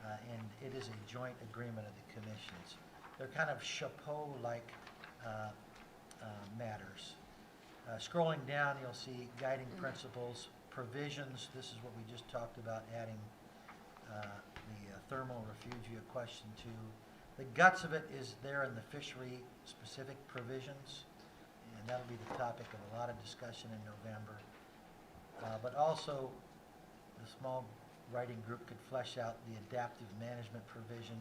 and it is a joint agreement of the commissions. They're kind of chapeau-like matters. Scrolling down, you'll see guiding principles, provisions. This is what we just talked about, adding the thermal refugia question to. The guts of it is there in the fishery-specific provisions, and that'll be the topic of a lot of discussion in November. But also, the small writing group could flesh out the adaptive management provision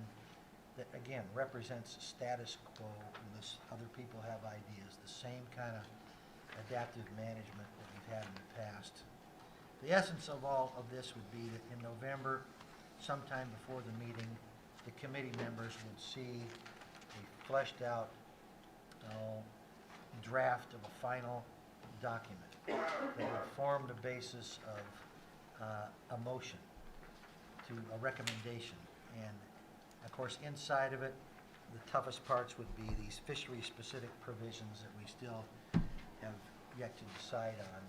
that, again, represents status quo, unless other people have ideas, the same kind of adaptive management that we've had in the past. The essence of all of this would be that in November, sometime before the meeting, the committee members would see a fleshed out draft of a final document that would form the basis of a motion to a recommendation. And of course, inside of it, the toughest parts would be these fishery-specific provisions that we still have yet to decide on.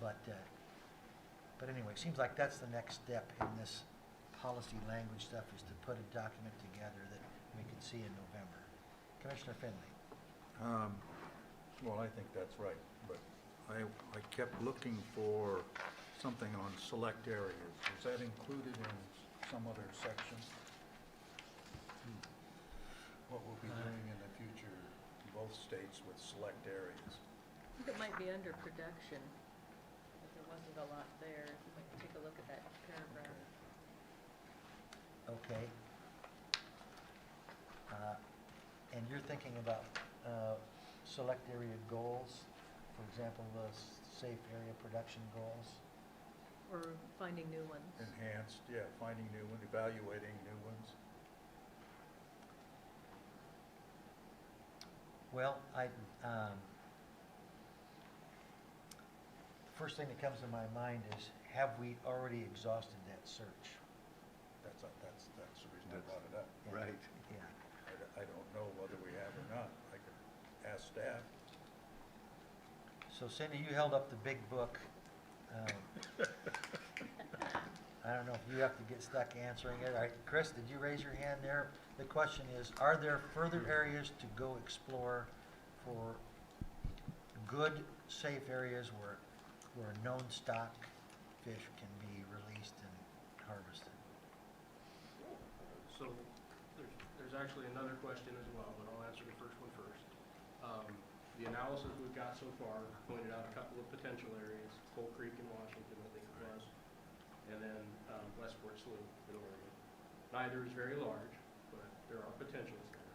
But anyway, it seems like that's the next step in this policy language stuff, is to put a document together that we can see in November. Commissioner Finley. Well, I think that's right, but I kept looking for something on select areas. Is that included in some other section? What we'll be doing in the future, both states with select areas. I think it might be under production, but there wasn't a lot there. You might take a look at that paragraph. Okay. And you're thinking about select area goals, for example, the safe area production goals? Or finding new ones. Enhanced, yeah, finding new ones, evaluating new ones. Well, first thing that comes to my mind is, have we already exhausted that search? That's the reason I brought it up. Right. Yeah. I don't know whether we have or not. I could ask staff. So Cindy, you held up the big book. I don't know if you have to get stuck answering it. All right, Chris, did you raise your hand there? The question is, are there further areas to go explore for good, safe areas where known stock fish can be released and harvested? So there's actually another question as well, but I'll answer the first one first. The analysis we've got so far pointed out a couple of potential areas, Coal Creek in Washington, I think it was, and then Westport Slough in Oregon. Neither is very large, but there are potentials there.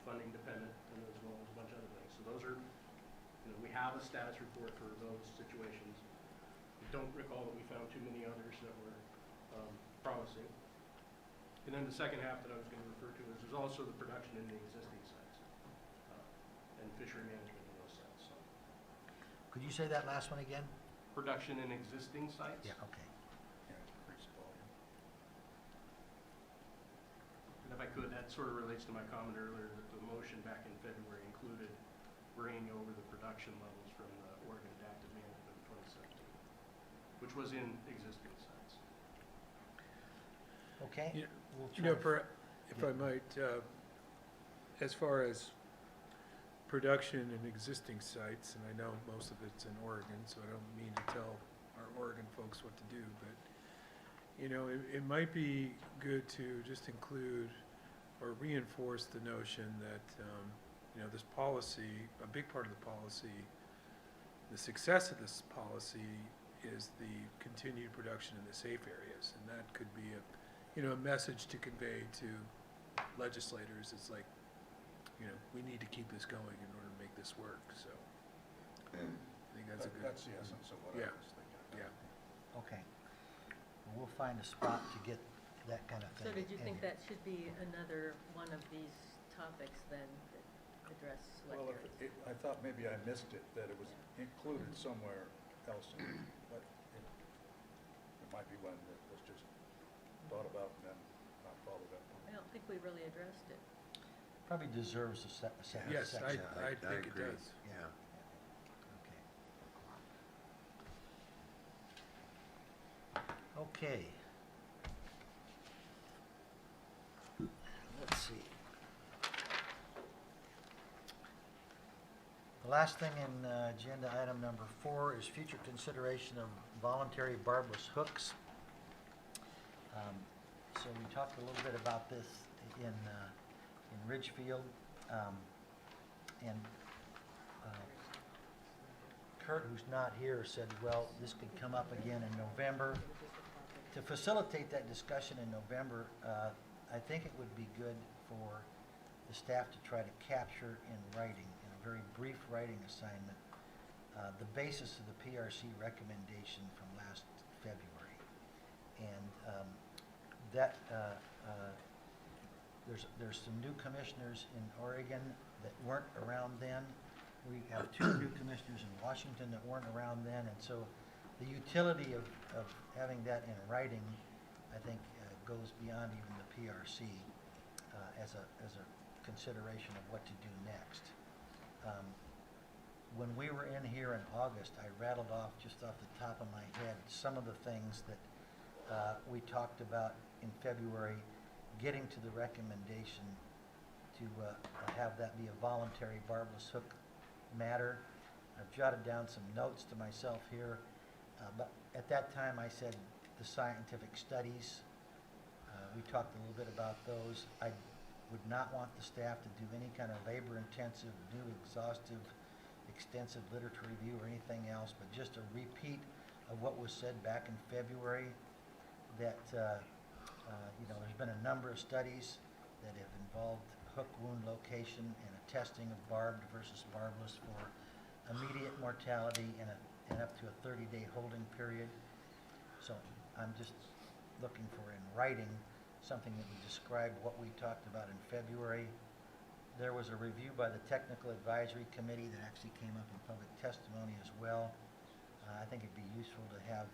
Funding dependent, and as well as a bunch of other things. So those are, we have a status report for those situations. We don't recall that we found too many others that were promising. And then the second half that I was going to refer to is there's also the production in the existing sites and fishery management in those sites. So Could you say that last one again? production in existing sites. Yeah, okay. Yeah, increased volume. And if I could, that sort of relates to my comment earlier that the motion back in February included bringing over the production levels from the Oregon Adaptive Management in 2017, which was in existing sites. Okay. Yeah, We'll You know, try to- if I might, as far as production in existing sites, and I know most of it's in Oregon, so I don't mean to tell our Oregon folks what to do, but, it might be good to just include or reinforce the notion that, this policy, a big part of the policy, the success of this policy is the continued production in the safe areas, and that could be a message to convey to legislators. It's like, we need to keep this going in order to make this work, so. I think that's a good. That's the essence of what I Yeah. was thinking. Yeah. Okay. Well, we'll find a spot to get that kind of thing. So did you in think here. that should be another one of these topics then that address select Well, areas? I thought maybe I missed it, that it was included somewhere else, but it might be one that was just thought about and then not followed up on. I don't think we really addressed it. Probably deserves a second Yes, section. I think it agree. does. Yeah. Okay. Okay. Let's see. The last thing in agenda item number 4 is future consideration of voluntary barbless hooks. So we talked a little bit about this in Ridgefield. And Kurt, who's not here, said, well, this could come up again in November. To facilitate that discussion in November, I think it would be good for the staff to try to capture in writing, in a very brief writing assignment, the basis of the PRC recommendation from last February. And there's some new commissioners in Oregon that weren't around then. We have 2 new commissioners in Washington that weren't around then, and so the utility of having that in writing, I think, goes beyond even the PRC as a consideration of what to do next. When we were in here in August, I rattled off just off the top of my head some of the things that we talked about in February, getting to the recommendation to have that be a voluntary barbless hook matter. I've jotted down some notes to myself here, but at that time I said the scientific studies. We talked a little bit about those. I would not want the staff to do any kind of labor-intensive, new, exhaustive, extensive literature review or anything else, but just a repeat of what was said back in February, that there's been a number of studies that have involved hook wound location and a testing of barbed versus barbless for immediate mortality and up to a 30-day holding period. So I'm just looking for in writing something that would describe what we talked about in February. There was a review by the Technical Advisory Committee that actually came up in public testimony as well. I think it'd be useful to have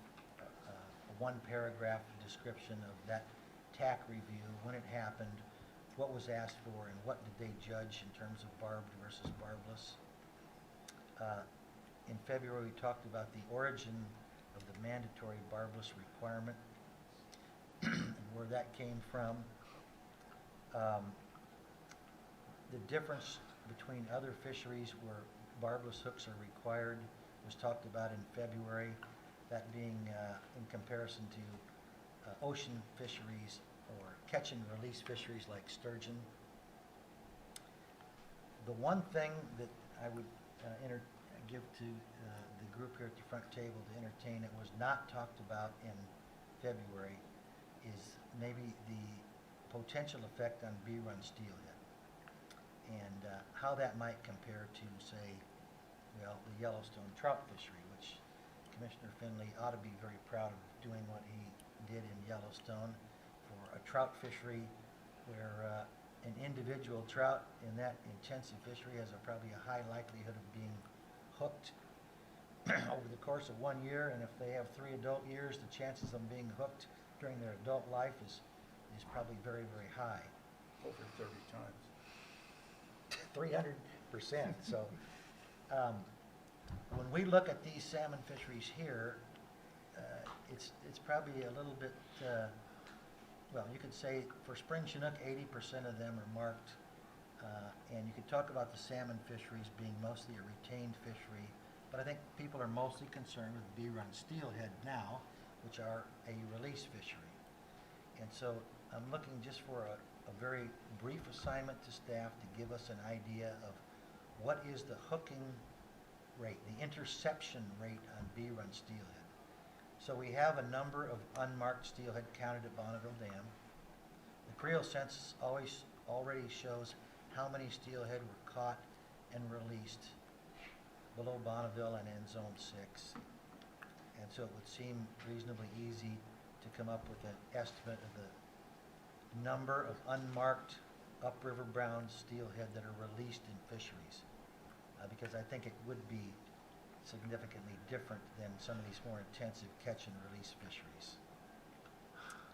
a 1-paragraph description of that TAC review, when it happened, what was asked for, and what did they judge in terms of barbed versus barbless. In February, we talked about the origin of the mandatory barbless requirement that came from. The difference between other fisheries where barbless hooks are required was talked about in February, that being in comparison to ocean fisheries or catch and release fisheries like sturgeon. The one thing that I would give to the group here at the front table to entertain that was not talked about in February is maybe the potential effect on bee-run steelhead and how that might compare to, say, well, the Yellowstone trout fishery, which Commissioner Finley ought to be very proud of doing what he did in Yellowstone for a trout fishery where an individual trout in that intensive fishery has probably a high likelihood of being hooked over the course of 1 year, and if they have 3 adult years, the chances of them being hooked during their adult life is probably very, very high. Over 30 times. 300%. So when we look at these salmon fisheries here, it's probably a little bit, well, you could say for spring Chinook, 80% of them are marked. And you could talk about the salmon fisheries being mostly a retained fishery, but I think people are mostly concerned with bee-run steelhead now, which are a release fishery. And so I'm looking just for a very brief assignment to staff to give us an idea of what is the hooking rate, the interception rate on bee-run steelhead. So we have a number of unmarked steelhead counted at Bonneville Dam. The Creel census already shows how many steelhead were caught and released below Bonneville and in Zone 6. And so it would seem reasonably easy to come up with an estimate of the number of unmarked upriver brown steelhead that are released in fisheries. Because I think it would be significantly different than some of these more intensive catch and release fisheries.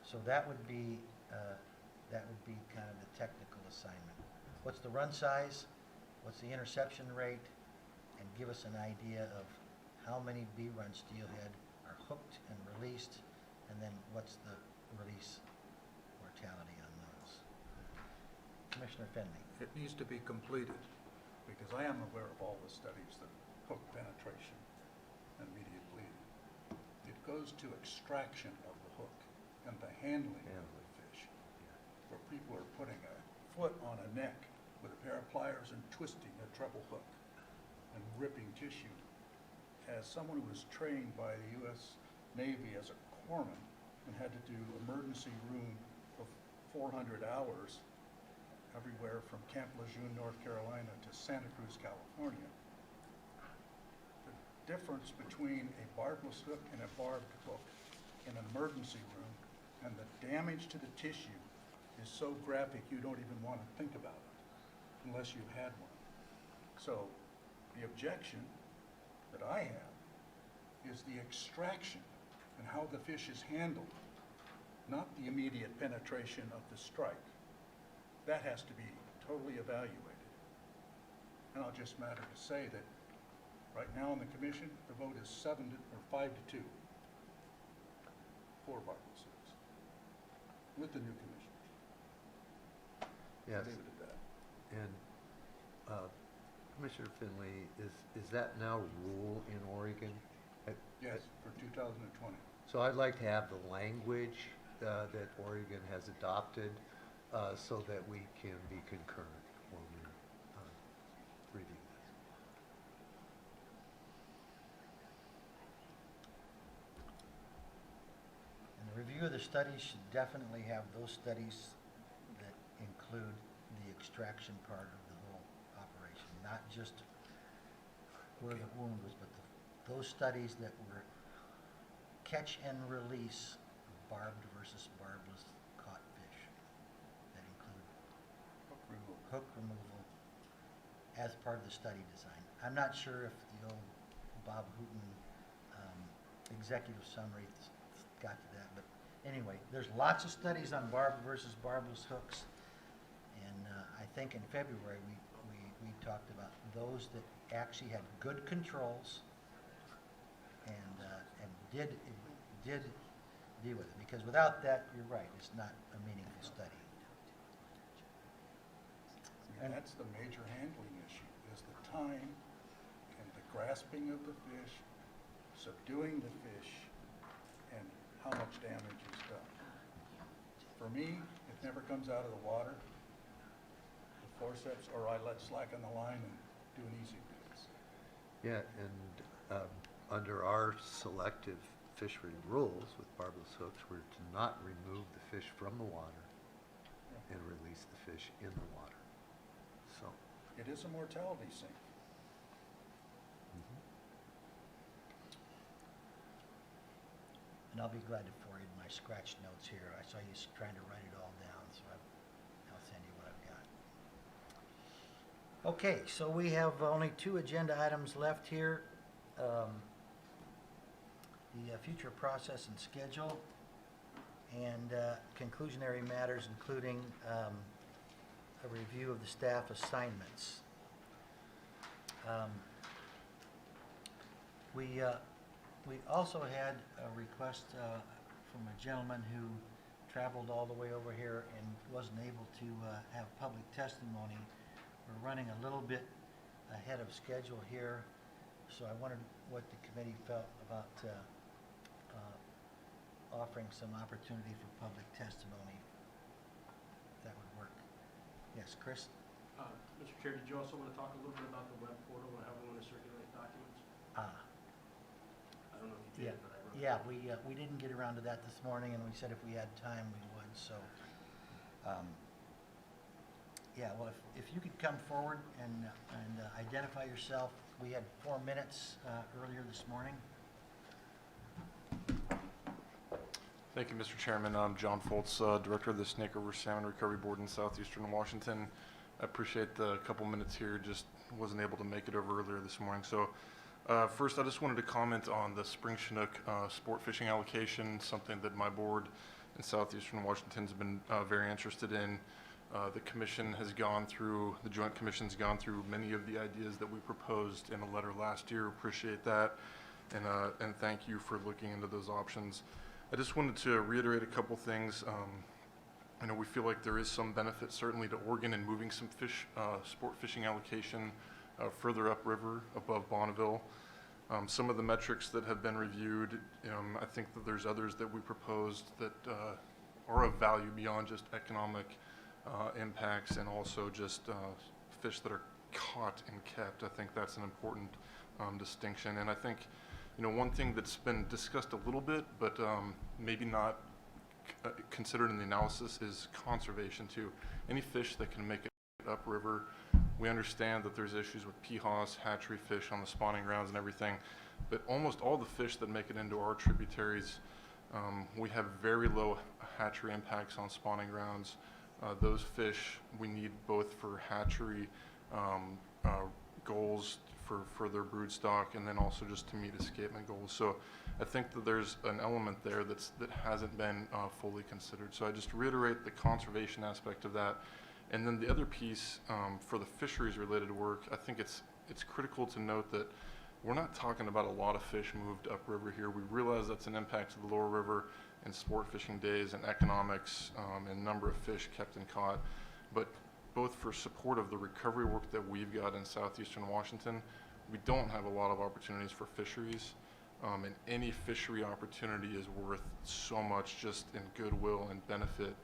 So that would be kind of the technical assignment. What's the run size? What's the interception rate? And give us an idea of how many bee-run steelhead are hooked and released, and then what's the release mortality on those. Commissioner Finley. It needs to be completed, because I am aware of all the studies that hook penetration and immediate bleeding. It goes to extraction of the hook and the handling of the fish, where people are putting a foot on a neck with a pair of pliers and twisting a treble hook and ripping tissue. As someone who was trained by the U.S. Navy as a corpsman and had to do emergency room of 400 hours everywhere from Camp Lejeune, North Carolina to Santa Cruz, California, the difference between a barbless hook and a barbed hook in an emergency room and the damage to the tissue is so graphic you don't even want to think about it unless you've had one. So the objection that I have is the extraction and how the fish is handled, not the immediate penetration of the strike. That has to be totally evaluated. And I'll just matter to say that right now in the commission, the vote is 5 to 2 for barbless hooks with the new commissioners. Yes, Leave it at that. and Commissioner Finley, is that now rule in Oregon? Yes, for 2020. So I'd like to have the language that Oregon has adopted so that we can be concurrent when we review this. And the review of the studies should definitely have those studies that include the extraction part of the whole operation, not just where the wound was, but those studies that were catch and release barbed versus barbless caught fish that include hook removal as part of the study design. I'm not sure if the old Bob Hooton executive summary got to that, but anyway, there's lots of studies on barbed versus barbless hooks, and I think in February we talked about those that actually had good controls and did deal with it, because without that, you're right, it's not a meaningful study. And that's the major handling issue, is the time and the grasping of the fish, subduing the fish, and how much damage is done. For me, it never comes out of the water. The forceps, or I let slack on the line and do an easy release. Yeah, and under our selective fishery rules with barbless hooks, we're to not remove the fish from the water and release the fish in the water. So, It is a mortality sink. And I'll be glad to forward my scratch notes here. I saw you trying to write it all down, so I'll send you what I've got. Okay, so we have only 2 agenda items left here. The future process and schedule, and conclusionary matters, including a review of the staff assignments. We also had a request from a gentleman who traveled all the way over here and wasn't able to have public testimony. We're running a little bit ahead of schedule here, so I wondered what the committee felt about offering some opportunity for public testimony, if that would work. Yes, Chris? Mr. Chair, did you also want to talk a little bit about the web portal and how we want to circulate documents? I don't know if you did, but I wrote it. Yeah, we didn't get around to that this morning, and we said if we had time, we would, so. Yeah, well, if you could come forward and identify yourself. We had 4 minutes earlier this morning. Thank you, Mr. Chairman. I'm John Foltz, Director of the Snake River Salmon Recovery Board in southeastern Washington. I appreciate the couple minutes here. Just wasn't able to make it over earlier this morning. So first, I just wanted to comment on the spring Chinook sport fishing allocation, something that my board in southeastern Washington has been very interested in. The commission has gone through, the Joint Commission's gone through many of the ideas that we proposed in a letter last year. Appreciate that, and thank you for looking into those options. I just wanted to reiterate a couple things. I know we feel like there is some benefit certainly to Oregon in moving some sport fishing allocation further upriver above Bonneville. Some of the metrics that have been reviewed, I think that there's others that we proposed that are of value beyond just economic impacts and also just fish that are caught and kept. I think that's an important distinction. And I think, one thing that's been discussed a little bit, but maybe not considered in the analysis is conservation too. Any fish that can make it upriver, we understand that there's issues with PHOS, hatchery fish on the spawning grounds and everything, but almost all the fish that make it into our tributaries, we have very low hatchery impacts on spawning grounds. Those fish we need both for hatchery goals for their brood stock, and then also just to meet escapement goals. So I think that there's an element there that hasn't been fully considered. So I just reiterate the conservation aspect of that. And then the other piece for the fisheries related work, I think it's critical to note that we're not talking about a lot of fish moved upriver here. We realize that's an impact to the lower river and sport fishing days and economics and number of fish kept and caught. But both for support of the recovery work that we've got in southeastern Washington, we don't have a lot of opportunities for fisheries. And any fishery opportunity is worth so much just in goodwill and benefit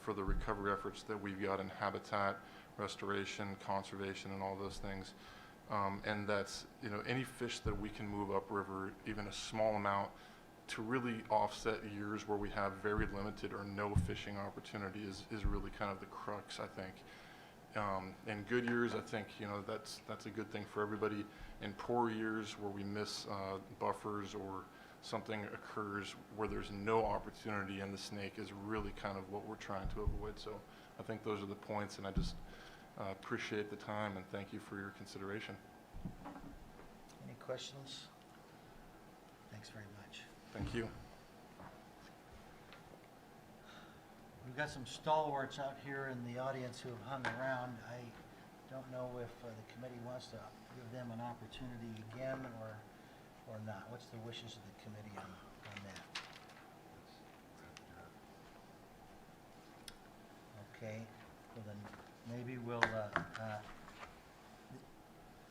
for the recovery efforts that we've got in habitat, restoration, conservation, and all those things. And that's, any fish that we can move upriver, even a small amount, to really offset years where we have very limited or no fishing opportunity is really kind of the crux, I think. In good years, I think, that's a good thing for everybody. In poor years where we miss buffers or something occurs where there's no opportunity in the snake is really kind of what we're trying to avoid. So I think those are the points, and I just appreciate the time and thank you for your consideration. Any questions? Thanks very much. Thank you. We've got some stalwarts out here in the audience who have hung around. I don't know if the committee wants to give them an opportunity again or not. What's the wishes of the committee on that? maybe we'll,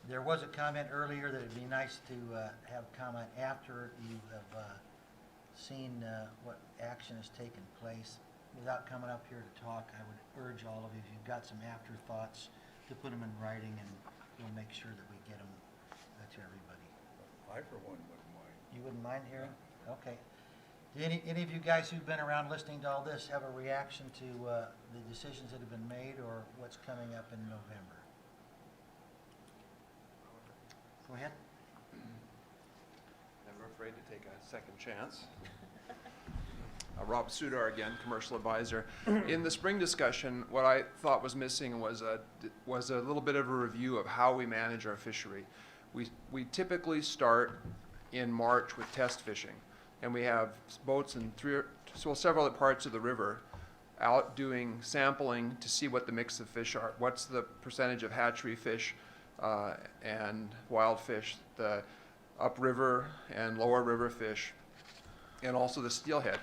there was a comment earlier that it'd be nice to have comment after you have seen what action has taken place. Without coming up here to talk, I would urge all of you, if you've got some afterthoughts, to put them in writing, and we'll make sure that we get them to everybody. I, for one, wouldn't mind. You wouldn't mind hearing? Okay. Do any of you guys who've been around listening to all this have a reaction to the decisions that have been made or what's coming up in November? Go ahead. Never afraid to take a second chance. Rob Sudar again, commercial advisor. In the spring discussion, what I thought was missing was a little bit of a review of how we manage our fishery. We typically start in March with test fishing, and we have boats in several parts of the river out doing sampling to see what the mix of fish are. What's the percentage of hatchery fish and wild fish, the upriver and lower river fish, and also the steelhead.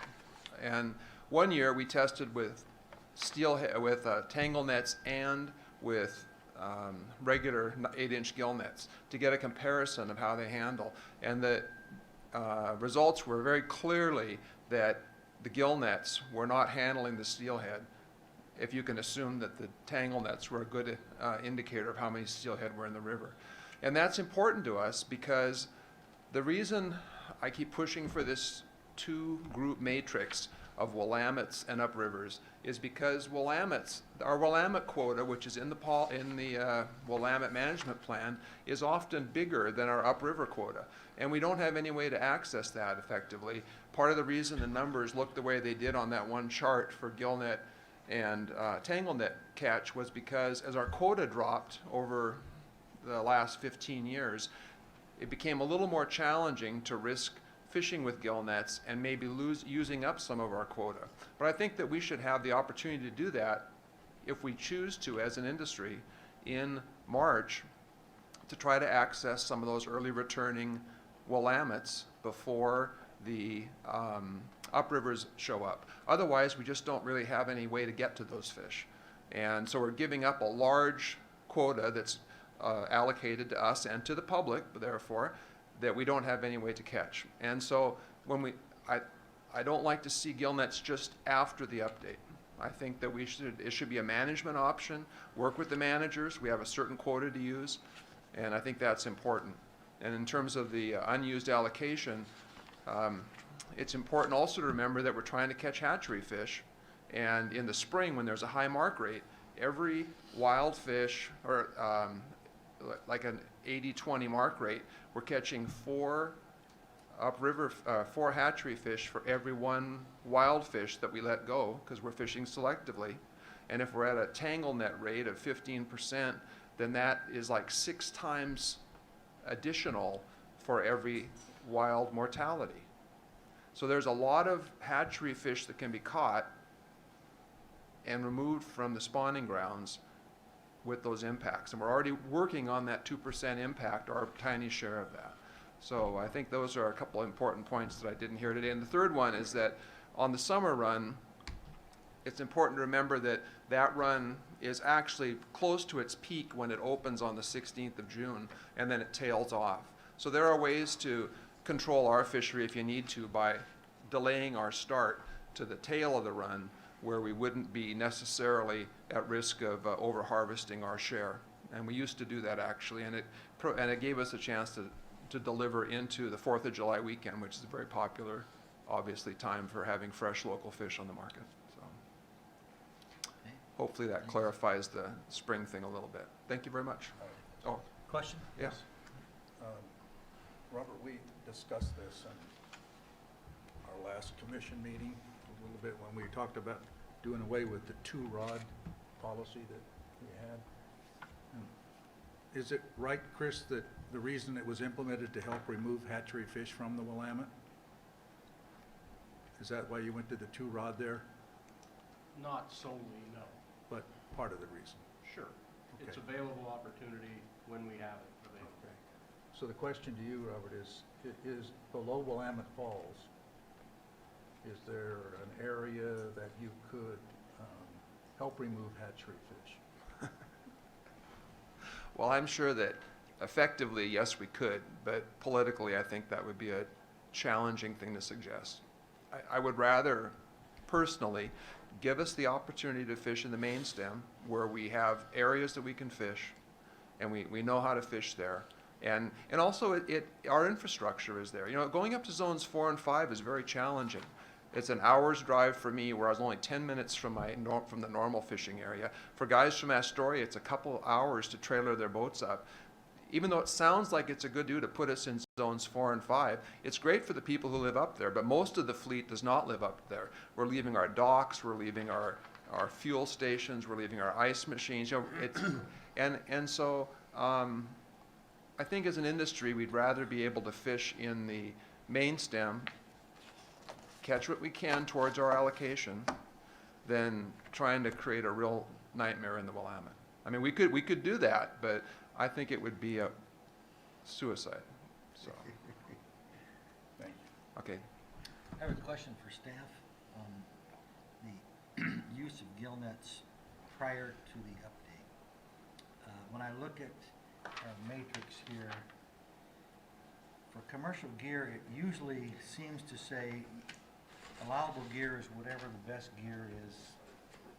And one year we tested with steelhead, with tangle nets and with regular 8-inch gill nets to get a comparison of how they handle. And the results were very clearly that the gill nets were not handling the steelhead, if you can assume that the tangle nets were a good indicator of how many steelhead were in the river. And that's important to us because the reason I keep pushing for this two-group matrix of Willamettes and uprivers is because our Willamette quota, which is in the Willamette management plan, is often bigger than our upriver quota. And we don't have any way to access that effectively. Part of the reason the numbers look the way they did on that one chart for gillnet and tanglenet catch was because as our quota dropped over the last 15 years, it became a little more challenging to risk fishing with gill nets and maybe using up some of our quota. But I think that we should have the opportunity to do that if we choose to as an industry in March to try to access some of those early returning Willamettes before the uprivers show up. Otherwise, we just don't really have any way to get to those fish. And so we're giving up a large quota that's allocated to us and to the public, therefore, that we don't have any way to catch. And so when I don't like to see gill nets just after the update. I think that it should be a management option, work with the managers, we have a certain quota to use, and I think that's important. And in terms of the unused allocation, it's important also to remember that we're trying to catch hatchery fish, and in the spring when there's a high mark rate, every wild fish, or like an 80-20 mark rate, we're catching 4 hatchery fish for every 1 wild fish that we let go because we're fishing selectively. And if we're at a tangle net rate of 15%, then that is like 6 times additional for every wild mortality. So there's a lot of hatchery fish that can be caught and removed from the spawning grounds with those impacts. And we're already working on that 2% impact, our tiny share of that. So I think those are a couple of important points that I didn't hear today. And the third one is that on the summer run, it's important to remember that that run is actually close to its peak when it opens on the 16th of June, and then it tails off. So there are ways to control our fishery if you need to by delaying our start to the tail of the run, where we wouldn't be necessarily at risk of over-harvesting our share. And we used to do that actually, and it gave us a chance to deliver into the 4th of July weekend, which is a very popular, obviously, time for having fresh local fish on the market. So hopefully that clarifies the spring thing a little bit. Thank you very much. Oh, Question? yes. Robert, we discussed this in our last commission meeting a little bit when we talked about doing away with the 2-rod policy that we had. Is it right, Chris, that the reason it was implemented to help remove hatchery fish from the Willamette? Is that why you went to the 2-rod there? Not solely, no. But part of the reason? Sure. It's Okay. available opportunity when we have it available. Okay. So the question to you, Robert, is below Willamette Falls, is there an area that you could help remove hatchery fish? Well, I'm sure that effectively, yes, we could, but politically, I think that would be a challenging thing to suggest. I would rather, personally, give us the opportunity to fish in the main stem where we have areas that we can fish and we know how to fish there. And also our infrastructure is there. You know, going up to zones 4 and 5 is very challenging. It's an hour's drive for me, where I was only 10 minutes from the normal fishing area. For guys from Astoria, it's a couple hours to trailer their boats up. Even though it sounds like it's a good deal to put us in zones 4 and 5, it's great for the people who live up there, but most of the fleet does not live up there. We're leaving our docks, we're leaving our fuel stations, we're leaving our ice machines. You know, it's, so I think as an industry, we'd rather be able to fish in the main stem, catch what we can towards our allocation, than trying to create a real nightmare in the Willamette. I mean, we could do that, but I think it would be a suicide, so. Thank you. Okay. I have a question for staff on the use of gill nets prior to the update. When I look at our matrix here, for commercial gear, it usually seems to say allowable gear is whatever the best gear is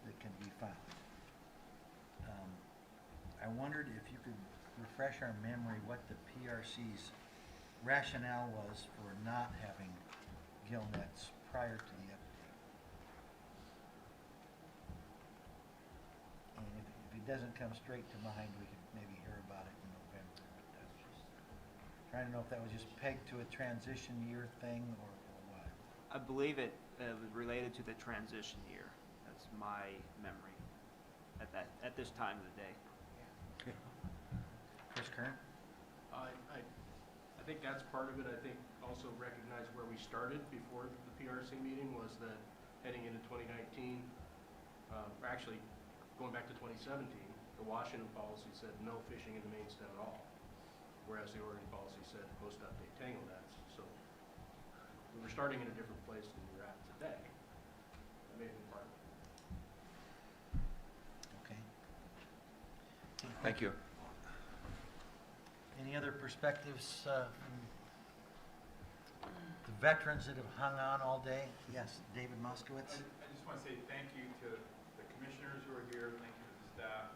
that can be found. I wondered if you could refresh our memory what the PRC's rationale was for not having gill nets prior to the update. And if it doesn't come straight to mind, we could maybe hear about it in November. But I was just trying to know if that was just pegged to a transition year thing or what. I believe it was related to the transition year. That's my memory at this time of the day. Chris Kern? I think that's part of it. I think also recognize where we started before the PRC meeting was that heading into 2019, or actually going back to 2017, the Washington policy said no fishing in the main stem at all, whereas the Oregon policy said post-update tangle nets. So we were starting in a different place than we're at today. That may have been part of it. Okay. Thank you. Any other perspectives from the veterans that have hung on all day? Yes, David Moskowitz. I just want to say thank you to the commissioners who are here, thank you to the staff,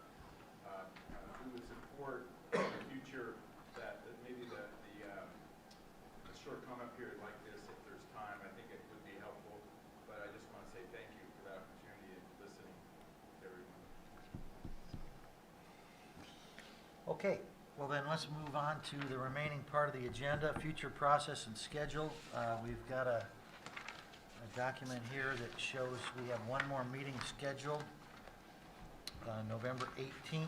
who would support in the future that maybe the short comment period like this, if there's time, I think it would be helpful. But I just want to say thank you for the opportunity and listening to everyone. Okay, well then let's move on to the remaining part of the agenda, future process and schedule. We've got a document here that shows we have one more meeting scheduled, November 18th.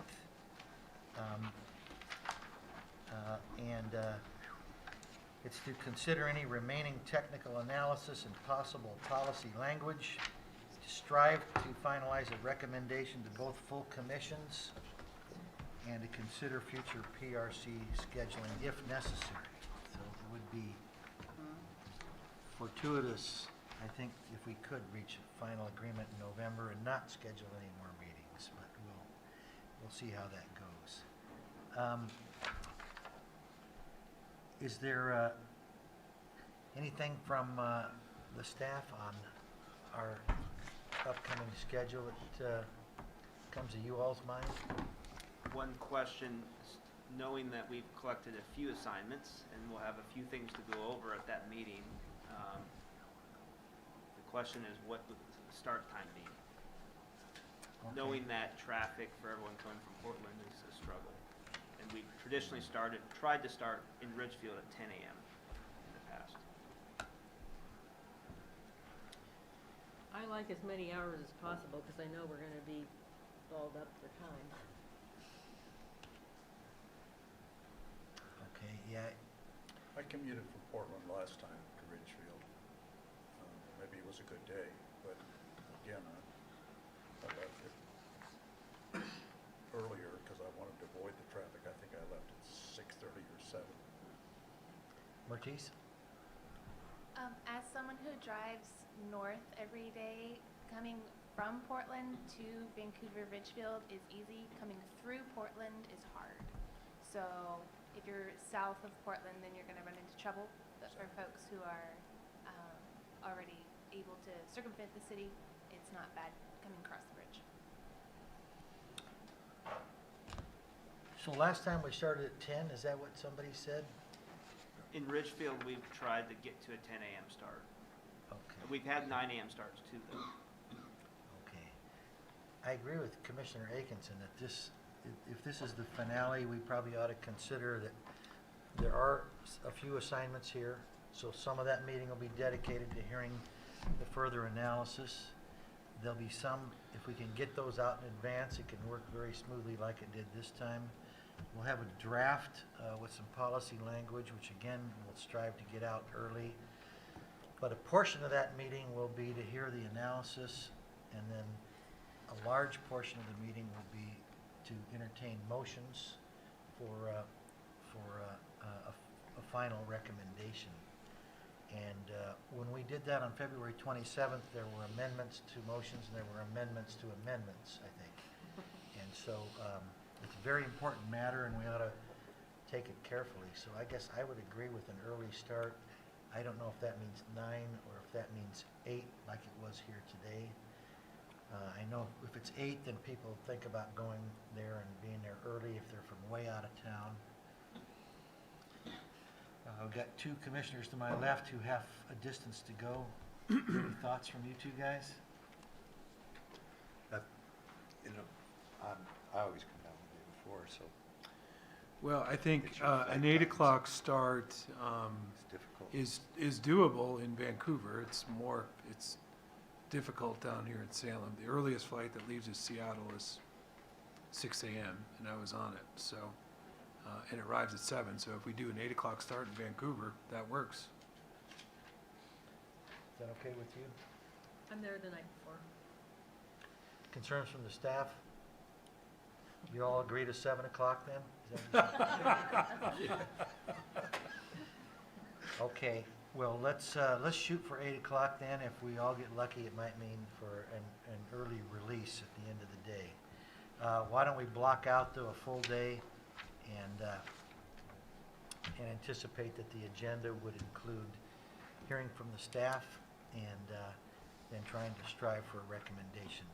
It's to consider any remaining technical analysis and possible policy language, to strive to finalize a recommendation to both full commissions, and to consider future PRC scheduling if necessary. So it would be fortuitous, I think, if we could reach a final agreement in November and not schedule any more meetings, but we'll see how that goes. Is there anything from the staff on our upcoming schedule that comes to you all's mind? One question, knowing that we've collected a few assignments and we'll have a few things to go over at that meeting, the question is, what would the start time be? Okay. Knowing that traffic for everyone coming from Portland is a struggle. And we've traditionally tried to start in Ridgefield at 10 a.m. in the past. I like as many hours as possible because I know we're going to be balled up for time. Okay, yeah, I commuted from Portland last time to Ridgefield. Maybe it was a good day, but again, I left it earlier because I wanted to avoid the traffic. I think I left at 6:30 or 7. Mertice? As someone who drives north every day, coming from Portland to Vancouver Ridgefield is easy. Coming through Portland is hard. So if you're south of Portland, then you're going to run into trouble. But for folks who are already able to circumvent the city, it's not bad coming across the bridge. So last time we started at 10, is that what somebody said? In Ridgefield, we've tried to get to a 10 a.m. start. Okay. We've had 9 a.m. starts too, though. Okay. I agree with Commissioner Atkinson that if this is the finale, we probably ought to consider that there are a few assignments here. So some of that meeting will be dedicated to hearing the further analysis. There'll be some, if we can get those out in advance, it can work very smoothly like it did this time. We'll have a draft with some policy language, which again, we'll strive to get out early. But a portion of that meeting will be to hear the analysis, and then a large portion of the meeting will be to entertain motions for a final recommendation. And when we did that on February 27th, there were amendments to motions and there were amendments to amendments, I think. And so it's a very important matter and we ought to take it carefully. So I guess I would agree with an early start. I don't know if that means 9 or if that means 8 like it was here today. I know if it's 8, then people think about going there and being there early if they're from way out of town. I've got 2 commissioners to my left who have a distance to go. Any thoughts from you 2 guys? You know, I always come down the day before, so Well, I think It's your flight an 8 times. o'clock start it's difficult. is doable in Vancouver. It's difficult down here in Salem. The earliest flight that leaves is Seattle is 6 a.m. and I was on it, so, and it arrives at 7. So if we do an 8 o'clock start in Vancouver, that works. Is that okay with you? I'm there the night before. Concerns from the staff? You all agree to 7 o'clock then? Is that what you said? Okay, well, let's shoot for 8 o'clock then. If we all get lucky, it might mean for an early release at the end of the day. Why don't we block out though a full day and anticipate that the agenda would include hearing from the staff and then trying to strive for a recommendation.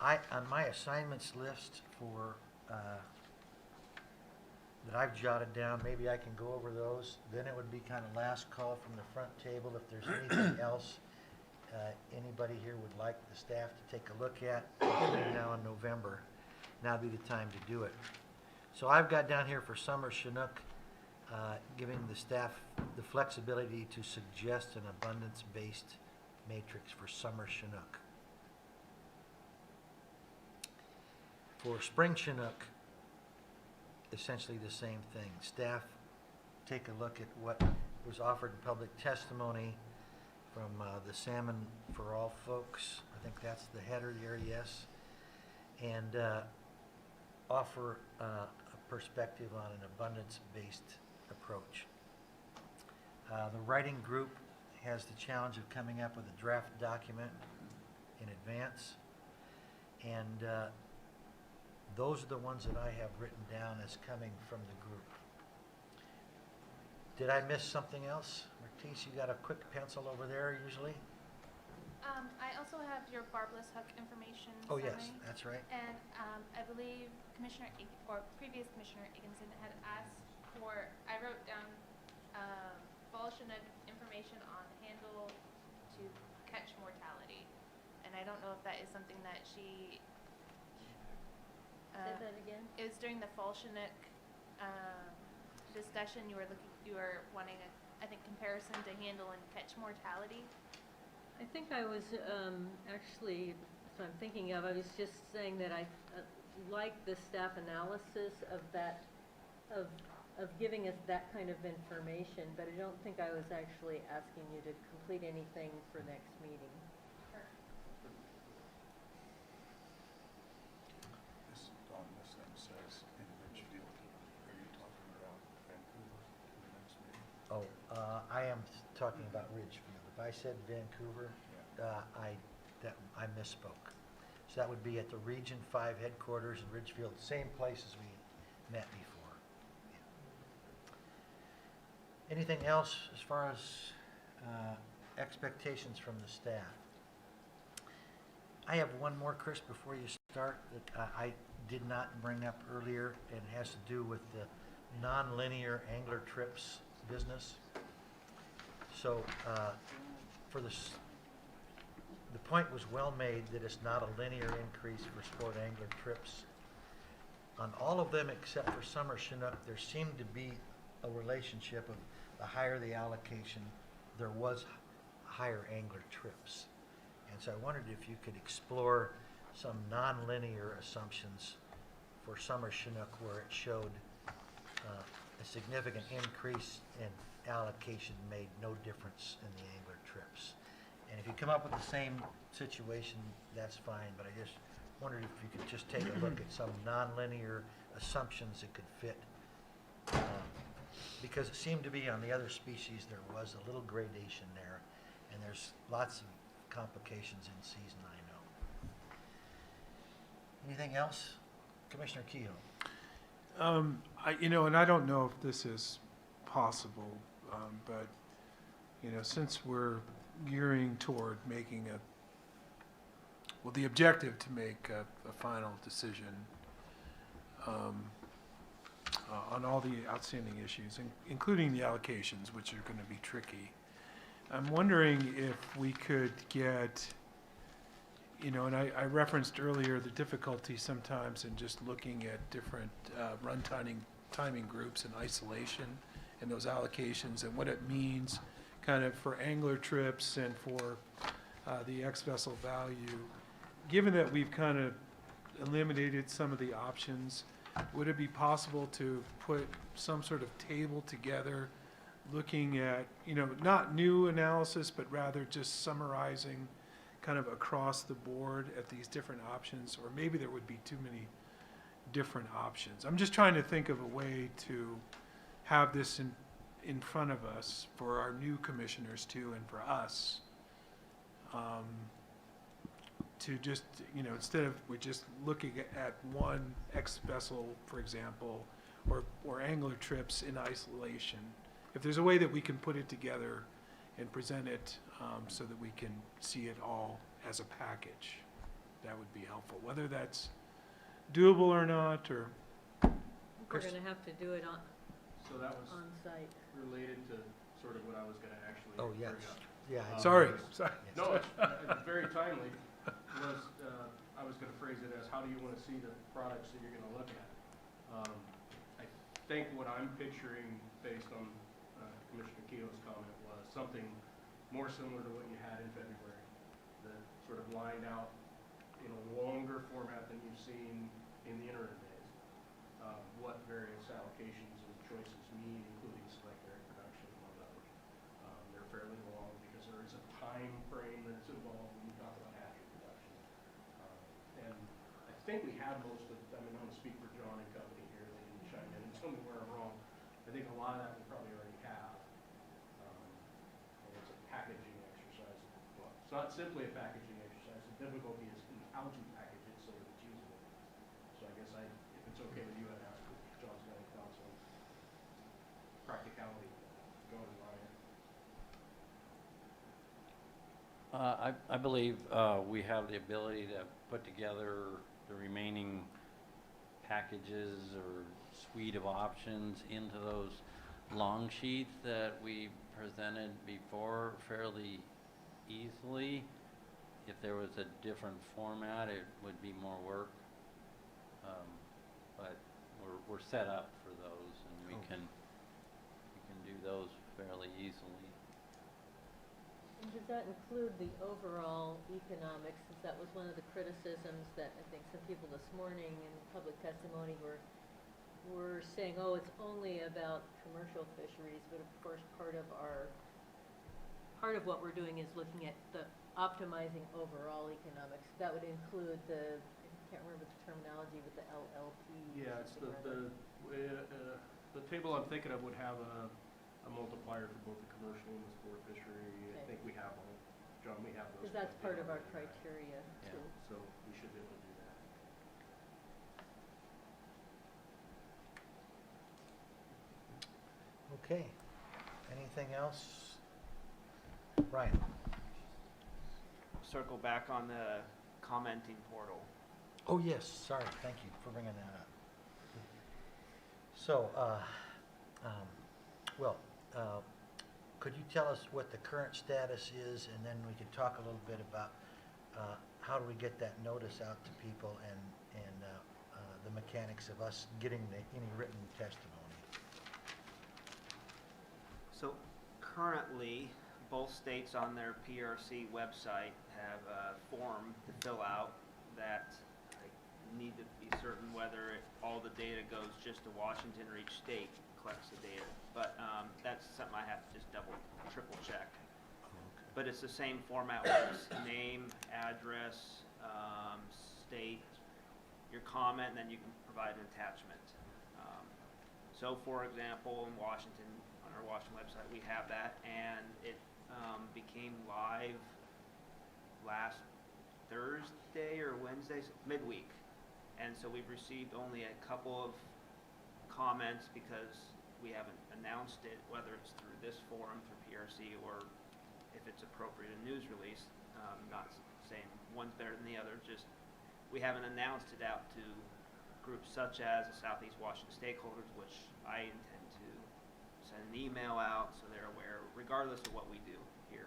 On my assignments list for that I've jotted down, maybe I can go over those. Then it would be kind of last call from the front table. If there's anything else anybody here would like the staff to take a look at between now and November, now'd be the time to do it. So I've got down here for summer Chinook, giving the staff the flexibility to suggest an abundance-based matrix for summer Chinook. For spring Chinook, essentially the same thing. Staff take a look at what was offered in public testimony from the Salmon for All folks. I think that's the header there, yes. And offer a perspective on an abundance-based approach. The writing group has the challenge of coming up with a draft document in advance. And those are the ones that I have written down as coming from the group. Did I miss something else? Martise, you got a quick pencil over there usually? I also have your barbless hook information Oh, yes, summary. that's right. And I believe previous Commissioner Atkinson had asked for, I wrote down fall Chinook information on handle to catch mortality. And I don't know if that is something that she Say that again? it was during the fall Chinook discussion. You were wanting I think comparison to handle and catch mortality. I think I was actually, so I'm thinking of, I was just saying that I like the staff analysis of that, of giving us that kind of information, but I don't think I was actually asking you to complete anything for next meeting. This, on this thing says in Ridgefield. Are you talking about Vancouver for the next meeting? Oh, I am talking about Ridgefield. If I said Vancouver, I misspoke. So that would be at the Region 5 headquarters in Ridgefield, same place as we met before. Anything else as far as expectations from the staff? I have one more, Chris, before you start, that I did not bring up earlier, and it has to do with the non-linear angler trips business. So for the point was well made that it's not a linear increase for sport angler trips. On all of them except for summer Chinook, there seemed to be a relationship of the higher the allocation, there was higher angler trips. And so I wondered if you could explore some non-linear assumptions for summer Chinook where it showed a significant increase in allocation made no difference in the angler trips. And if you come up with the same situation, that's fine, but I just wondered if you could just take a look at some non-linear assumptions that could fit. Because it seemed to be on the other species there was a little gradation there, and there's lots of complications in season, I know. Anything else? Commissioner Kehoe. And I don't know if this is possible, but, since we're gearing toward making the objective to make a final decision on all the outstanding issues, including the allocations, which are going to be tricky. I'm wondering if we could get, and I referenced earlier the difficulty sometimes in just looking at different run timing groups in isolation and those allocations and what it means kind of for angler trips and for the ex-vessel value. Given that we've kind of eliminated some of the options, would it be possible to put some sort of table together looking at, not new analysis, but rather just summarizing kind of across the board at these different options? Or maybe there would be too many different options. I'm just trying to think of a way to have this in front of us for our new commissioners too, and for us, to just, instead of we're just looking at one ex-vessel, for example, or angler trips in isolation. If there's a way that we can put it together and present it so that we can see it all as a package, that would be helpful. Whether that's doable or not, or... We're going to have to do it on So that was site. related to sort of what I was going to actually Oh, yes. bring up. Yeah. Sorry. No, it's very timely. I was going to phrase it as, how do you want to see the products that you're going to look at? I think what I'm picturing, based on Commissioner Keogh's comment, was something more similar to what you had in February, that sort of lined out in a longer format than you've seen in the interim days, what various allocations and choices mean, including select area production, among others. They're fairly long because there is a time frame that's involved when you talk about hatchery production. And I think we have most of, I don't want to speak for John and company here, they can chime in and tell me where I'm wrong. I think a lot of that we probably already have. And it's a packaging exercise. Well, it's not simply a packaging exercise. The difficulty is in how to package it so that it's usable. So I guess if it's okay with you, I'd ask if John's got any thoughts on practicality going on it. I believe we have the ability to put together the remaining packages or suite of options into those long sheets that we presented before fairly easily. If there was a different format, it would be more work. But we're set up for those, and we can do those fairly easily. And does that include the overall economics? Since that was one of the criticisms that I think some people this morning in public testimony were saying, oh, it's only about commercial fisheries, but of course part of what we're doing is looking at the optimizing overall economics. That would include I can't remember the terminology, but the LLP. Yeah, it's the table I'm thinking of would have a multiplier for both the commercial and the sport fishery. I think we have one. John, we have those. Because that's part of our criteria Yeah. too. So we should be able to do that. Okay. Anything else? Brian? Circle back on the commenting portal. Oh, yes, sorry, thank you for bringing that up. So, could you tell us what the current status is, and then we could talk a little bit about how do we get that notice out to people and the mechanics of us getting any written testimony? So currently, both states on their PRC website have a form to fill out that I need to be certain whether all the data goes just to Washington or each state collects the data. But that's something I have to just triple check. But it's the same format where it's name, address, state, your comment, and then you can provide an attachment. So for example, in Washington, on our Washington website, we have that, and it became live last Thursday or Wednesday, midweek. And so we've received only a couple of comments because we haven't announced it, whether it's through this forum, through PRC, or if it's appropriate, a news release. Not saying one's better than the other, just we haven't announced it out to groups such as the Southeast Washington stakeholders, which I intend to send an email out so they're aware, regardless of what we do here.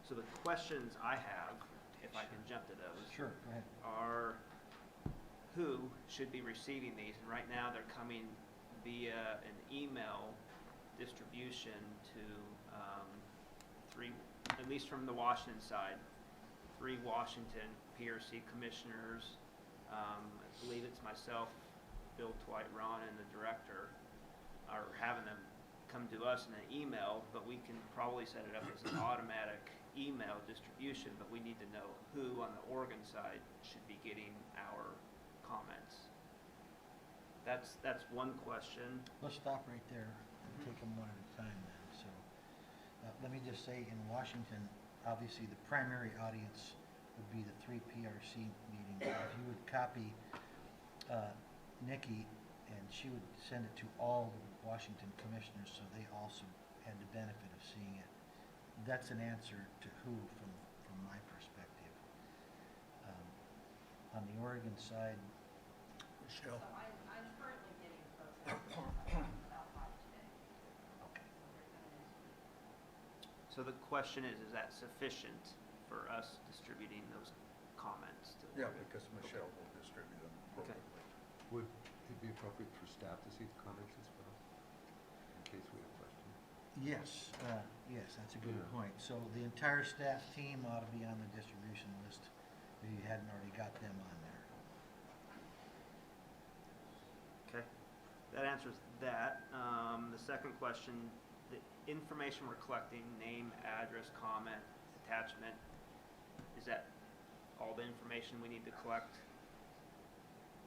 So the questions I have, if I can jump to those, Sure, go ahead. are who should be receiving these? And right now they're coming via an email distribution to three, at least from the Washington side, 3 Washington PRC commissioners. I believe it's myself, Bill Dwight, Ron, and the director are having them come to us in an email, but we can probably set it up as an automatic email distribution, but we need to know who on the Oregon side should be getting our comments. That's one question. Let's stop right there and take them one at a time then. So, let me just say, in Washington, obviously the primary audience would be the 3 PRC meetings. If you would copy Nikki, and she would send it to all the Washington commissioners, so they also had the benefit of seeing it. That's an answer to who from my perspective. On the Oregon side, Michelle. So I'm currently getting processed about 5 today. Okay. So the question is that sufficient for us distributing those comments to Yeah, because Michelle will distribute them appropriately. Would it be appropriate for staff to see the comments as well, in case we have questions? Yes, yes, that's a good Yeah. point. So the entire staff team ought to be on the distribution list if you hadn't already got them on there. Okay, that answers that. The second question, the information we're collecting, name, address, comment, attachment, is that all the information we need to collect?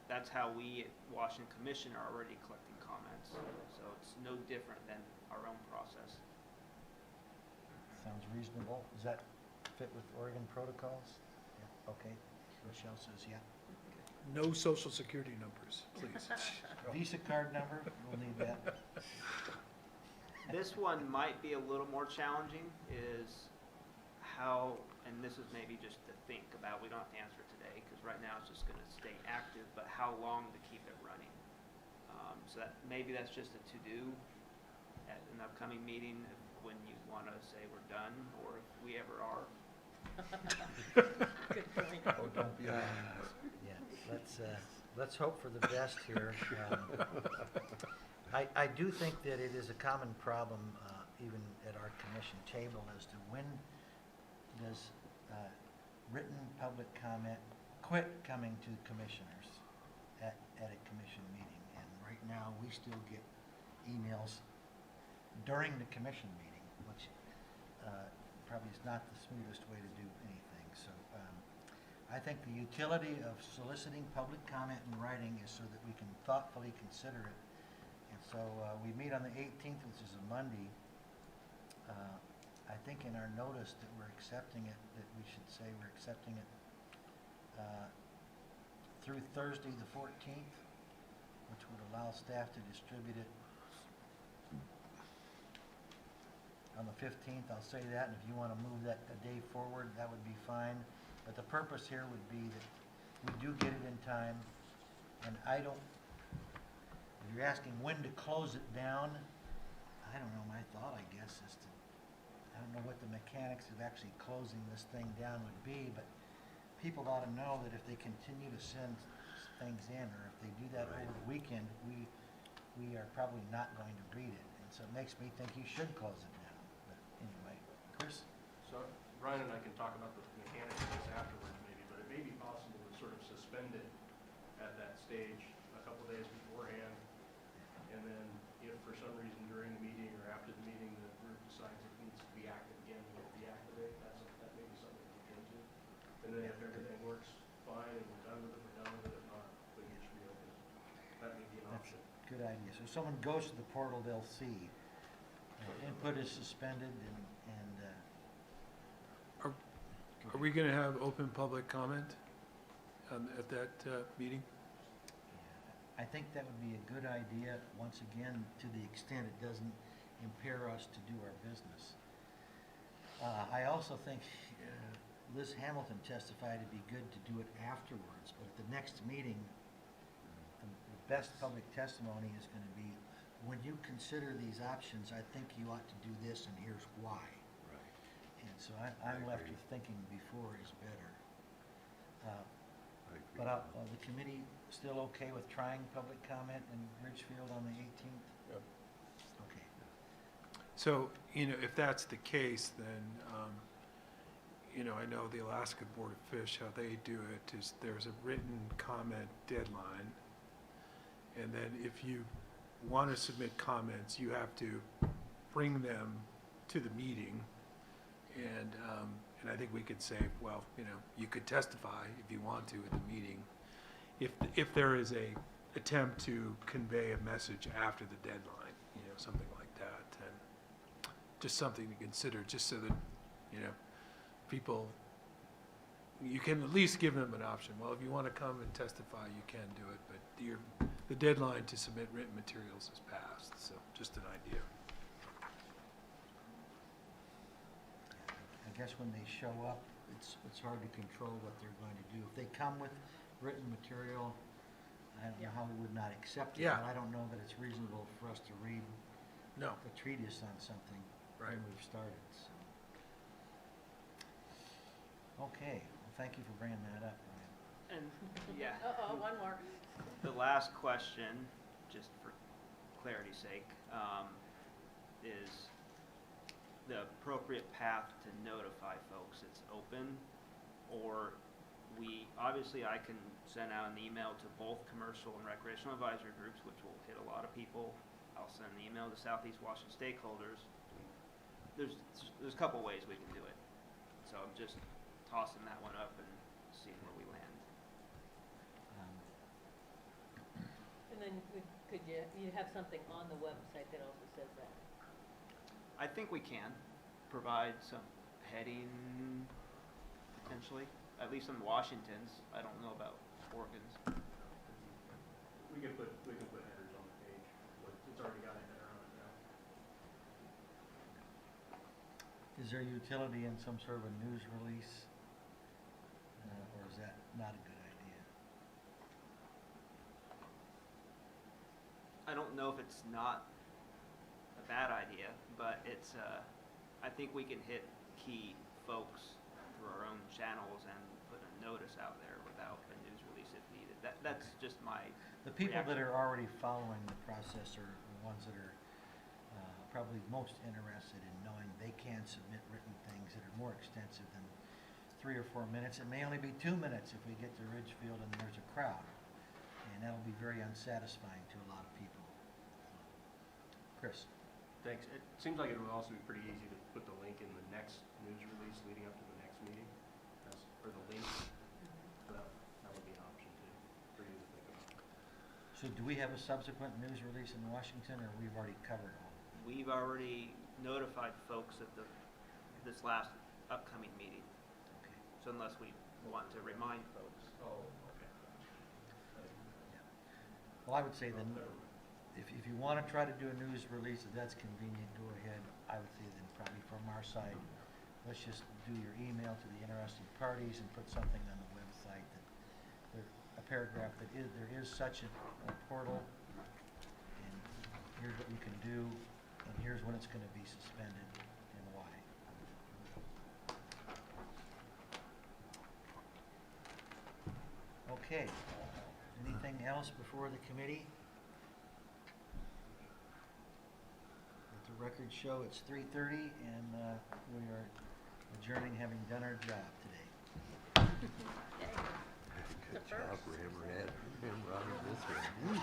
That's how we at Washington Commission are already collecting comments, so it's no different than our own process. Sounds reasonable. Does that fit with Oregon protocols? Yeah, okay. Michelle says yeah. No social security numbers, please. Visa card number, we'll need that. This one might be a little more challenging, is how, and this is maybe just to think about, we don't have to answer it today, because right now it's just gonna stay active, but how long to keep it running. So that, maybe that's just a to-do at an upcoming meeting, when you wanna say we're done, or if we ever are. Good point. Oh, don't be anonymous. Yeah, let's hope for the best here. I do think that it is a common problem, even at our commission table, as to when does written public comment quit coming to commissioners at a commission meeting. And right now, we still get emails during the commission meeting, which probably is not the smoothest way to do anything. So I think the utility of soliciting public comment in writing is so that we can thoughtfully consider it. And so we meet on the 18th, which is a Monday. I think in our notice that we're accepting it, that we should say we're accepting it through Thursday the 14th, which would allow staff to distribute it on the 15th. I'll say that, and if you want to move that a day forward, that would be fine. But the purpose here would be that we do get it in time, and I don't, if you're asking when to close it down, I don't know, my thought, I guess, is to, I don't know what the mechanics of actually closing this thing down would be, but people ought to know that if they continue to send things in, or if they do that over the weekend, we are probably not going to read it. And so it makes me think you should close it down. But anyway, Chris? So Brian and I can talk about the mechanics of this afterwards maybe, but it may be possible to sort of suspend it at that stage a couple days beforehand. And then if for some reason during the meeting or after the meeting the group decides it needs to be active again, we'll deactivate. That may be something to look into. And then if everything works fine and we're done with it, we're done with it. If not, we can just reopen it. That may be an That's option. a good idea. So if someone goes to the portal, they'll see. Input is suspended and Are we going to have open public comment at that meeting? I think that would be a good idea, once again, to the extent it doesn't impair us to do our business. I also think Liz Hamilton testified it'd be good to do it afterwards, but at the next meeting, the best public testimony is going to be, when you consider these options, I think you ought to do this, and here's why. Right. And so I'm left agree. with thinking before is better. I agree. But the committee still okay with trying public comment in Ridgefield on the 18th? Yep. Okay. So, if that's the case, then, I know the Alaska Board of Fish, how they do it is there's a written comment deadline. And then if you want to submit comments, you have to bring them to the meeting. And I think we could say, well, you could testify if you want to at the meeting. If there is a attempt to convey a message after the deadline, something like that. And just something to consider, just so that, people, you can at least give them an option. Well, if you want to come and testify, you can do it, but the deadline to submit written materials is passed, so just an idea. I guess when they show up, it's hard to control what they're going to do. If they come with written material, I don't know how we would not accept it, Yeah. but I don't know that it's reasonable for us to read No. a treatise on something when Right. we've started, so. Okay, well, thank you for bringing that up, Brian. And, yeah. Uh-oh, one more. The last question, just for clarity's sake, is the appropriate path to notify folks it's open, or obviously I can send out an email to both commercial and recreational advisory groups, which will hit a lot of people. I'll send an email to Southeast Washington stakeholders. There's a couple ways we can do it. So I'm just tossing that one up and seeing where we land. And then could you have something on the website that also says that? I think we can provide some heading, potentially, at least in Washington's. I don't know about Oregon's. We can put headers on the page. It's already got a header on it now. Is there utility in some sort of a news release? Or is that not a good idea? I don't know if it's not a bad idea, but it's, I think we can hit key folks through our own channels and put a notice out there without a news release if needed. That's just my The people that reaction. are already following the process are the ones that are probably most interested in knowing they can submit written things that are more extensive than 3 or 4 minutes. It may only be 2 minutes if we get to Ridgefield and there's a crowd. And that'll be very unsatisfying to a lot of people. Chris? Thanks. It seems like it would also be pretty easy to put the link in the next news release leading up to the next meeting, or the link. So that would be an option too, for you to think about. So do we have a subsequent news release in Washington, or we've already covered all? We've already notified folks that the this last upcoming meeting. So unless we want to remind folks. Well, I would say then, if you want to try to do a news release, if that's convenient, go ahead. I would say then probably from our side, let's just do your email to the interested parties and put something on the website that, a paragraph that there is such a portal, and here's what you can do, and here's when it's going to be suspended and why. Okay, anything else before the committee? Let the record show it's 3:30 and we are adjourning, having done our job today. Good job, Ramrod. Ramrod, this one.